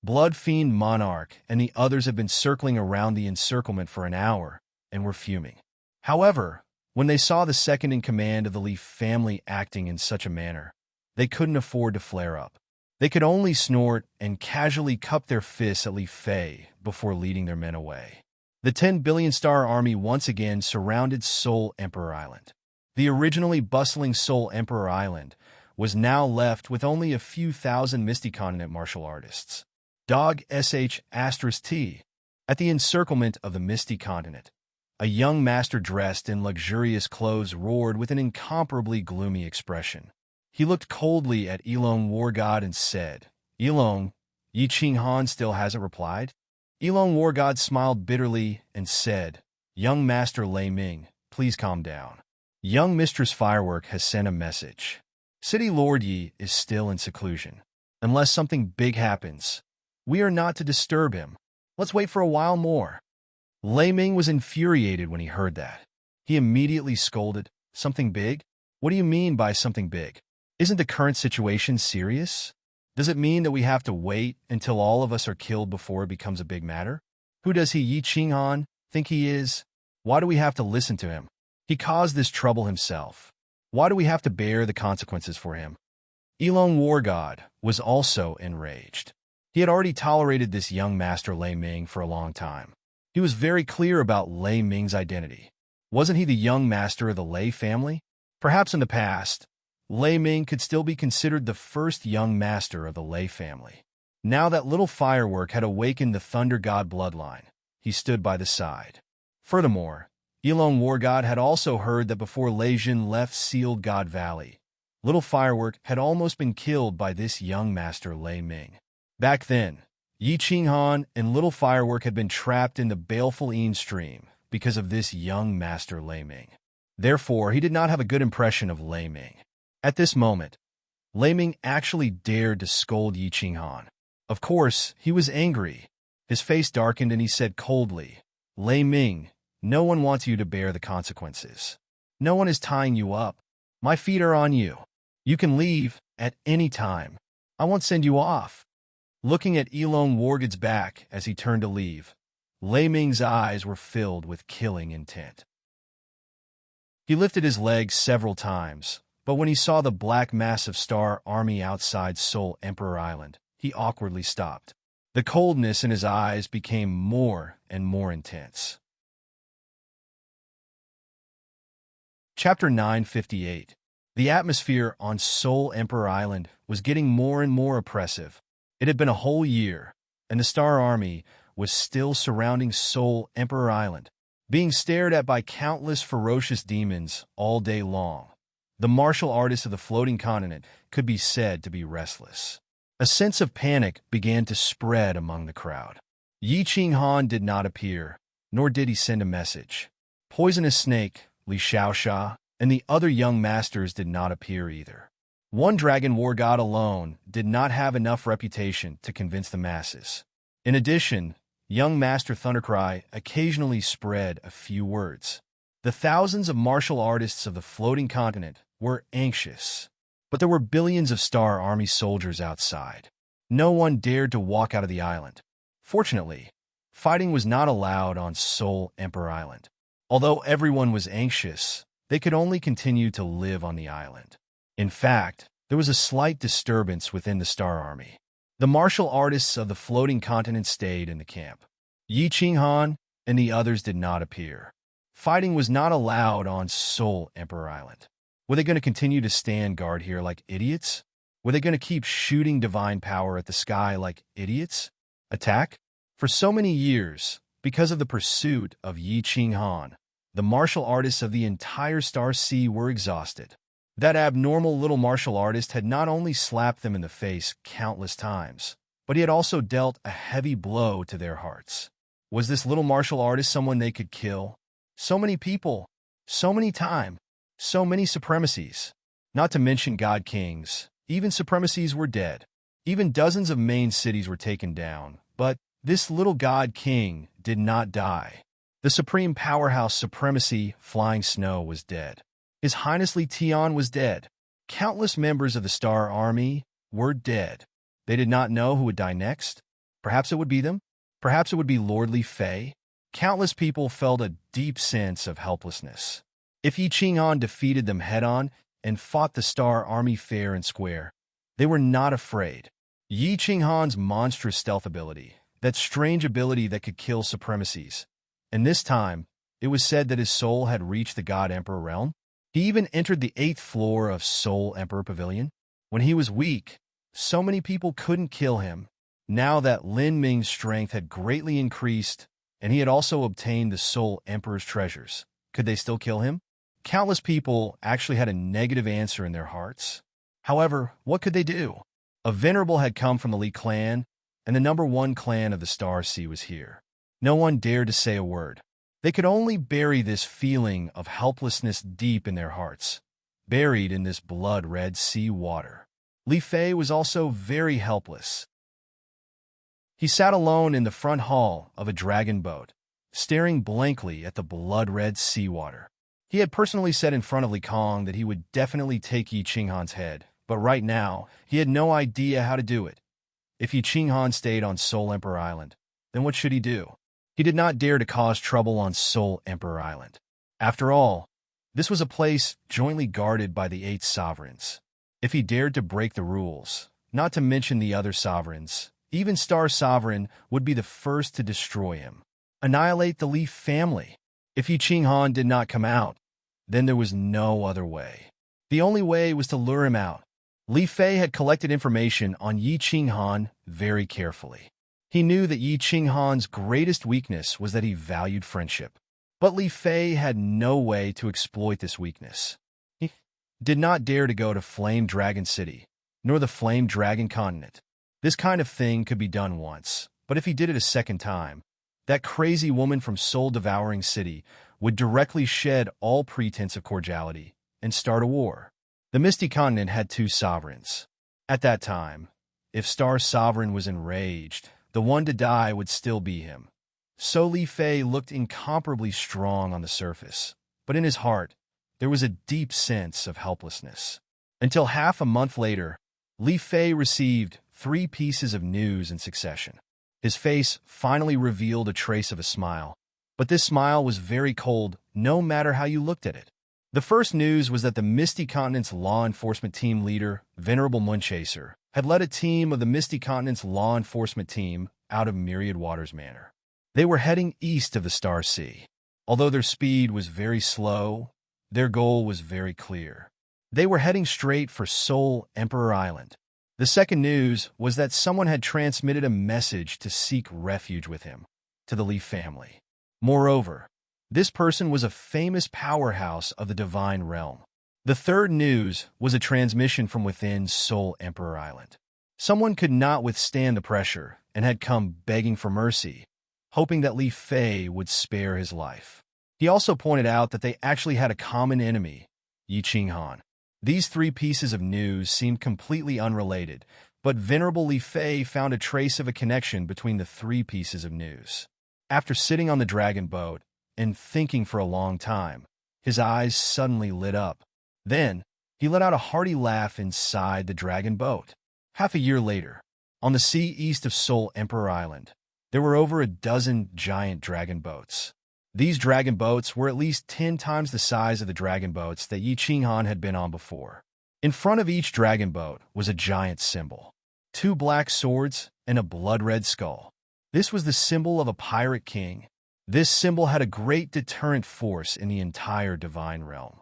Blood Fiend Monarch and the others have been circling around the encirclement for an hour and were fuming. However, when they saw the second in command of the Li family acting in such a manner, they couldn't afford to flare up. They could only snort and casually cup their fists at Li Fei before leading their men away. The 10 billion star army once again surrounded Soul Emperor Island. The originally bustling Soul Emperor Island was now left with only a few thousand Misty Continent martial artists. Dog sh*t. At the encirclement of the Misty Continent, a young master dressed in luxurious clothes roared with an incomparably gloomy expression. He looked coldly at Elong War God and said, "Elong, Yi Qinghan still hasn't replied?" Elong War God smiled bitterly and said, "Young Master Lei Ming, please calm down. Young Mistress Firework has sent a message. City Lord Yi is still in seclusion. Unless something big happens, we are not to disturb him. Let's wait for a while more." Lei Ming was infuriated when he heard that. He immediately scolded, "Something big? What do you mean by something big? Isn't the current situation serious? Does it mean that we have to wait until all of us are killed before it becomes a big matter? Who does he, Yi Qinghan, think he is? Why do we have to listen to him? He caused this trouble himself. Why do we have to bear the consequences for him?" Elong War God was also enraged. He had already tolerated this young master Lei Ming for a long time. He was very clear about Lei Ming's identity. Wasn't he the young master of the Lei family? Perhaps in the past, Lei Ming could still be considered the first young master of the Lei family. Now that little Firework had awakened the Thunder God bloodline, he stood by the side. Furthermore, Elong War God had also heard that before Lei Jin left Sealed God Valley, little Firework had almost been killed by this young master Lei Ming. Back then, Yi Qinghan and little Firework had been trapped in the baleful Yin stream because of this young master Lei Ming. Therefore, he did not have a good impression of Lei Ming. At this moment, Lei Ming actually dared to scold Yi Qinghan. Of course, he was angry. His face darkened and he said coldly, "Lei Ming, no one wants you to bear the consequences. No one is tying you up. My feet are on you. You can leave at any time. I won't send you off." Looking at Elong War God's back as he turned to leave, Lei Ming's eyes were filled with killing intent. He lifted his legs several times, but when he saw the black massive star army outside Soul Emperor Island, he awkwardly stopped. The coldness in his eyes became more and more intense. Chapter 958. The atmosphere on Soul Emperor Island was getting more and more oppressive. It had been a whole year, and the Star Army was still surrounding Soul Emperor Island, being stared at by countless ferocious demons all day long. The martial artists of the floating continent could be said to be restless. A sense of panic began to spread among the crowd. Yi Qinghan did not appear, nor did he send a message. Poisonous Snake, Li Xiaosha, and the other young masters did not appear either. One Dragon War God alone did not have enough reputation to convince the masses. In addition, young Master Thundercry occasionally spread a few words. The thousands of martial artists of the floating continent were anxious, but there were billions of Star Army soldiers outside. No one dared to walk out of the island. Fortunately, fighting was not allowed on Soul Emperor Island. Although everyone was anxious, they could only continue to live on the island. In fact, there was a slight disturbance within the Star Army. The martial artists of the floating continent stayed in the camp. Yi Qinghan and the others did not appear. Fighting was not allowed on Soul Emperor Island. Were they going to continue to stand guard here like idiots? Were they going to keep shooting divine power at the sky like idiots? Attack? For so many years, because of the pursuit of Yi Qinghan, the martial artists of the entire Star Sea were exhausted. That abnormal little martial artist had not only slapped them in the face countless times, but he had also dealt a heavy blow to their hearts. Was this little martial artist someone they could kill? So many people, so many time, so many supremacies. Not to mention God Kings, even supremacies were dead. Even dozens of main cities were taken down, but this little God King did not die. The supreme powerhouse supremacy, Flying Snow, was dead. His Highness Li Tian was dead. Countless members of the Star Army were dead. They did not know who would die next. Perhaps it would be them. Perhaps it would be Lord Li Fei. Countless people felt a deep sense of helplessness. If Yi Qinghan defeated them head-on and fought the Star Army fair and square, they were not afraid. Yi Qinghan's monstrous stealth ability, that strange ability that could kill supremacies, and this time, it was said that his soul had reached the God Emperor realm. He even entered the 8th floor of Soul Emperor Pavilion. When he was weak, so many people couldn't kill him. Now that Lin Ming's strength had greatly increased, and he had also obtained the Soul Emperor's treasures, could they still kill him? Countless people actually had a negative answer in their hearts. However, what could they do? A venerable had come from the Li clan, and the #1 clan of the Star Sea was here. No one dared to say a word. They could only bury this feeling of helplessness deep in their hearts, buried in this blood-red sea water. Li Fei was also very helpless. He sat alone in the front hall of a dragon boat, staring blankly at the blood-red seawater. He had personally said in front of Li Kong that he would definitely take Yi Qinghan's head, but right now, he had no idea how to do it. If Yi Qinghan stayed on Soul Emperor Island, then what should he do? He did not dare to cause trouble on Soul Emperor Island. After all, this was a place jointly guarded by the 8 sovereigns. If he dared to break the rules, not to mention the other sovereigns, even Star Sovereign would be the first to destroy him. Annihilate the Li family. If Yi Qinghan did not come out, then there was no other way. The only way was to lure him out. Li Fei had collected information on Yi Qinghan very carefully. He knew that Yi Qinghan's greatest weakness was that he valued friendship. But Li Fei had no way to exploit this weakness. He did not dare to go to Flame Dragon City, nor the Flame Dragon Continent. This kind of thing could be done once, but if he did it a second time, that crazy woman from Soul Devouring City would directly shed all pretense of cordiality and start a war. The Misty Continent had 2 sovereigns. At that time, if Star Sovereign was enraged, the one to die would still be him. So Li Fei looked incomparably strong on the surface, but in his heart, there was a deep sense of helplessness. Until half a month later, Li Fei received 3 pieces of news in succession. His face finally revealed a trace of a smile, but this smile was very cold no matter how you looked at it. The first news was that the Misty Continent's law enforcement team leader, Venerable Moonchaser, had led a team of the Misty Continent's law enforcement team out of Myriad Waters Manor. They were heading east of the Star Sea. Although their speed was very slow, their goal was very clear. They were heading straight for Soul Emperor Island. The second news was that someone had transmitted a message to seek refuge with him, to the Li family. Moreover, this person was a famous powerhouse of the divine realm. The third news was a transmission from within Soul Emperor Island. Someone could not withstand the pressure and had come begging for mercy, hoping that Li Fei would spare his life. He also pointed out that they actually had a common enemy, Yi Qinghan. These 3 pieces of news seemed completely unrelated, but Venerable Li Fei found a trace of a connection between the 3 pieces of news. After sitting on the dragon boat and thinking for a long time, His eyes suddenly lit up. Then, he let out a hearty laugh inside the dragon boat. Half a year later, on the sea east of Seoul Emperor Island, there were over a dozen giant dragon boats. These dragon boats were at least 10 times the size of the dragon boats that Yi Qinghan had been on before. In front of each dragon boat was a giant symbol, 2 black swords and a blood-red skull. This was the symbol of a pirate king. This symbol had a great deterrent force in the entire divine realm.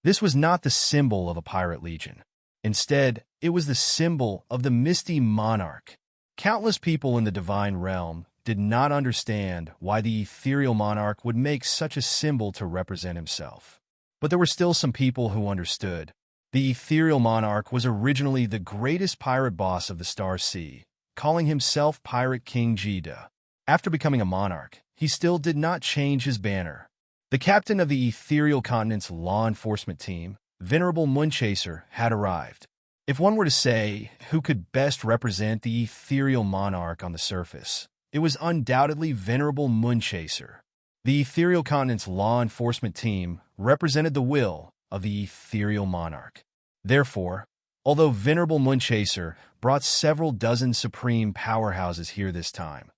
This was not the symbol of a pirate legion. Instead, it was the symbol of the misty monarch. Countless people in the divine realm did not understand why the ethereal monarch would make such a symbol to represent himself. But there were still some people who understood. The ethereal monarch was originally the greatest pirate boss of the Star Sea, calling himself Pirate King Jida. After becoming a monarch, he still did not change his banner. The captain of the ethereal continent's law enforcement team, Venerable Moonchaser, had arrived. If one were to say who could best represent the ethereal monarch on the surface, it was undoubtedly Venerable Moonchaser. The ethereal continent's law enforcement team represented the will of the ethereal monarch. Therefore, although Venerable Moonchaser brought several dozen supreme powerhouses here this time,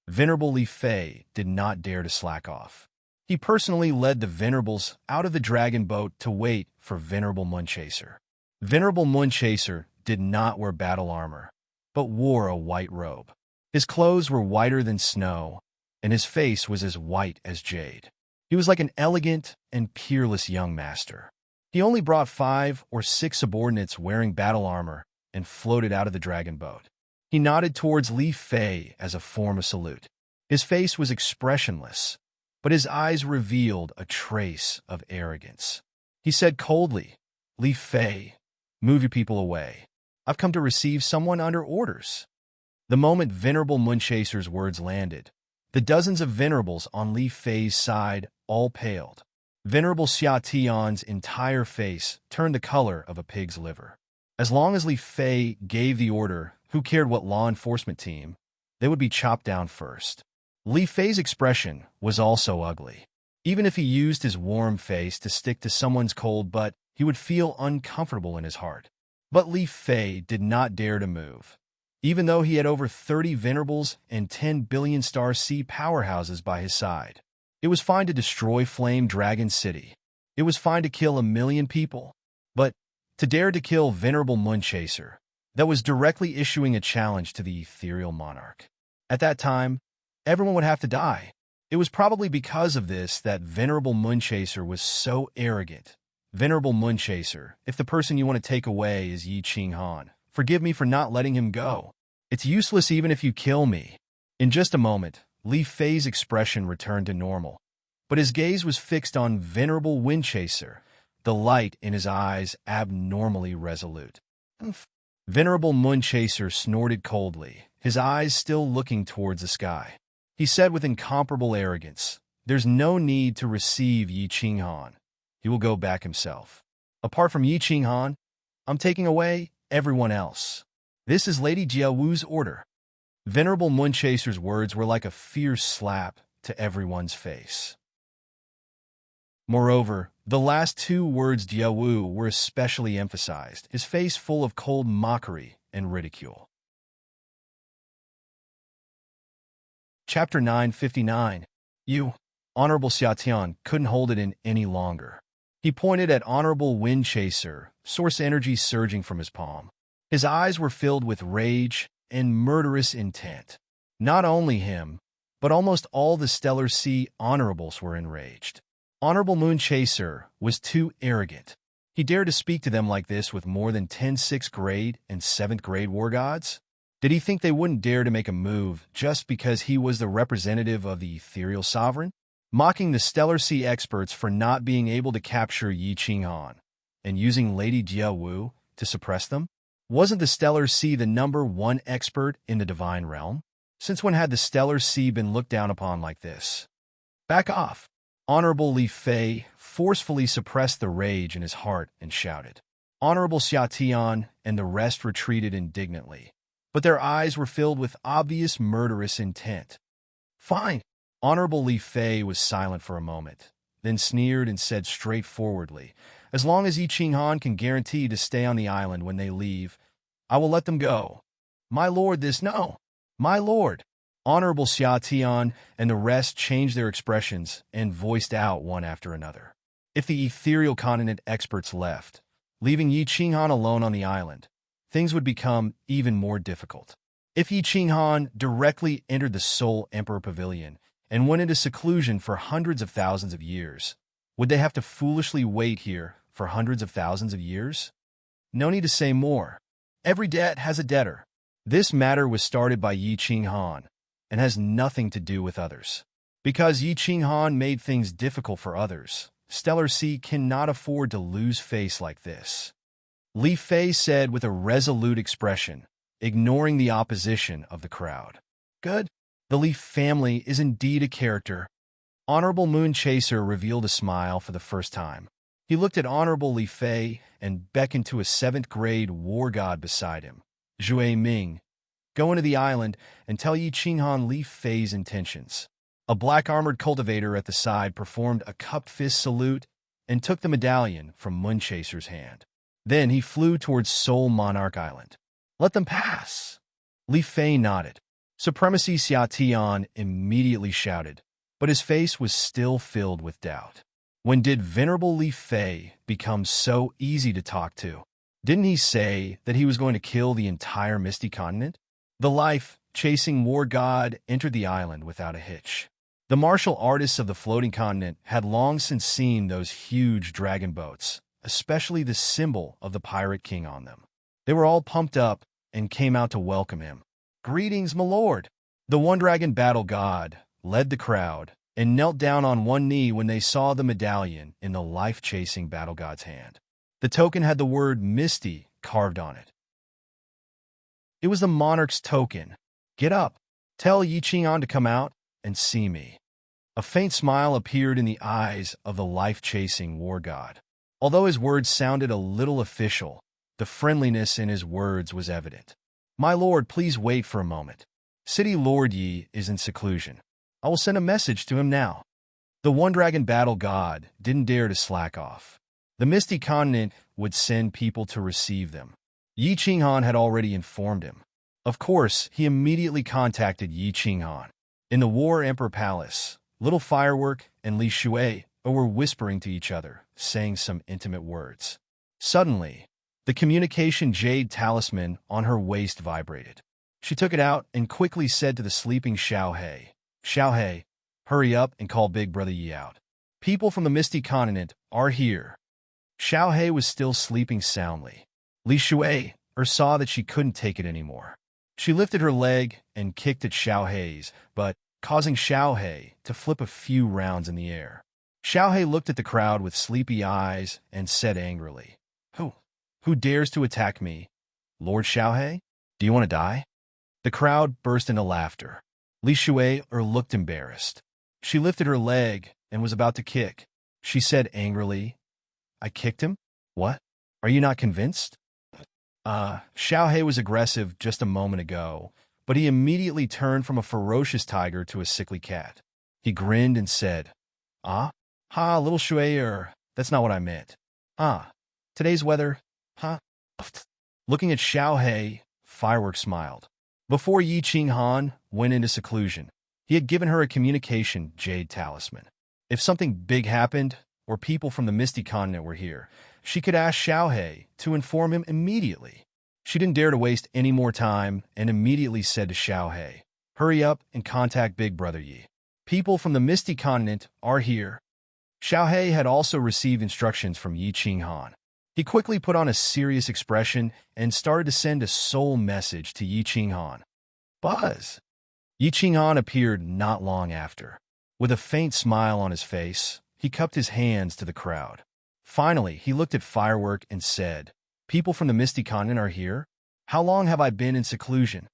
Venerable Li Fei did not dare to slack off. He personally led the Venerables out of the dragon boat to wait for Venerable Moonchaser. Venerable Moonchaser did not wear battle armor, but wore a white robe. His clothes were whiter than snow, and his face was as white as jade. He was like an elegant and peerless young master. He only brought 5 or 6 subordinates wearing battle armor and floated out of the dragon boat. He nodded towards Li Fei as a form of salute. His face was expressionless, but his eyes revealed a trace of arrogance. He said coldly, "Li Fei, move your people away. I've come to receive someone under orders." The moment Venerable Moonchaser's words landed, the dozens of venerables on Li Fei's side all paled. Venerable Xia Tian's entire face turned the color of a pig's liver. As long as Li Fei gave the order, who cared what law enforcement team, they would be chopped down first. Li Fei's expression was also ugly. Even if he used his warm face to stick to someone's cold butt, he would feel uncomfortable in his heart. But Li Fei did not dare to move. Even though he had over 30 venerables and 10 billion Star Sea powerhouses by his side. It was fine to destroy Flame Dragon City. It was fine to kill 1 million people. But to dare to kill Venerable Moonchaser, that was directly issuing a challenge to the ethereal monarch. At that time, everyone would have to die. It was probably because of this that Venerable Moonchaser was so arrogant. Venerable Moonchaser, if the person you want to take away is Yi Qinghan, forgive me for not letting him go. It's useless even if you kill me. In just a moment, Li Fei's expression returned to normal, but his gaze was fixed on Venerable Moonchaser, the light in his eyes abnormally resolute. Venerable Moonchaser snorted coldly, his eyes still looking towards the sky. He said with incomparable arrogance, "There's no need to receive Yi Qinghan. He will go back himself. Apart from Yi Qinghan, I'm taking away everyone else. This is Lady Jiawu's order." Venerable Moonchaser's words were like a fierce slap to everyone's face. Moreover, the last 2 words Jiawu were especially emphasized, his face full of cold mockery and ridicule. Chapter 959. Honorable Xiatian couldn't hold it in any longer. He pointed at Honorable Windchaser, source energy surging from his palm. His eyes were filled with rage and murderous intent. Not only him, but almost all the Stellar Sea honorables were enraged. Honorable Moonchaser was too arrogant. He dared to speak to them like this with more than 10 6th grade and 7th grade war gods? Did he think they wouldn't dare to make a move just because he was the representative of the ethereal sovereign? Mocking the Stellar Sea experts for not being able to capture Yi Qinghan and using Lady Jiawu to suppress them? Wasn't the Stellar Sea the #1 expert in the divine realm? Since when had the Stellar Sea been looked down upon like this? Back off! Honorable Li Fei forcefully suppressed the rage in his heart and shouted. Honorable Xiatian and the rest retreated indignantly, but their eyes were filled with obvious murderous intent. Fine! Honorable Li Fei was silent for a moment. then sneered and said straightforwardly, "As long as Yi Qinghan can guarantee to stay on the island when they leave, I will let them go. My lord, this no. My lord." Honorable Xia Tian and the rest changed their expressions and voiced out one after another. If the ethereal continent experts left, leaving Yi Qinghan alone on the island, things would become even more difficult. If Yi Qinghan directly entered the Soul Emperor Pavilion and went into seclusion for hundreds of thousands of years, would they have to foolishly wait here for hundreds of thousands of years? No need to say more. Every debt has a debtor. This matter was started by Yi Qinghan and has nothing to do with others. Because Yi Qinghan made things difficult for others, Stellar Sea cannot afford to lose face like this. Li Fei said with a resolute expression, ignoring the opposition of the crowd. Good. The Li family is indeed a character. Honorable Moon Chaser revealed a smile for the first time. He looked at Honorable Li Fei and beckoned to a 7th-grade war god beside him. Zhui Ming, go into the island and tell Yi Qinghan Li Fei's intentions. A black-armored cultivator at the side performed a cupped fist salute and took the medallion from Moon Chaser's hand. Then he flew towards Soul Monarch Island. Let them pass. Li Fei nodded. Supremacy Xia Tian immediately shouted, but his face was still filled with doubt. When did Venerable Li Fei become so easy to talk to? Didn't he say that he was going to kill the entire Misty Continent? The life-chasing war god entered the island without a hitch. The martial artists of the floating continent had long since seen those huge dragon boats, especially the symbol of the Pirate King on them. They were all pumped up and came out to welcome him. Greetings, my lord. The one-dragon battle god led the crowd and knelt down on one knee when they saw the medallion in the life-chasing battle god's hand. The token had the word misty carved on it. It was the monarch's token. Get up. Tell Yi Qinghan to come out and see me. A faint smile appeared in the eyes of the life-chasing war god. Although his words sounded a little official, the friendliness in his words was evident. My lord, please wait for a moment. City Lord Yi is in seclusion. I will send a message to him now. The one-dragon battle god didn't dare to slack off. The Misty Continent would send people to receive them. Yi Qinghan had already informed him. Of course, he immediately contacted Yi Qinghan. In the War Emperor Palace, Little Firework and Li Shui were whispering to each other, saying some intimate words. Suddenly, the communication jade talisman on her waist vibrated. She took it out and quickly said to the sleeping Xiao He, hurry up and call Big Brother Yi out. People from the Misty Continent are here. Xiao He was still sleeping soundly. Li Shui saw that she couldn't take it anymore. She lifted her leg and kicked at Xiao He's, but causing Xiao He to flip a few rounds in the air. Xiao He looked at the crowd with sleepy eyes and said angrily, Who dares to attack me? Lord Xiao He? Do you want to die? The crowd burst into laughter. Li Shui looked embarrassed. She lifted her leg and was about to kick. She said angrily, I kicked him? What? Are you not convinced? Xiao He was aggressive just a moment ago, but he immediately turned from a ferocious tiger to a sickly cat. He grinned and said, little Shui, that's not what I meant. Today's weather, Looking at Xiao He, Firework smiled. Before Yi Qinghan went into seclusion, he had given her a communication jade talisman. If something big happened, or people from the Misty Continent were here, she could ask Xiao He to inform him immediately. She didn't dare to waste any more time and immediately said to Xiao He, hurry up and contact Big Brother Yi. People from the Misty Continent are here. Xiao He had also received instructions from Yi Qinghan. He quickly put on a serious expression and started to send a soul message to Yi Qinghan. Buzz! Yi Qinghan appeared not long after. With a faint smile on his face, he cupped his hands to the crowd. Finally, he looked at Firework and said, people from the Misty Continent are here? How long have I been in seclusion?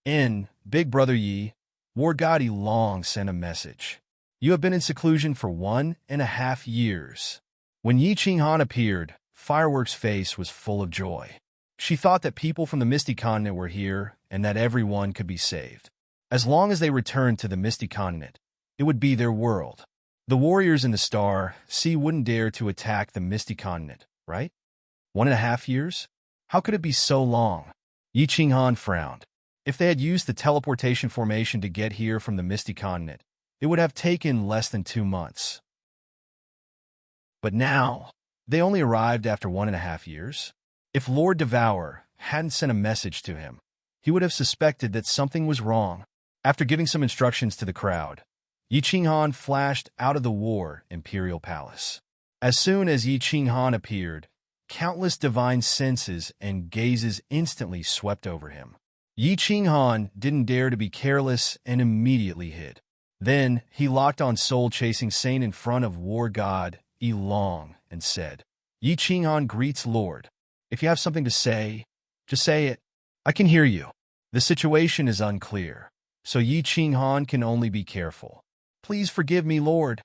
Big Brother Yi, War God Long sent a message. You have been in seclusion for 1.5 years. When Yi Qinghan appeared, Firework's face was full of joy. She thought that people from the Misty Continent were here and that everyone could be saved. As long as they returned to the Misty Continent, it would be their world. The warriors in the Star Sea wouldn't dare to attack the Misty Continent, right? 1.5 years? How could it be so long? Yi Qinghan frowned. If they had used the teleportation formation to get here from the Misty Continent, it would have taken less than 2 months. But now, they only arrived after 1.5 years. If Lord Devour hadn't sent a message to him, he would have suspected that something was wrong. After giving some instructions to the crowd, Yi Qinghan flashed out of the War Imperial Palace. As soon as Yi Qinghan appeared, countless divine senses and gazes instantly swept over him. Yi Qinghan didn't dare to be careless and immediately hid. Then he locked on soul-chasing Saint in front of War God Yi Long and said, Yi Qinghan greets Lord. If you have something to say, just say it. I can hear you. The situation is unclear, so Yi Qinghan can only be careful. Please forgive me, Lord.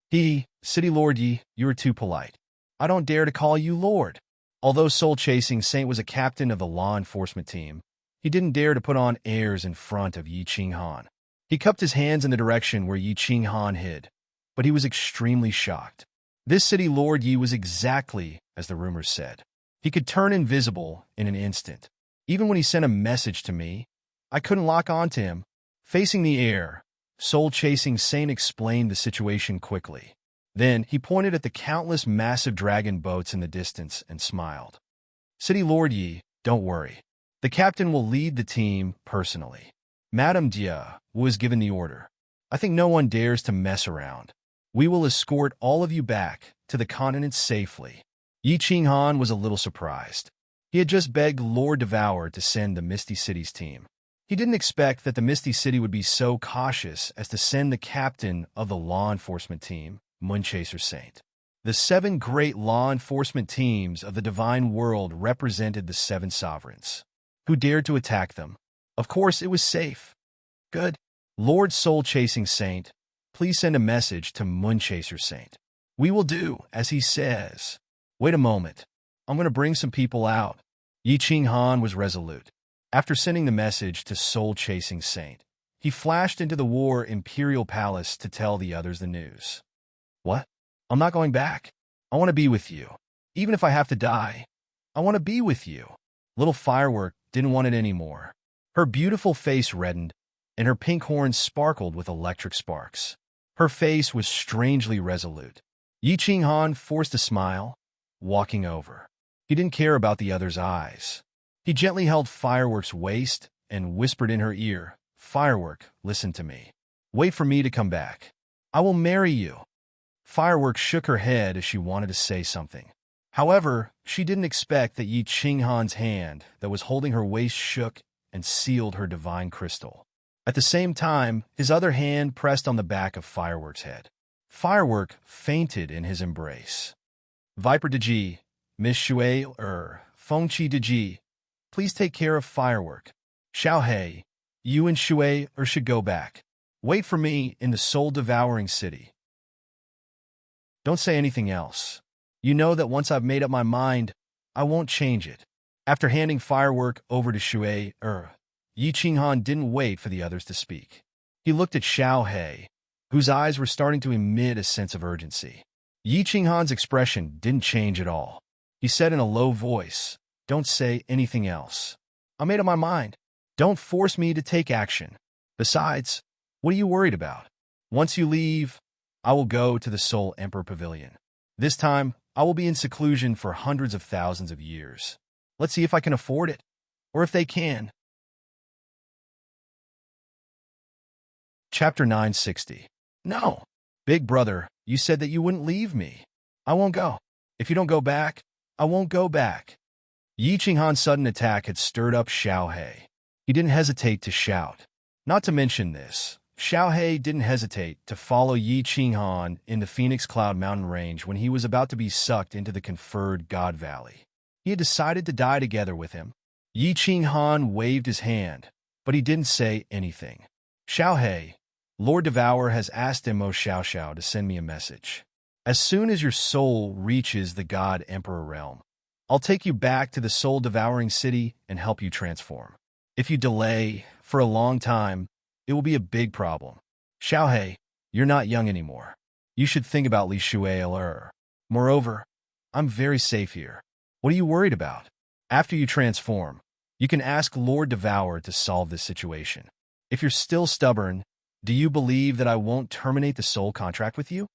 City Lord Yi, you are too polite. I don't dare to call you Lord. Although soul-chasing Saint was a captain of the law enforcement team, he didn't dare to put on airs in front of Yi Qinghan. He cupped his hands in the direction where Yi Qinghan hid, but he was extremely shocked. This City Lord Yi was exactly as the rumors said. He could turn invisible in an instant. Even when he sent a message to me, I couldn't lock on to him. Facing the air, soul-chasing Saint explained the situation quickly. Then he pointed at the countless massive dragon boats in the distance and smiled. City Lord Yi, don't worry. The captain will lead the team personally. Madame Dia was given the order. I think no one dares to mess around. We will escort all of you back to the continent safely. Yi Qinghan was a little surprised. He had just begged Lord Devour to send the Misty City's team. He didn't expect that the Misty City would be so cautious as to send the captain of the law enforcement team, Moonchaser Saint. The 7 great law enforcement teams of the divine world represented the 7 sovereigns. Who dared to attack them? Of course, it was safe. Good. Lord Soul-Chasing Saint, please send a message to Moonchaser Saint. We will do as he says. Wait a moment. I'm going to bring some people out. Yi Qinghan was resolute. After sending the message to Soul-Chasing Saint, he flashed into the War Imperial Palace to tell the others the news. What? I'm not going back. I want to be with you. Even if I have to die, I want to be with you. Little Firework didn't want it anymore. Her beautiful face reddened, and her pink horns sparkled with electric sparks. Her face was strangely resolute. Yi Qinghan forced a smile, walking over. He didn't care about the other's eyes. He gently held Firework's waist and whispered in her ear, Firework, listen to me. Wait for me to come back. I will marry you. Firework shook her head as she wanted to say something. However, she didn't expect that Yi Qinghan's hand that was holding her waist shook and sealed her divine crystal. At the same time, his other hand pressed on the back of Firework's head. Firework fainted in his embrace. Viper Deji, Miss Shui Fengqi Deji, please take care of Firework. Xiaohei, you and Shui should go back. Wait for me in the soul-devouring city. Don't say anything else. You know that once I've made up my mind, I won't change it. After handing Firework over to Shui Yi Qinghan didn't wait for the others to speak. He looked at Xiaohei, whose eyes were starting to emit a sense of urgency. Yi Qinghan's expression didn't change at all. He said in a low voice, don't say anything else. I made up my mind. Don't force me to take action. Besides, what are you worried about? Once you leave, I will go to the Soul Emperor Pavilion. This time, I will be in seclusion for hundreds of thousands of years. Let's see if I can afford it, or if they can. Chapter 960. No. Big brother, you said that you wouldn't leave me. I won't go. If you don't go back, I won't go back. Yi Qinghan's sudden attack had stirred up Xiaohei. He didn't hesitate to shout. Not to mention this, Xiaohei didn't hesitate to follow Yi Qinghan in the Phoenix Cloud mountain range when he was about to be sucked into the conferred God Valley. He had decided to die together with him. Yi Qinghan waved his hand, but he didn't say anything. Xiaohei, Lord Devour has asked Mo Xiaoxiao to send me a message. As soon as your soul reaches the God Emperor realm, I'll take you back to the soul-devouring city and help you transform. If you delay for a long time, it will be a big problem. Xiaohei, you're not young anymore. You should think about Li Shuai. Moreover, I'm very safe here. What are you worried about? After you transform, you can ask Lord Devour to solve this situation. If you're still stubborn, do you believe that I won't terminate the soul contract with you?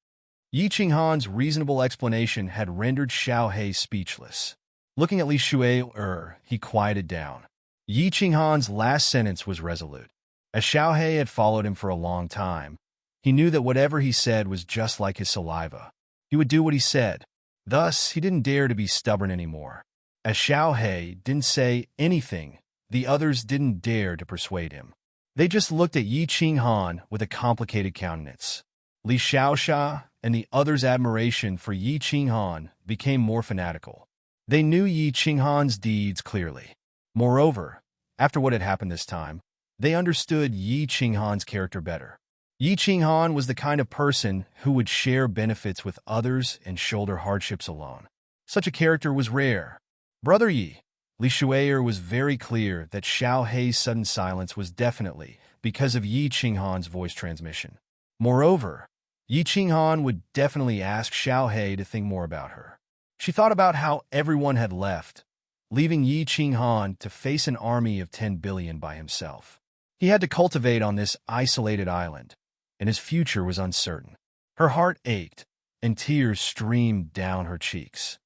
Yi Qinghan's reasonable explanation had rendered Xiao He speechless. Looking at Li Shuai, he quieted down. Yi Qinghan's last sentence was resolute. As Xiao He had followed him for a long time, he knew that whatever he said was just like his saliva. He would do what he said. Thus, he didn't dare to be stubborn anymore. As Xiao He didn't say anything, the others didn't dare to persuade him. They just looked at Yi Qinghan with a complicated countenance. Li Xiaosha and the others' admiration for Yi Qinghan became more fanatical. They knew Yi Qinghan's deeds clearly. Moreover, after what had happened this time, they understood Yi Qinghan's character better. Yi Qinghan was the kind of person who would share benefits with others and shoulder hardships alone. Such a character was rare. Brother Yi, Li Shuai was very clear that Xiao He's sudden silence was definitely because of Yi Qinghan's voice transmission. Moreover, Yi Qinghan would definitely ask Xiao He to think more about her. She thought about how everyone had left, leaving Yi Qinghan to face an army of 10 billion by himself. He had to cultivate on this isolated island, and his future was uncertain. Her heart ached, and tears streamed down her cheeks.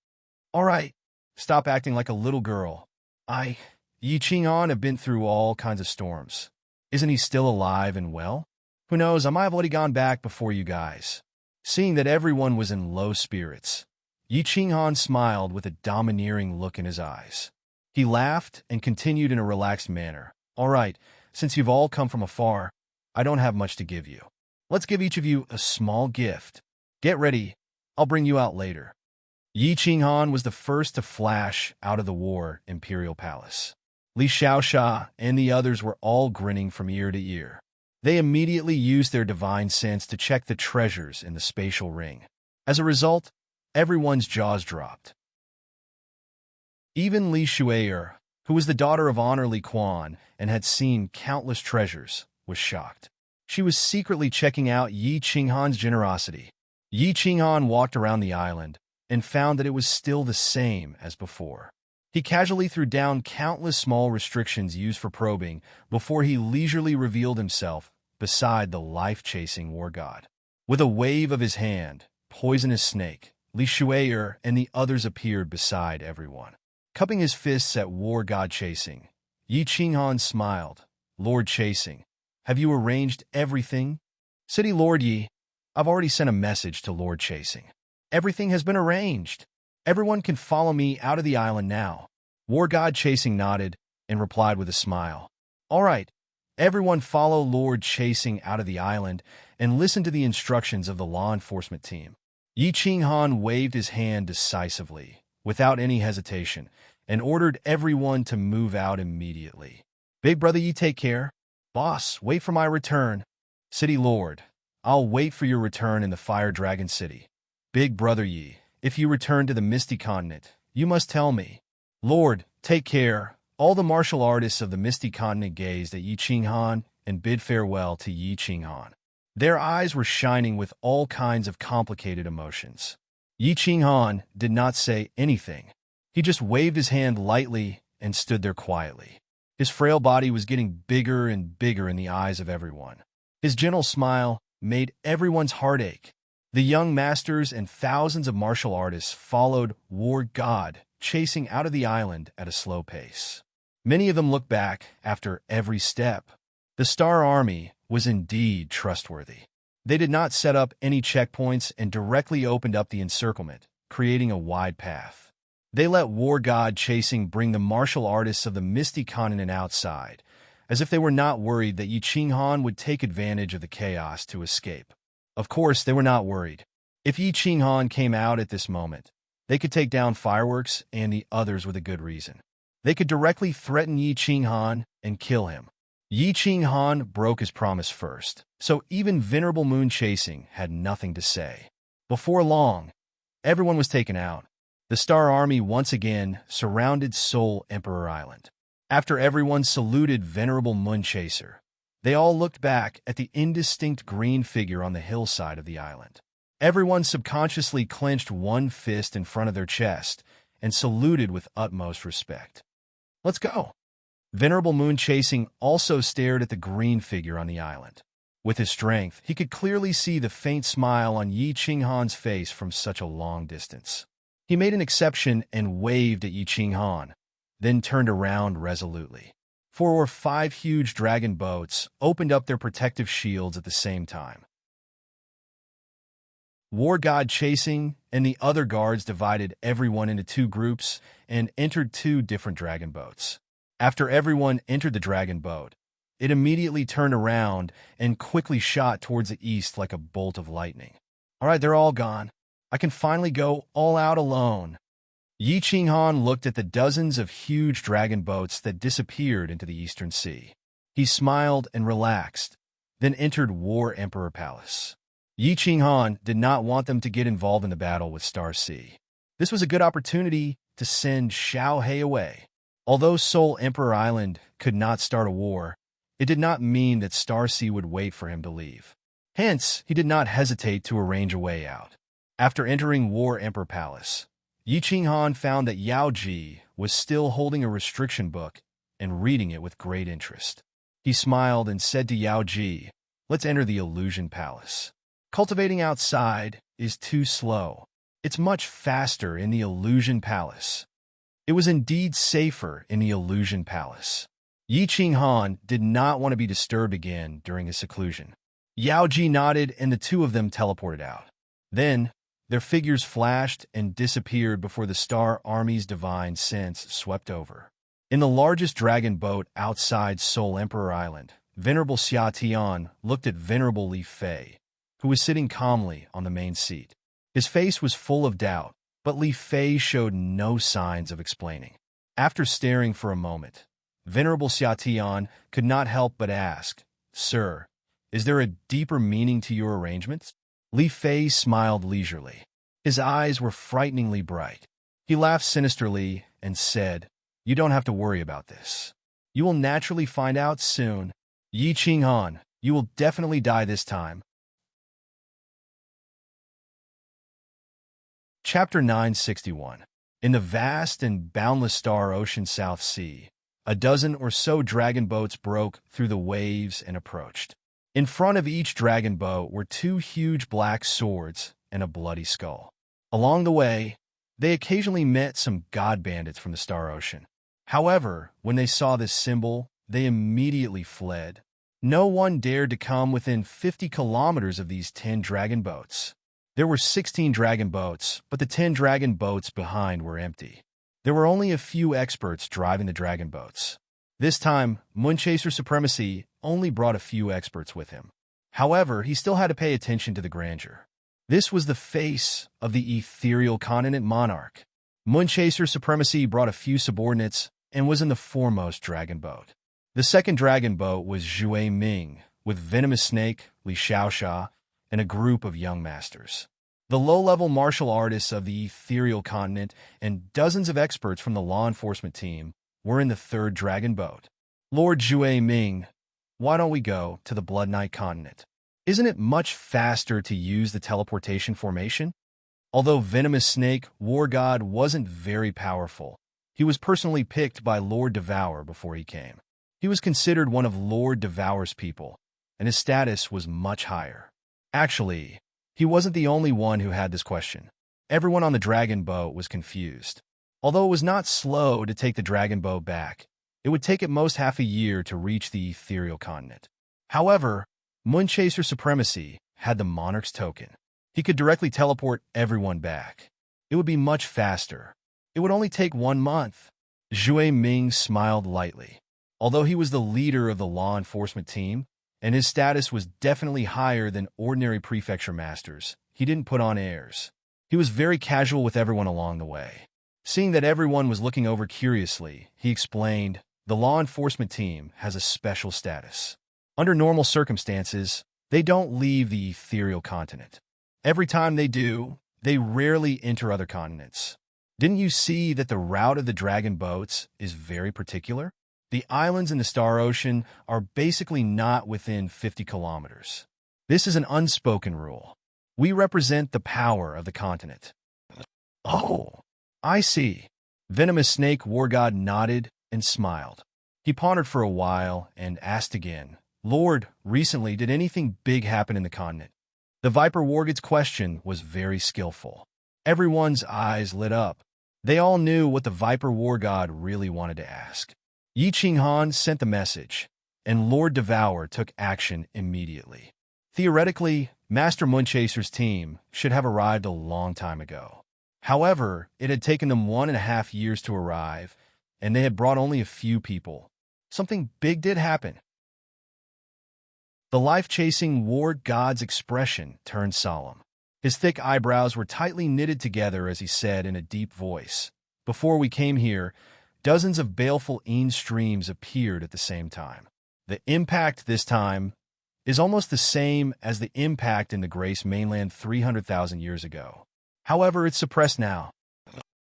All right, stop acting like a little girl. Yi Qinghan, have been through all kinds of storms. Isn't he still alive and well? Who knows, I might have already gone back before you guys. Seeing that everyone was in low spirits, Yi Qinghan smiled with a domineering look in his eyes. He laughed and continued in a relaxed manner. All right, since you've all come from afar, I don't have much to give you. Let's give each of you a small gift. Get ready, I'll bring you out later. Yi Qinghan was the first to flash out of the War Imperial Palace. Li Xiaosha and the others were all grinning from ear to ear. They immediately used their divine sense to check the treasures in the spatial ring. As a result, everyone's jaws dropped. Even Li Shuai, who was the daughter of Honor Li Quan and had seen countless treasures, was shocked. She was secretly checking out Yi Qinghan's generosity. Yi Qinghan walked around the island and found that it was still the same as before. He casually threw down countless small restrictions used for probing before he leisurely revealed himself beside the life-chasing war god. With a wave of his hand, Poisonous Snake, Li Shuai and the others appeared beside everyone. Cupping his fists at war god Chasing, Yi Qinghan smiled. Lord Chasing, have you arranged everything? City Lord Yi, I've already sent a message to Lord Chasing. Everything has been arranged. Everyone can follow me out of the island now. War god Chasing nodded and replied with a smile. All right, everyone follow Lord Chasing out of the island and listen to the instructions of the law enforcement team. Yi Qinghan waved his hand decisively, without any hesitation, and ordered everyone to move out immediately. Big brother Yi, take care. Boss, wait for my return. City Lord, I'll wait for your return in the Fire Dragon City. Big brother Yi, if you return to the Misty Continent, you must tell me. Lord, take care. All the martial artists of the Misty Continent gazed at Yi Qinghan and bid farewell to Yi Qinghan. Their eyes were shining with all kinds of complicated emotions. Yi Qinghan did not say anything. He just waved his hand lightly and stood there quietly. His frail body was getting bigger and bigger in the eyes of everyone. His gentle smile made everyone's heart ache. The young masters and thousands of martial artists followed War God Chasing out of the island at a slow pace. Many of them looked back after every step. The Star Army was indeed trustworthy. They did not set up any checkpoints and directly opened up the encirclement, creating a wide path. They let War God Chasing bring the martial artists of the Misty Continent outside, as if they were not worried that Yi Qinghan would take advantage of the chaos to escape. Of course, they were not worried. If Yi Qinghan came out at this moment, they could take down Fireworks and the others with a good reason. They could directly threaten Yi Qinghan and kill him. Yi Qinghan broke his promise first, so even Venerable Moon Chasing had nothing to say. Before long, everyone was taken out. The Star Army once again surrounded Soul Emperor Island. After everyone saluted Venerable Moon Chaser, they all looked back at the indistinct green figure on the hillside of the island. Everyone subconsciously clenched one fist in front of their chest and saluted with utmost respect. Let's go. Venerable Moon Chasing also stared at the green figure on the island. With his strength, he could clearly see the faint smile on Yi Qinghan's face from such a long distance. He made an exception and waved at Yi Qinghan, then turned around resolutely. 4 or 5 huge dragon boats opened up their protective shields at the same time. War God Chasing and the other guards divided everyone into 2 groups and entered 2 different dragon boats. After everyone entered the dragon boat, it immediately turned around and quickly shot towards the east like a bolt of lightning. All right, they're all gone. I can finally go all out alone. Yi Qinghan looked at the dozens of huge dragon boats that disappeared into the eastern sea. He smiled and relaxed, then entered War Emperor Palace. Yi Qinghan did not want them to get involved in the battle with Star Sea. This was a good opportunity to send Xiao He away. Although Soul Emperor Island could not start a war, it did not mean that Star Sea would wait for him to leave. Hence, he did not hesitate to arrange a way out. After entering War Emperor Palace, Yi Qinghan found that Yao Ji was still holding a restriction book and reading it with great interest. He smiled and said to Yao Ji, "Let's enter the Illusion Palace. Cultivating outside is too slow. It's much faster in the Illusion Palace." It was indeed safer in the Illusion Palace. Yi Qinghan did not want to be disturbed again during his seclusion. Yao Ji nodded and the 2 of them teleported out. Then, their figures flashed and disappeared before the Star Army's divine sense swept over. In the largest dragon boat outside Soul Emperor Island, Venerable Xia Tian looked at Venerable Li Fei, who was sitting calmly on the main seat. His face was full of doubt, but Li Fei showed no signs of explaining. After staring for a moment, Venerable Xia Tian could not help but ask, "Sir, is there a deeper meaning to your arrangements?" Li Fei smiled leisurely. His eyes were frighteningly bright. He laughed sinisterly and said, "You don't have to worry about this. You will naturally find out soon. Yi Qinghan, you will definitely die this time." Chapter 961. In the vast and boundless Star Ocean South Sea, a dozen or so dragon boats broke through the waves and approached. In front of each dragon boat were 2 huge black swords and a bloody skull. Along the way, they occasionally met some god bandits from the Star Ocean. However, when they saw this symbol, they immediately fled. No one dared to come within 50 kilometers of these 10 dragon boats. There were 16 dragon boats, but the 10 dragon boats behind were empty. There were only a few experts driving the dragon boats. This time, Moonchaser Supremacy only brought a few experts with him. However, he still had to pay attention to the grandeur. This was the face of the ethereal continent monarch. Moonchaser Supremacy brought a few subordinates and was in the foremost dragon boat. The second dragon boat was Zhui Ming, with Venomous Snake, Li Xiaosha, and a group of young masters. The low-level martial artists of the ethereal continent and dozens of experts from the law enforcement team were in the third dragon boat. "Lord Zhui Ming, why don't we go to the Blood Knight continent? Isn't it much faster to use the teleportation formation?" Although Venomous Snake, War God, wasn't very powerful, he was personally picked by Lord Devour before he came. He was considered one of Lord Devour's people, and his status was much higher. Actually, he wasn't the only one who had this question. Everyone on the dragon boat was confused. Although it was not slow to take the dragon boat back, it would take at most half a year to reach the ethereal continent. However, Moonchaser Supremacy had the Monarch's token. He could directly teleport everyone back. It would be much faster. It would only take 1 month. Zhui Ming smiled lightly. Although he was the leader of the law enforcement team, and his status was definitely higher than ordinary prefecture masters, he didn't put on airs. He was very casual with everyone along the way. Seeing that everyone was looking over curiously, he explained, "The law enforcement team has a special status. Under normal circumstances, they don't leave the ethereal continent. Every time they do, they rarely enter other continents. Didn't you see that the route of the dragon boats is very particular? The islands in the Star Ocean are basically not within 50 kilometers. This is an unspoken rule. We represent the power of the continent. Oh, I see. Venomous Snake War God nodded and smiled. He pondered for a while and asked again, Lord, recently did anything big happen in the continent? The Viper War God's question was very skillful. Everyone's eyes lit up. They all knew what the Viper War God really wanted to ask. Yi Qinghan sent the message, and Lord Devour took action immediately. Theoretically, Master Moonchaser's team should have arrived a long time ago. However, it had taken them 1.5 years to arrive, and they had brought only a few people. Something big did happen. The life-chasing war god's expression turned solemn. His thick eyebrows were tightly knitted together as he said in a deep voice, Before we came here, dozens of baleful streams appeared at the same time. The impact this time is almost the same as the impact in the Grace mainland 300,000 years ago. However, it's suppressed now.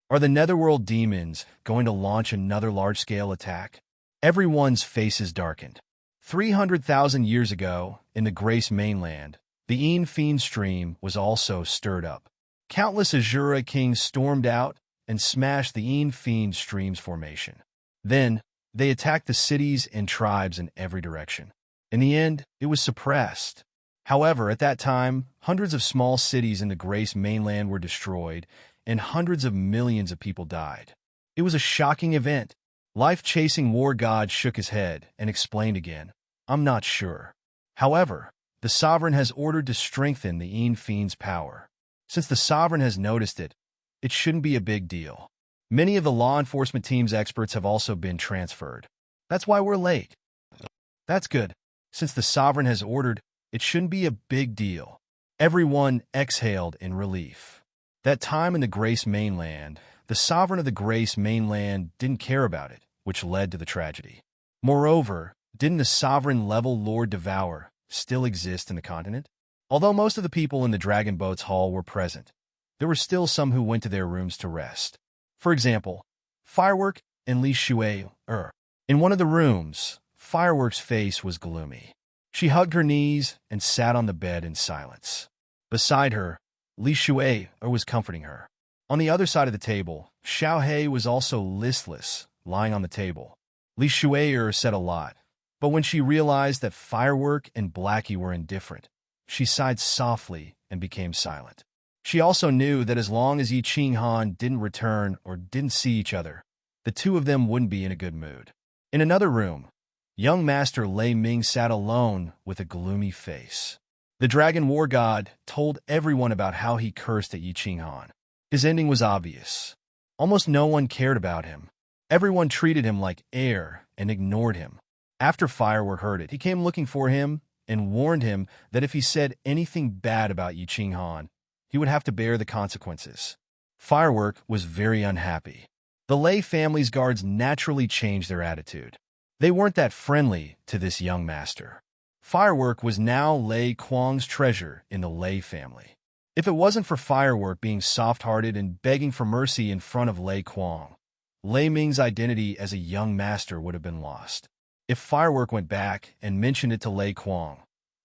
Are the Netherworld demons going to launch another large-scale attack? Everyone's faces darkened. 300,000 years ago, in the Grace mainland, the Fiend stream was also stirred up. Countless Azura kings stormed out and smashed the Fiend stream's formation. Then, they attacked the cities and tribes in every direction. In the end, it was suppressed. However, at that time, hundreds of small cities in the Grace mainland were destroyed, and hundreds of millions of people died. It was a shocking event. Life-chasing war god shook his head and explained again, I'm not sure. However, the Sovereign has ordered to strengthen the Fiend's power. Since the Sovereign has noticed it, it shouldn't be a big deal. Many of the law enforcement team's experts have also been transferred. That's why we're late. That's good. Since the Sovereign has ordered, it shouldn't be a big deal. Everyone exhaled in relief. That time in the Grace mainland, the Sovereign of the Grace mainland didn't care about it, which led to the tragedy. Moreover, didn't the Sovereign-level Lord Devour still exist in the continent? Although most of the people in the Dragon Boat's hall were present, there were still some who went to their rooms to rest. For example, Firework and Li Shui. In one of the rooms, Firework's face was gloomy. She hugged her knees and sat on the bed in silence. Beside her, Li Shui was comforting her. On the other side of the table, Xiao He was also listless, lying on the table. Li Shui said a lot, but when she realized that Firework and Blackie were indifferent, she sighed softly and became silent. She also knew that as long as Yi Qinghan didn't return or didn't see each other, the two of them wouldn't be in a good mood. In another room, young Master Lei Ming sat alone with a gloomy face. The Dragon War God told everyone about how he cursed at Yi Qinghan. His ending was obvious. Almost no one cared about him. Everyone treated him like air and ignored him. After Firework heard it, he came looking for him and warned him that if he said anything bad about Yi Qinghan, he would have to bear the consequences. Firework was very unhappy. The Lei family's guards naturally changed their attitude. They weren't that friendly to this young master. Firework was now Lei Kuang's treasure in the Lei family. If it wasn't for Firework being soft-hearted and begging for mercy in front of Lei Kuang, Lei Ming's identity as a young master would have been lost. If Firework went back and mentioned it to Lei Kuang,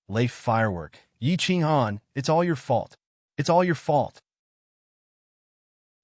Lei Firework, Yi Qinghan, it's all your fault. It's all your fault.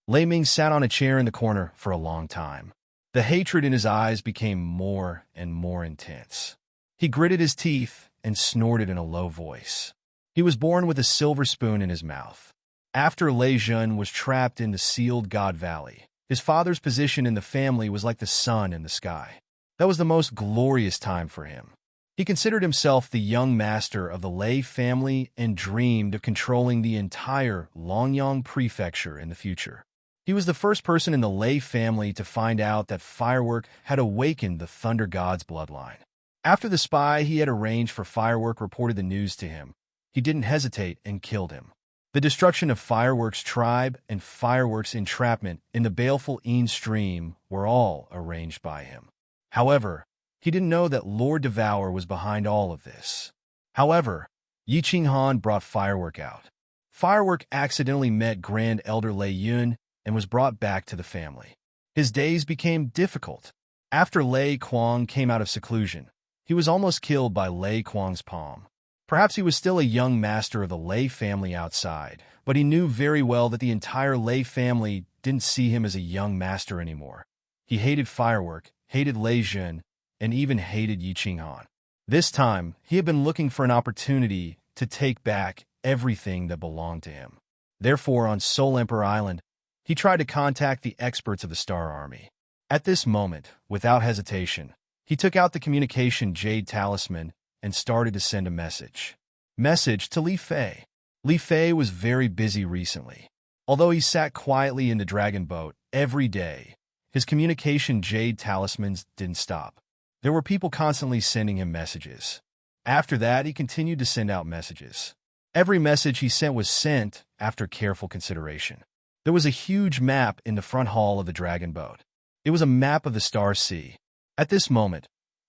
Lei Ming sat on a chair in the corner for a long time. The hatred in his eyes became more and more intense. He gritted his teeth and snorted in a low voice. He was born with a silver spoon in his mouth. After Lei Jun was trapped in the sealed God Valley, his father's position in the family was like the sun in the sky. That was the most glorious time for him. He considered himself the young master of the Lei family and dreamed of controlling the entire Longyang prefecture in the future. He was the first person in the Lei family to find out that Firework had awakened the Thunder God's bloodline. After the spy he had arranged for Firework reported the news to him, he didn't hesitate and killed him. The destruction of Firework's tribe and Firework's entrapment in the baleful stream were all arranged by him. However, he didn't know that Lord Devour was behind all of this. However, Yi Qinghan brought Firework out. Firework accidentally met Grand Elder Lei Yun and was brought back to the family. His days became difficult. After Lei Kuang came out of seclusion, he was almost killed by Lei Kuang's palm. Perhaps he was still a young master of the Lei family outside, but he knew very well that the entire Lei family didn't see him as a young master anymore. He hated Firework, hated Lei Jun, and even hated Yi Qinghan. This time, he had been looking for an opportunity to take back everything that belonged to him. Therefore, on Soul Emperor Island, he tried to contact the experts of the Star Army. At this moment, without hesitation, he took out the communication Jade Talisman and started to send a message. Message to Li Fei. Li Fei was very busy recently. Although he sat quietly in the dragon boat every day, his communication Jade Talismans didn't stop. There were people constantly sending him messages. After that, he continued to send out messages. Every message he sent was sent after careful consideration. There was a huge map in the front hall of the dragon boat. It was a map of the Star Sea. At this moment,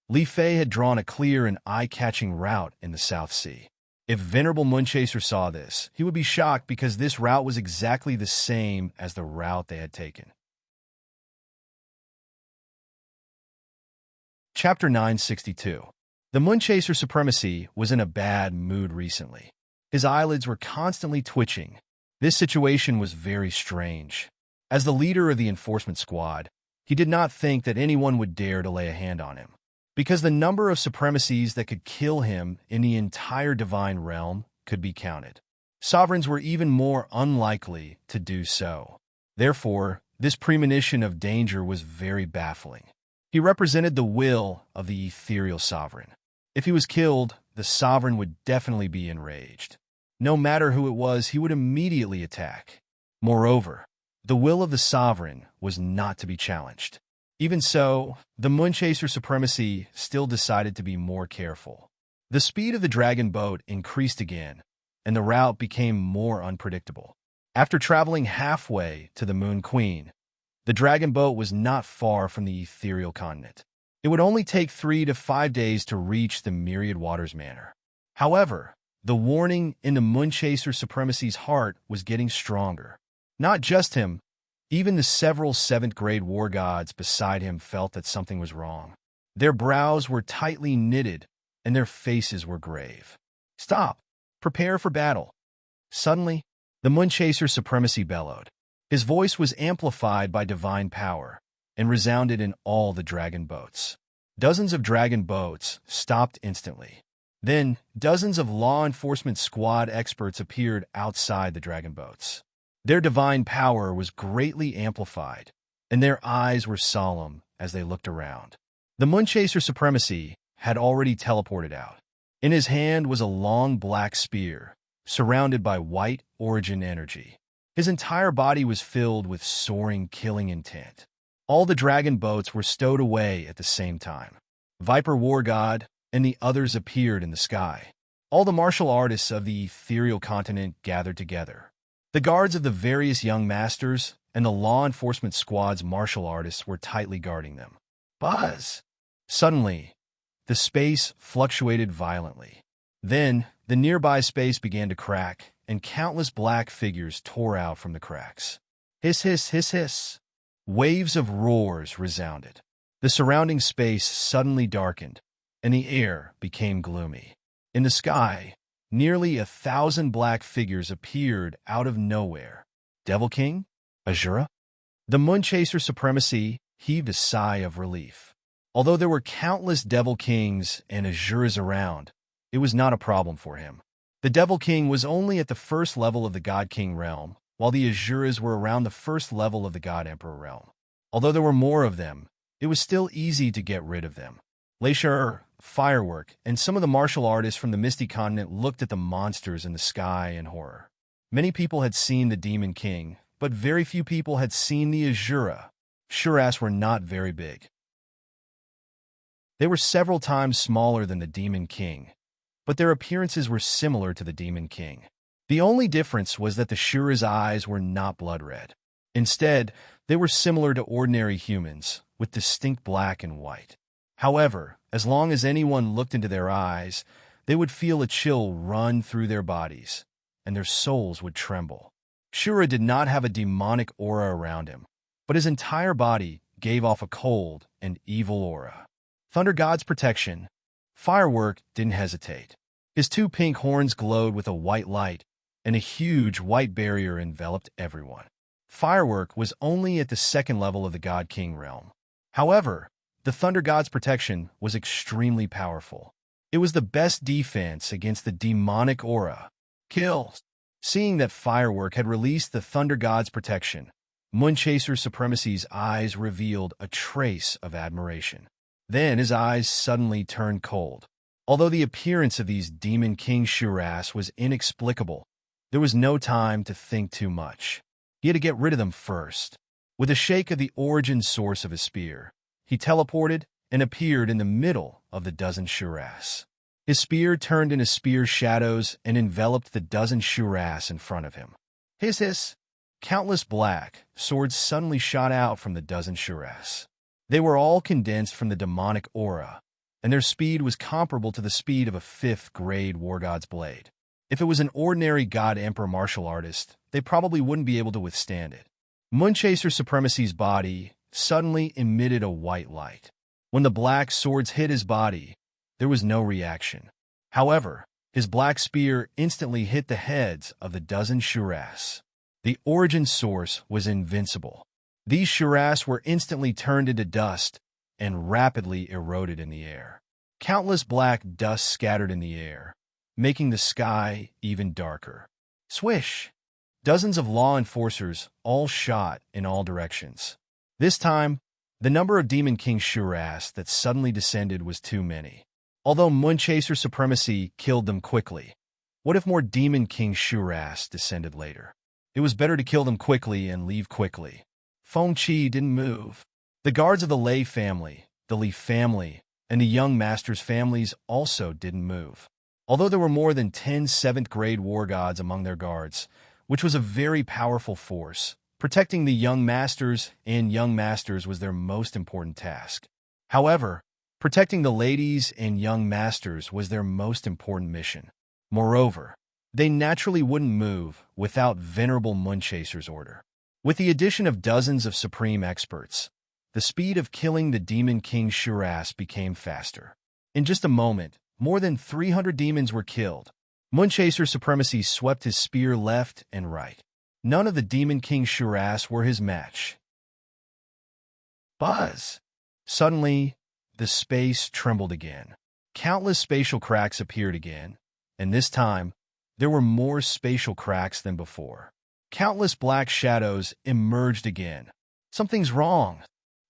Li Fei had drawn a clear and eye-catching route in the South Sea. If Venerable Moonchaser saw this, he would be shocked because this route was exactly the same as the route they had taken. Chapter 962. The Moonchaser Supremacy was in a bad mood recently. His eyelids were constantly twitching. This situation was very strange. As the leader of the enforcement squad, he did not think that anyone would dare to lay a hand on him, because the number of supremacies that could kill him in the entire divine realm could be counted. Sovereigns were even more unlikely to do so. Therefore, this premonition of danger was very baffling. He represented the will of the ethereal sovereign. If he was killed, the sovereign would definitely be enraged. No matter who it was, he would immediately attack. Moreover, the will of the sovereign was not to be challenged. Even so, the Moonchaser Supremacy still decided to be more careful. The speed of the dragon boat increased again, and the route became more unpredictable. After traveling halfway to the Moon Queen, the dragon boat was not far from the ethereal continent. It would only take 3 to 5 days to reach the Myriad Waters Manor. However, the warning in the Moonchaser Supremacy's heart was getting stronger. Not just him, even the several 7th-grade war gods beside him felt that something was wrong. Their brows were tightly knitted, and their faces were grave. Stop! Prepare for battle! Suddenly, the Moonchaser Supremacy bellowed. His voice was amplified by divine power and resounded in all the dragon boats. Dozens of dragon boats stopped instantly. Then, dozens of law enforcement squad experts appeared outside the dragon boats. Their divine power was greatly amplified, and their eyes were solemn as they looked around. The Moonchaser Supremacy had already teleported out. In his hand was a long black spear, surrounded by white origin energy. His entire body was filled with soaring, killing intent. All the dragon boats were stowed away at the same time. Viper War God and the others appeared in the sky. All the martial artists of the ethereal continent gathered together. The guards of the various young masters and the law enforcement squad's martial artists were tightly guarding them. Buzz! Suddenly, the space fluctuated violently. Then, the nearby space began to crack, and countless black figures tore out from the cracks. Hiss, hiss, hiss, hiss. Waves of roars resounded. The surrounding space suddenly darkened, and the air became gloomy. In the sky, nearly 1,000 black figures appeared out of nowhere. Devil King? Azura? The Moonchaser Supremacy heaved a sigh of relief. Although there were countless Devil Kings and Azuras around, it was not a problem for him. The Devil King was only at the first level of the God King realm, while the Azuras were around the first level of the God Emperor realm. Although there were more of them, it was still easy to get rid of them. Leisure, Firework, and some of the martial artists from the Misty Continent looked at the monsters in the sky in horror. Many people had seen the Demon King, but very few people had seen the Azura. Shuras were not very big. They were several times smaller than the Demon King, but their appearances were similar to the Demon King. The only difference was that the Shura's eyes were not blood red. Instead, they were similar to ordinary humans, with distinct black and white. However, as long as anyone looked into their eyes, they would feel a chill run through their bodies, and their souls would tremble. Shura did not have a demonic aura around him, but his entire body gave off a cold and evil aura. Thunder God's protection. Firework didn't hesitate. His two pink horns glowed with a white light, and a huge white barrier enveloped everyone. Firework was only at the second level of the God King realm. However, the Thunder God's protection was extremely powerful. It was the best defense against the demonic aura. Kills. Seeing that Firework had released the Thunder God's protection, Moonchaser Supremacy's eyes revealed a trace of admiration. Then his eyes suddenly turned cold. Although the appearance of these Demon King Shuras was inexplicable, there was no time to think too much. He had to get rid of them first. With a shake of the origin source of his spear, he teleported and appeared in the middle of the dozen Shuras. His spear turned into spear shadows and enveloped the dozen Shuras in front of him. Hiss! Countless black swords suddenly shot out from the dozen Shuras. They were all condensed from the demonic aura, and their speed was comparable to the speed of a 5th-grade War God's blade. If it was an ordinary God Emperor martial artist, they probably wouldn't be able to withstand it. Moonchaser Supremacy's body suddenly emitted a white light. When the black swords hit his body, there was no reaction. However, his black spear instantly hit the heads of the dozen Shuras. The origin source was invincible. These Shuras were instantly turned into dust and rapidly eroded in the air. Countless black dust scattered in the air, making the sky even darker. Swish! Dozens of law enforcers all shot in all directions. This time, the number of Demon King Shuras that suddenly descended was too many. Although Moonchaser Supremacy killed them quickly, what if more Demon King Shuras descended later? It was better to kill them quickly and leave quickly. Feng Qi didn't move. The guards of the Lei family, the Li family, and the Young Master's families also didn't move. Although there were more than 10 7th-grade war gods among their guards, which was a very powerful force, protecting the Young Masters and Young Masters was their most important task. However, protecting the ladies and Young Masters was their most important mission. Moreover, they naturally wouldn't move without Venerable Moonchaser's order. With the addition of dozens of supreme experts, the speed of killing the Demon King Shuras became faster. In just a moment, more than 300 demons were killed. Moonchaser Supremacy swept his spear left and right. None of the Demon King Shuras were his match. Buzz! Suddenly, the space trembled again. Countless spatial cracks appeared again, and this time, there were more spatial cracks than before. Countless black shadows emerged again. Something's wrong.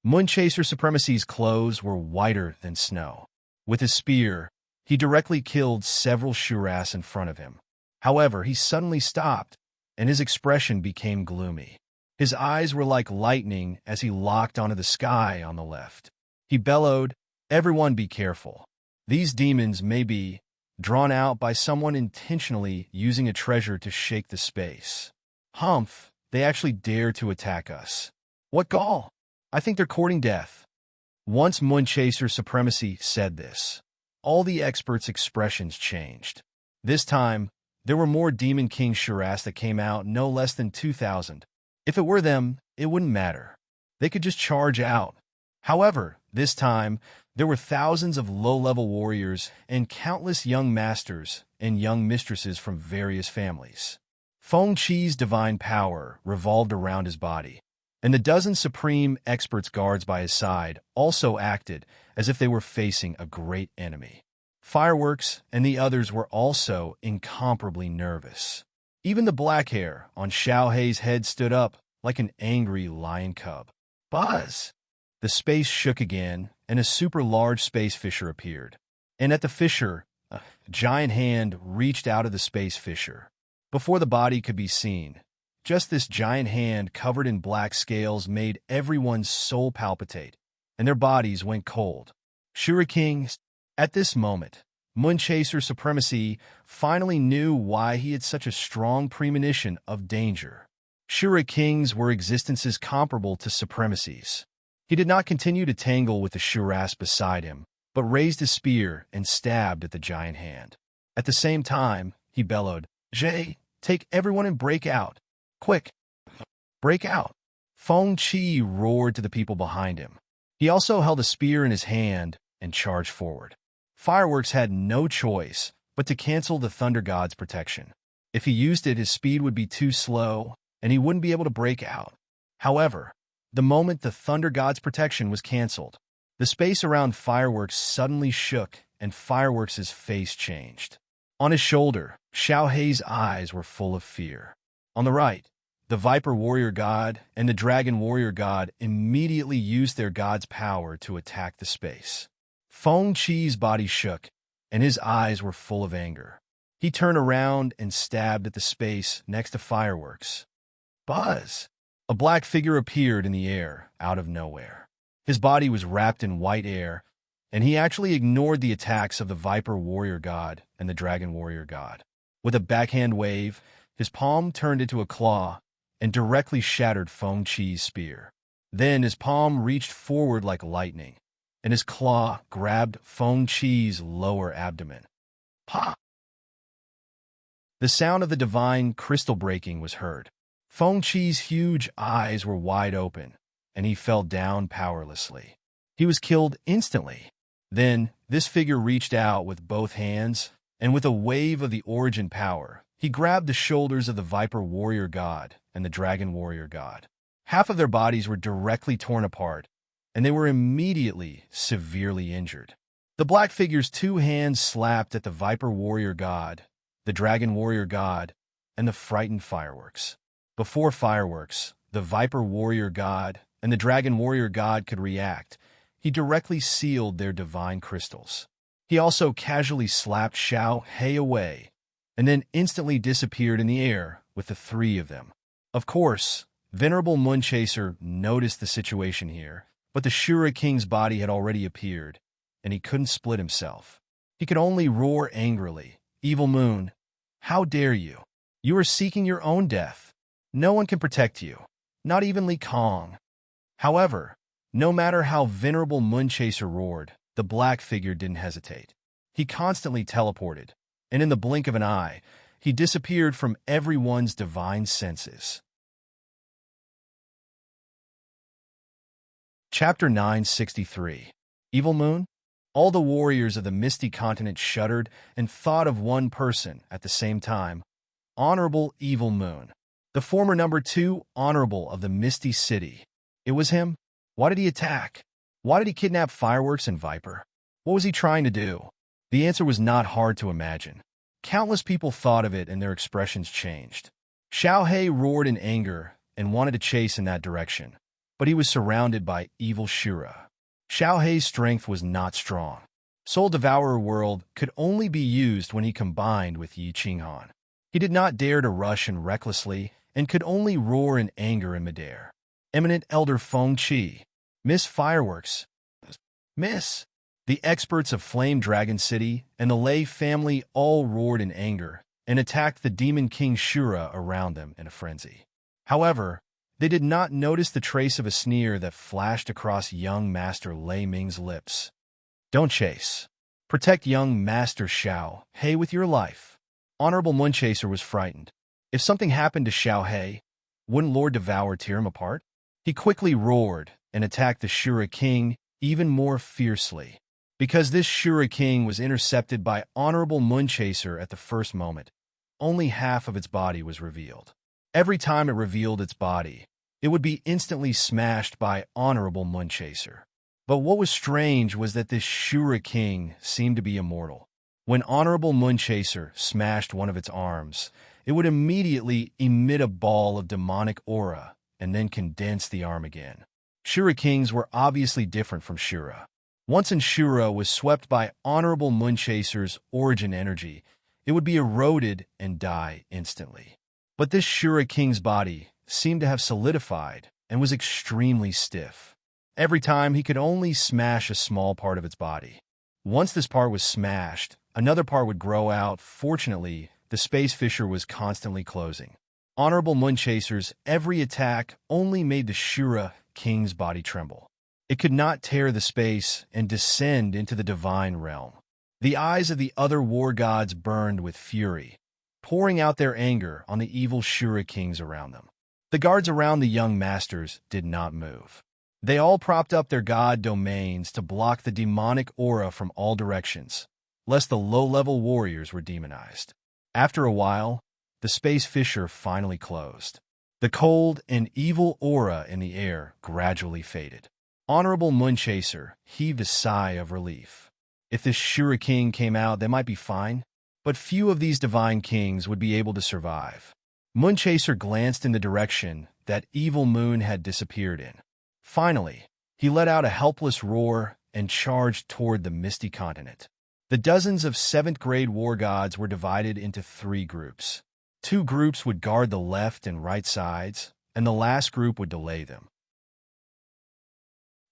Moonchaser Supremacy's clothes were whiter than snow. With his spear, he directly killed several Shuras in front of him. However, he suddenly stopped, and his expression became gloomy. His eyes were like lightning as he locked onto the sky on the left. He bellowed, "Everyone be careful. These demons may be drawn out by someone intentionally using a treasure to shake the space. Humph, they actually dare to attack us. What gall! I think they're courting death." Once Moonchaser Supremacy said this, all the experts' expressions changed. This time, there were more Demon King Shuras that came out, no less than 2,000. If it were them, it wouldn't matter. They could just charge out. However, this time, there were thousands of low-level warriors and countless young masters and young mistresses from various families. Feng Qi's divine power revolved around his body, and the dozen supreme experts guards by his side also acted as if they were facing a great enemy. Fireworks and the others were also incomparably nervous. Even the black hair on Xiao Hei's head stood up like an angry lion cub. Buzz! The space shook again, and a super-large space fissure appeared. And at the fissure, a giant hand reached out of the space fissure. Before the body could be seen, just this giant hand covered in black scales made everyone's soul palpitate, and their bodies went cold. Shuriking. At this moment, Moonchaser Supremacy finally knew why he had such a strong premonition of danger. Shurikings were existences comparable to Supremacies. He did not continue to tangle with the Shuras beside him, but raised his spear and stabbed at the giant hand. At the same time, he bellowed, "Jay, take everyone and break out. Quick! Break out!" Feng Qi roared to the people behind him. He also held a spear in his hand and charged forward. Fireworks had no choice but to cancel the Thunder God's protection. If he used it, his speed would be too slow, and he wouldn't be able to break out. However, the moment the Thunder God's protection was canceled, the space around Fireworks suddenly shook, and Fireworks' face changed. On his shoulder, Xiao Hei's eyes were full of fear. On the right, the Viper Warrior God and the Dragon Warrior God immediately used their god's power to attack the space. Feng Qi's body shook, and his eyes were full of anger. He turned around and stabbed at the space next to Fireworks. Buzz! A black figure appeared in the air, out of nowhere. His body was wrapped in white air, and he actually ignored the attacks of the Viper Warrior God and the Dragon Warrior God. With a backhand wave, his palm turned into a claw and directly shattered Feng Qi's spear. Then his palm reached forward like lightning, and his claw grabbed Feng Qi's lower abdomen. Pa! The sound of the divine crystal breaking was heard. Feng Qi's huge eyes were wide open, and he fell down powerlessly. He was killed instantly. Then, this figure reached out with both hands, and with a wave of the origin power, he grabbed the shoulders of the Viper Warrior God and the Dragon Warrior God. Half of their bodies were directly torn apart, and they were immediately severely injured. The black figure's two hands slapped at the Viper Warrior God, the Dragon Warrior God, and the frightened Fireworks. Before Fireworks, the Viper Warrior God, and the Dragon Warrior God could react, he directly sealed their divine crystals. He also casually slapped Xiao Hei away, and then instantly disappeared in the air with the three of them. Of course, Venerable Moonchaser noticed the situation here, but the Shura King's body had already appeared, and he couldn't split himself. He could only roar angrily, "Evil Moon, how dare you? You are seeking your own death. No one can protect you, not even Li Kong." However, no matter how Venerable Moonchaser roared, the black figure didn't hesitate. He constantly teleported, and in the blink of an eye, he disappeared from everyone's divine senses. Chapter 963. Evil Moon? All the warriors of the Misty Continent shuddered and thought of one person at the same time, Honorable Evil Moon, the former number 2 Honorable of the Misty City. It was him? Why did he attack? Why did he kidnap Fireworks and Viper? What was he trying to do? The answer was not hard to imagine. Countless people thought of it and their expressions changed. Xiao Hei roared in anger and wanted to chase in that direction, but he was surrounded by evil Shura. Xiao Hei's strength was not strong. Soul Devourer World could only be used when he combined with Yi Qinghan. He did not dare to rush in recklessly and could only roar in anger in midair. Eminent Elder Feng Qi, Miss Fireworks, Miss. The experts of Flame Dragon City and the Lei family all roared in anger and attacked the Demon King Shura around them in a frenzy. However, they did not notice the trace of a sneer that flashed across young Master Lei Ming's lips. Don't chase. Protect young Master Xiao Hei with your life. Honorable Moonchaser was frightened. If something happened to Xiao Hei, wouldn't Lord Devour tear him apart? He quickly roared and attacked the Shura King even more fiercely. Because this Shura King was intercepted by Honorable Moonchaser at the first moment, only half of its body was revealed. Every time it revealed its body, it would be instantly smashed by Honorable Moonchaser. But what was strange was that this Shura King seemed to be immortal. When Honorable Moonchaser smashed one of its arms, it would immediately emit a ball of demonic aura and then condense the arm again. Shura Kings were obviously different from Shura. Once an Shura was swept by Honorable Moonchaser's origin energy, it would be eroded and die instantly. But this Shura King's body seemed to have solidified and was extremely stiff. Every time he could only smash a small part of its body. Once this part was smashed, another part would grow out. Fortunately, the space fissure was constantly closing. Honorable Moonchaser's every attack only made the Shura King's body tremble. It could not tear the space and descend into the divine realm. The eyes of the other war gods burned with fury, pouring out their anger on the evil Shura Kings around them. The guards around the young masters did not move. They all propped up their god domains to block the demonic aura from all directions. lest the low-level warriors were demonized. After a while, the space fissure finally closed. The cold and evil aura in the air gradually faded. Honorable Moonchaser heaved a sigh of relief. If this Shura king came out, they might be fine, but few of these divine kings would be able to survive. Moonchaser glanced in the direction that evil moon had disappeared in. Finally, he let out a helpless roar and charged toward the misty continent. The dozens of 7th-grade war gods were divided into 3 groups. 2 groups would guard the left and right sides, and the last group would delay them.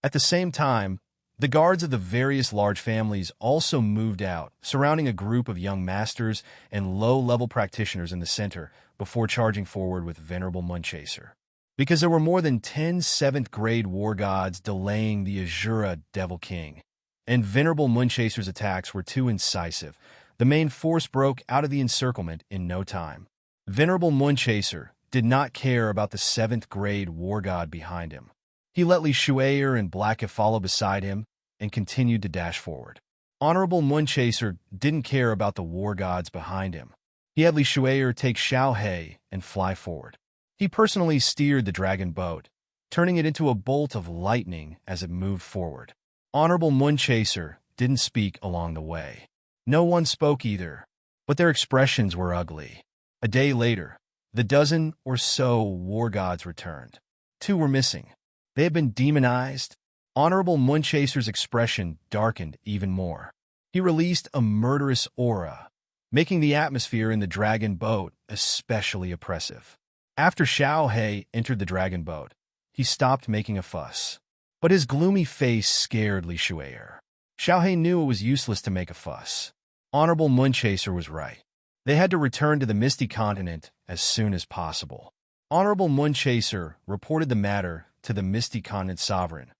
At the same time, the guards of the various large families also moved out, surrounding a group of young masters and low-level practitioners in the center before charging forward with Venerable Moonchaser. Because there were more than 10 7th-grade war gods delaying the Azura Devil King, and Venerable Moonchaser's attacks were too incisive, the main force broke out of the encirclement in no time. Venerable Moonchaser did not care about the 7th-grade war god behind him. He let Li Shuayer and Blacka follow beside him and continued to dash forward. Honorable Moonchaser didn't care about the war gods behind him. He had Li Shuayer take Xiao He and fly forward. He personally steered the dragon boat, turning it into a bolt of lightning as it moved forward. Honorable Moonchaser didn't speak along the way. No one spoke either, but their expressions were ugly. A day later, the dozen or so war gods returned. 2 were missing. They had been demonized. Honorable Moonchaser's expression darkened even more. He released a murderous aura, making the atmosphere in the dragon boat especially oppressive. After Xiao He entered the dragon boat, he stopped making a fuss. But his gloomy face scared Li Shuayer. Xiao He knew it was useless to make a fuss. Honorable Moonchaser was right. They had to return to the Misty Continent as soon as possible. Honorable Moonchaser reported the matter to the Misty Continent Sovereign,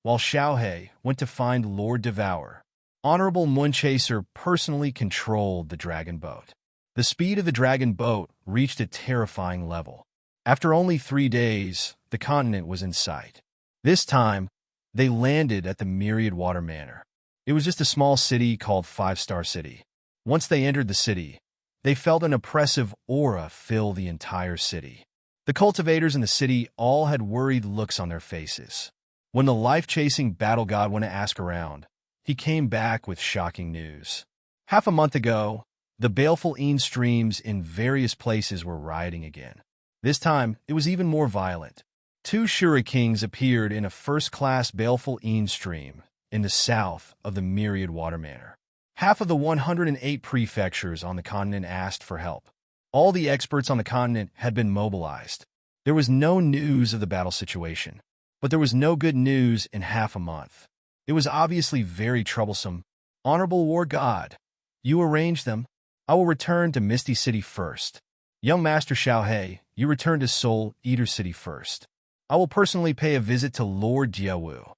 while Xiao He went to find Lord Devour. Honorable Moonchaser personally controlled the dragon boat. The speed of the dragon boat reached a terrifying level. After only 3 days, the continent was in sight. This time, they landed at the Myriad Water Manor. It was just a small city called 5-Star City. Once they entered the city, they felt an oppressive aura fill the entire city. The cultivators in the city all had worried looks on their faces. When the life-chasing battle god went to ask around, he came back with shocking news. Half a month ago, the baleful Een streams in various places were rioting again. This time, it was even more violent. 2 Shura kings appeared in a first-class baleful Een stream in the south of the Myriad Water Manor. Half of the 108 prefectures on the continent asked for help. All the experts on the continent had been mobilized. There was no news of the battle situation, but there was no good news in half a month. It was obviously very troublesome. Honorable War God, you arrange them. I will return to Misty City first. Young Master Xiao He, you return to Soul Eater City first. I will personally pay a visit to Lord Jiawu.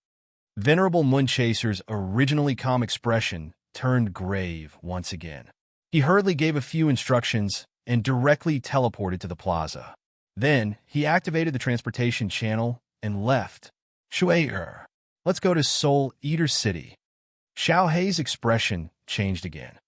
Venerable Moonchaser's originally calm expression turned grave once again. He hurriedly gave a few instructions and directly teleported to the plaza. Then, he activated the transportation channel and left. Shuayer, let's go to Soul Eater City. Xiao He's expression changed again.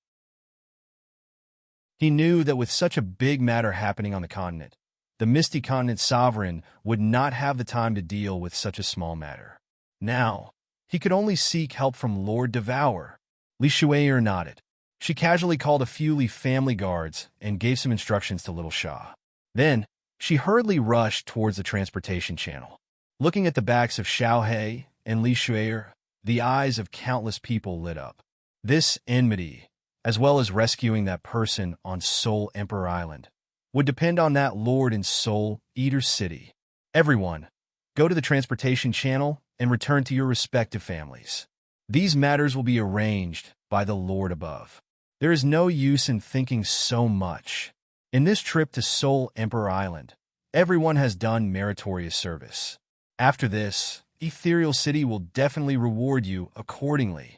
He knew that with such a big matter happening on the continent, the Misty Continent Sovereign would not have the time to deal with such a small matter. Now, he could only seek help from Lord Devour. Li Shuayer nodded. She casually called a few Li family guards and gave some instructions to Little Sha. Then, she hurriedly rushed towards the transportation channel. Looking at the backs of Xiao He and Li Shuayer, the eyes of countless people lit up. This enmity, as well as rescuing that person on Soul Emperor Island, would depend on that lord in Soul Eater City. Everyone, go to the transportation channel and return to your respective families. These matters will be arranged by the Lord above. There is no use in thinking so much. In this trip to Soul Emperor Island, everyone has done meritorious service. After this, Ethereal City will definitely reward you accordingly.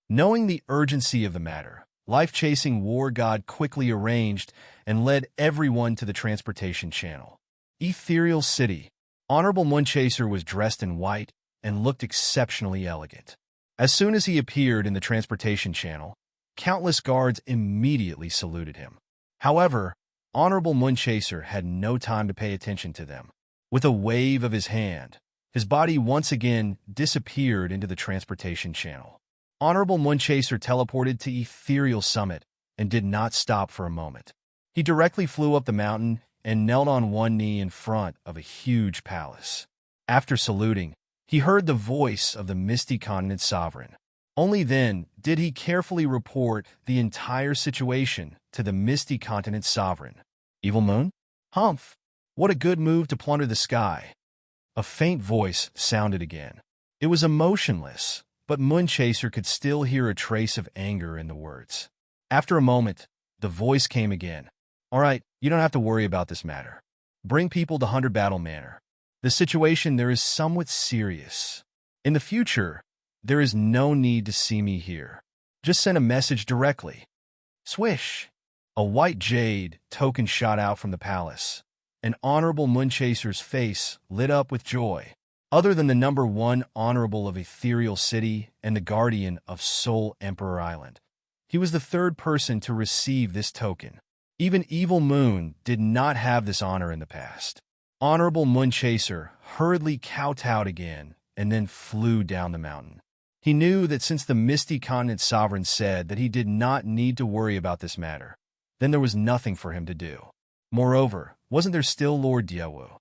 Knowing the urgency of the matter, Life-Chasing War God quickly arranged and led everyone to the transportation channel. Ethereal City. Honorable Moonchaser was dressed in white and looked exceptionally elegant. As soon as he appeared in the transportation channel, Countless guards immediately saluted him. However, Honorable Moonchaser had no time to pay attention to them. With a wave of his hand, his body once again disappeared into the transportation channel. Honorable Moonchaser teleported to Ethereal Summit and did not stop for a moment. He directly flew up the mountain and knelt on one knee in front of a huge palace. After saluting, he heard the voice of the Misty Continent Sovereign. Only then did he carefully report the entire situation to the Misty Continent Sovereign. Evil Moon? Humph! What a good move to plunder the sky. A faint voice sounded again. It was emotionless, but Moonchaser could still hear a trace of anger in the words. After a moment, the voice came again. All right, you don't have to worry about this matter. Bring people to 100 Battle Manor. The situation there is somewhat serious. In the future, there is no need to see me here. Just send a message directly. Swish! A white jade token shot out from the palace. An Honorable Moonchaser's face lit up with joy. Other than the number 1 Honorable of Ethereal City and the Guardian of Soul Emperor Island, he was the 3rd person to receive this token. Even Evil Moon did not have this honor in the past. Honorable Moonchaser hurriedly kowtowed again and then flew down the mountain. He knew that since the Misty Continent Sovereign said that he did not need to worry about this matter, then there was nothing for him to do. Moreover, wasn't there still Lord Diawu?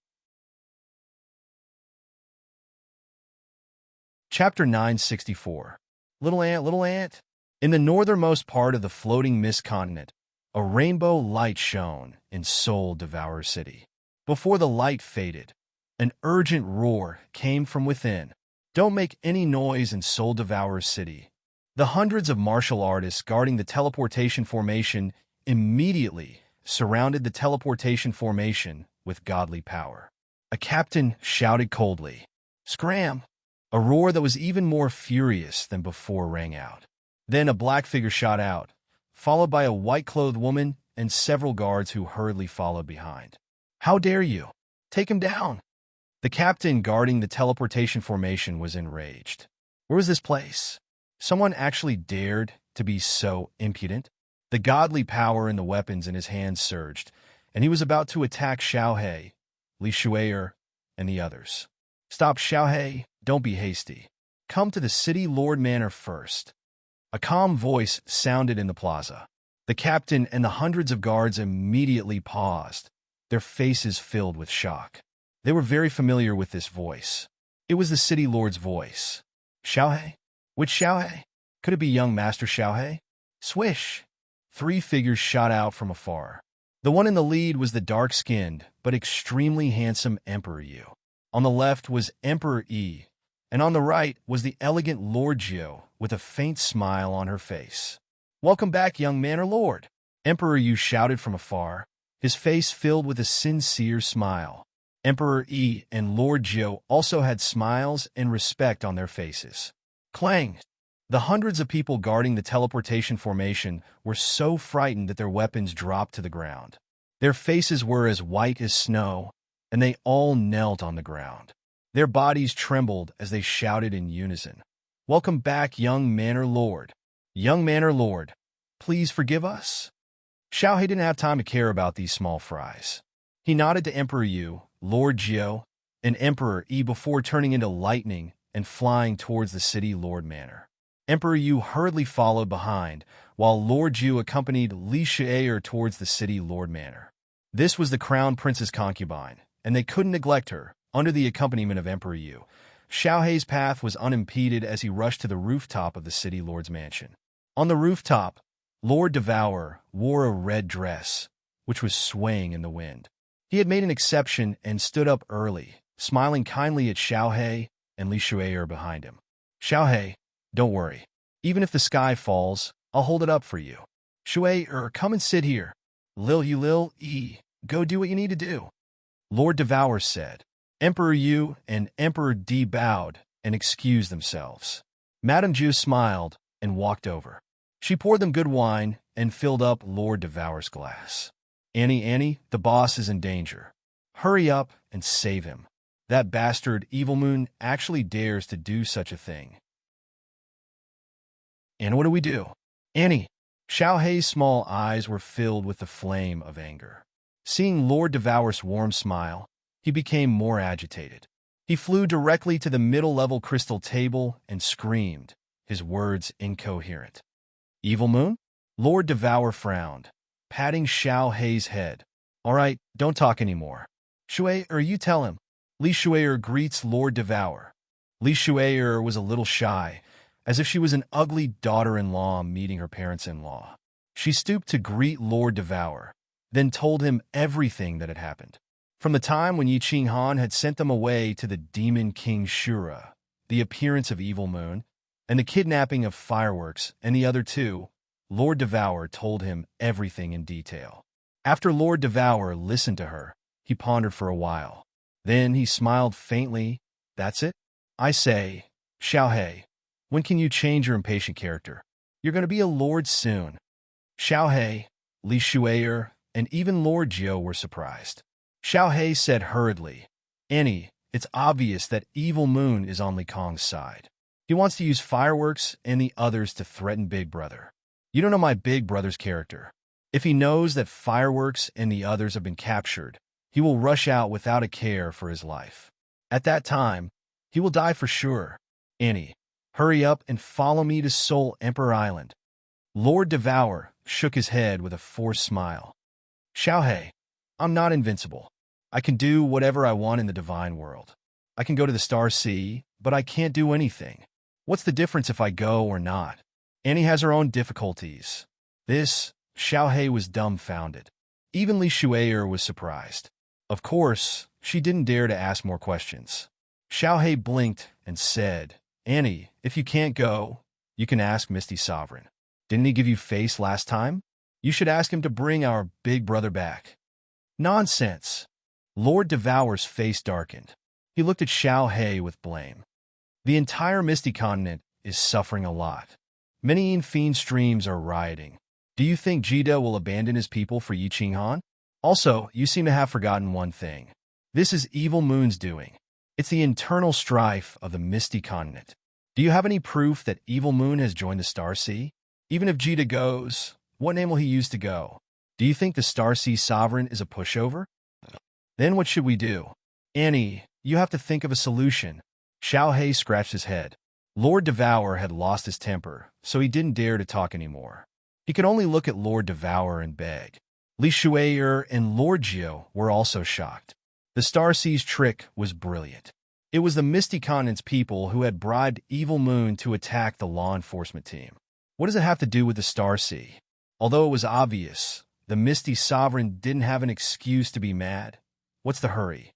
Chapter 964. Little Ant, Little Ant. In the northernmost part of the floating mist continent, a rainbow light shone in Soul Devourer City. Before the light faded, an urgent roar came from within. Don't make any noise in Soul Devourer City. The hundreds of martial artists guarding the teleportation formation immediately surrounded the teleportation formation with godly power. A captain shouted coldly, "Scram!" A roar that was even more furious than before rang out. Then a black figure shot out, followed by a white-clothed woman and several guards who hurriedly followed behind. "How dare you? Take him down!" The captain guarding the teleportation formation was enraged. Where was this place? Someone actually dared to be so impudent? The godly power in the weapons in his hands surged, and he was about to attack Xiaohe, Li Shuier, and the others. "Stop, Xiaohe. Don't be hasty. Come to the City Lord Manor first." A calm voice sounded in the plaza. The captain and the hundreds of guards immediately paused, their faces filled with shock. They were very familiar with this voice. It was the City Lord's voice. Xiaohe? Which Xiaohe? Could it be young Master Xiaohe? Swish! 3 figures shot out from afar. The one in the lead was the dark-skinned but extremely handsome Emperor Yu. On the left was Emperor Yi, and on the right was the elegant Lord Jiu with a faint smile on her face. "Welcome back, young Manor Lord," Emperor Yu shouted from afar, his face filled with a sincere smile. Emperor Yi and Lord Jiu also had smiles and respect on their faces. Clang! The hundreds of people guarding the teleportation formation were so frightened that their weapons dropped to the ground. Their faces were as white as snow, and they all knelt on the ground. Their bodies trembled as they shouted in unison. "Welcome back, young Manor Lord. Young Manor Lord, please forgive us." Xiaohe didn't have time to care about these small fries. He nodded to Emperor Yu, Lord Jiu, and Emperor Yi before turning into lightning and flying towards the City Lord Manor. Emperor Yu hurriedly followed behind, while Lord Jiu accompanied Li Shuier towards the City Lord Manor. This was the Crown Prince's concubine, and they couldn't neglect her, under the accompaniment of Emperor Yu. Xiaohe's path was unimpeded as he rushed to the rooftop of the City Lord's mansion. On the rooftop, Lord Devourer wore a red dress, which was swaying in the wind. He had made an exception and stood up early, smiling kindly at Xiaohe and Li Shuier behind him. "Xiaohe, don't worry. Even if the sky falls, I'll hold it up for you. Shuier, come and sit here. Lil Yi, go do what you need to do," Lord Devourer said. Emperor Yu and Emperor Di bowed and excused themselves. Madame Jiu smiled and walked over. She poured them good wine and filled up Lord Devourer's glass. Annie, the boss is in danger. Hurry up and save him. That bastard Evil Moon actually dares to do such a thing." "And what do we do?" "Annie, Xiao Hei's small eyes were filled with the flame of anger. Seeing Lord Devour's warm smile, he became more agitated. He flew directly to the middle-level crystal table and screamed, his words incoherent. Evil Moon? Lord Devour frowned, patting Xiao Hei's head. All right, don't talk anymore. Shui, or you tell him. Li Shuier greets Lord Devour. Li Shuier was a little shy, as if she was an ugly daughter-in-law meeting her parents-in-law. She stooped to greet Lord Devour, then told him everything that had happened. From the time when Yi Qinghan had sent them away to the Demon King Shura, the appearance of Evil Moon, and the kidnapping of Fireworks and the other two, Lord Devour told him everything in detail. After Lord Devour listened to her, he pondered for a while. Then he smiled faintly. That's it? I say, Xiao Hei, when can you change your impatient character? You're going to be a lord soon. Xiao Hei, Li Shuier, and even Lord Jiu were surprised. Xiao Hei said hurriedly, Annie, it's obvious that Evil Moon is on Li Kong's side. He wants to use Fireworks and the others to threaten Big Brother. You don't know my Big Brother's character. If he knows that Fireworks and the others have been captured, he will rush out without a care for his life. At that time, he will die for sure. Annie, hurry up and follow me to Soul Emperor Island. Lord Devour shook his head with a forced smile. Xiao Hei, I'm not invincible. I can do whatever I want in the divine world. I can go to the Star Sea, but I can't do anything. What's the difference if I go or not? Annie has her own difficulties. This, Xiao Hei was dumbfounded. Even Li Shuier was surprised. Of course, she didn't dare to ask more questions. Xiao Hei blinked and said, Annie, if you can't go, you can ask Misty Sovereign. Didn't he give you face last time? You should ask him to bring our Big Brother back. Nonsense. Lord Devour's face darkened. He looked at Xiao Hei with blame. The entire Misty Continent is suffering a lot. Many Fiend streams are rioting. Do you think Jida will abandon his people for Yi Qinghan? Also, you seem to have forgotten one thing. This is Evil Moon's doing. It's the internal strife of the Misty Continent. Do you have any proof that Evil Moon has joined the Star Sea? Even if Jida goes, what name will he use to go? Do you think the Star Sea Sovereign is a pushover? Then what should we do? Annie, you have to think of a solution. Xiao Hei scratched his head. Lord Devour had lost his temper, so he didn't dare to talk anymore. He could only look at Lord Devour and beg. Li Shuier and Lord Jiu were also shocked. The Star Sea's trick was brilliant. It was the Misty Continent's people who had bribed Evil Moon to attack the law enforcement team. What does it have to do with the Star Sea? Although it was obvious, the Misty Sovereign didn't have an excuse to be mad. What's the hurry?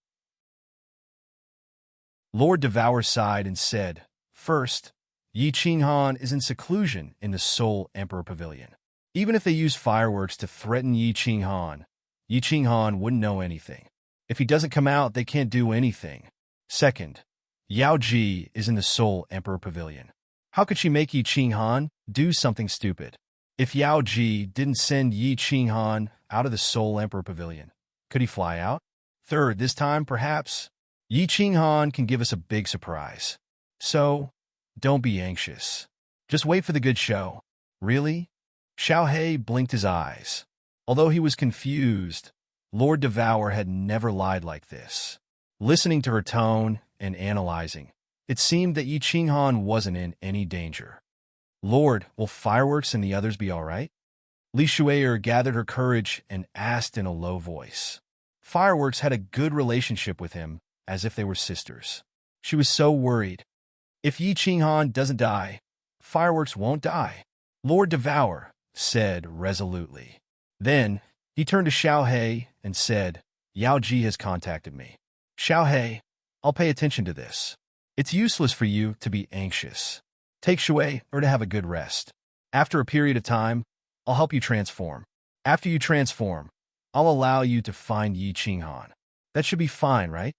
Lord Devour sighed and said, First, Yi Qinghan is in seclusion in the Soul Emperor Pavilion. Even if they use fireworks to threaten Yi Qinghan wouldn't know anything. If he doesn't come out, they can't do anything. Second, Yao Ji is in the Soul Emperor Pavilion. How could she make Yi Qinghan do something stupid? If Yao Ji didn't send Yi Qinghan out of the Soul Emperor Pavilion, could he fly out? Third, this time, perhaps, Yi Qinghan can give us a big surprise. So, don't be anxious. Just wait for the good show. Really? Xiao Hei blinked his eyes. Although he was confused, Lord Devour had never lied like this. Listening to her tone and analyzing, it seemed that Yi Qinghan wasn't in any danger. Lord, will Fireworks and the others be all right? Li Shuier gathered her courage and asked in a low voice. Fireworks had a good relationship with him, as if they were sisters. She was so worried. If Yi Qinghan doesn't die, Fireworks won't die, Lord Devour said resolutely. Then, he turned to Xiao Hei and said, Yao Ji has contacted me. Xiao Hei, I'll pay attention to this. It's useless for you to be anxious. Take Shui or to have a good rest. After a period of time, I'll help you transform. After you transform, I'll allow you to find Yi Qinghan. That should be fine, right?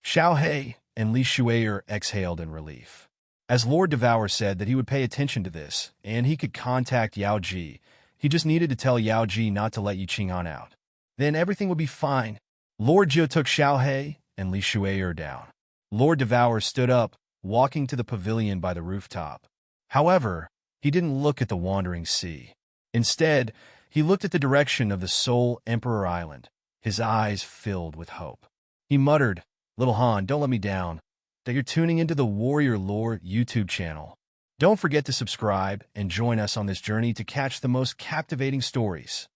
Xiao Hei and Li Shuier exhaled in relief. As Lord Devour said that he would pay attention to this, and he could contact Yao Ji, he just needed to tell Yao Ji not to let Yi Qinghan out. Then everything would be fine. Lord Jiu took Xiao Hei and Li Shuier down. Lord Devour stood up, walking to the pavilion by the rooftop. However, he didn't look at the wandering sea. Instead, he looked at the direction of the Soul Emperor Island, his eyes filled with hope. He muttered, "Little Han, don't let me down. That you're tuning into the Warrior Lore YouTube channel. Don't forget to subscribe and join us on this journey to catch the most captivating stories.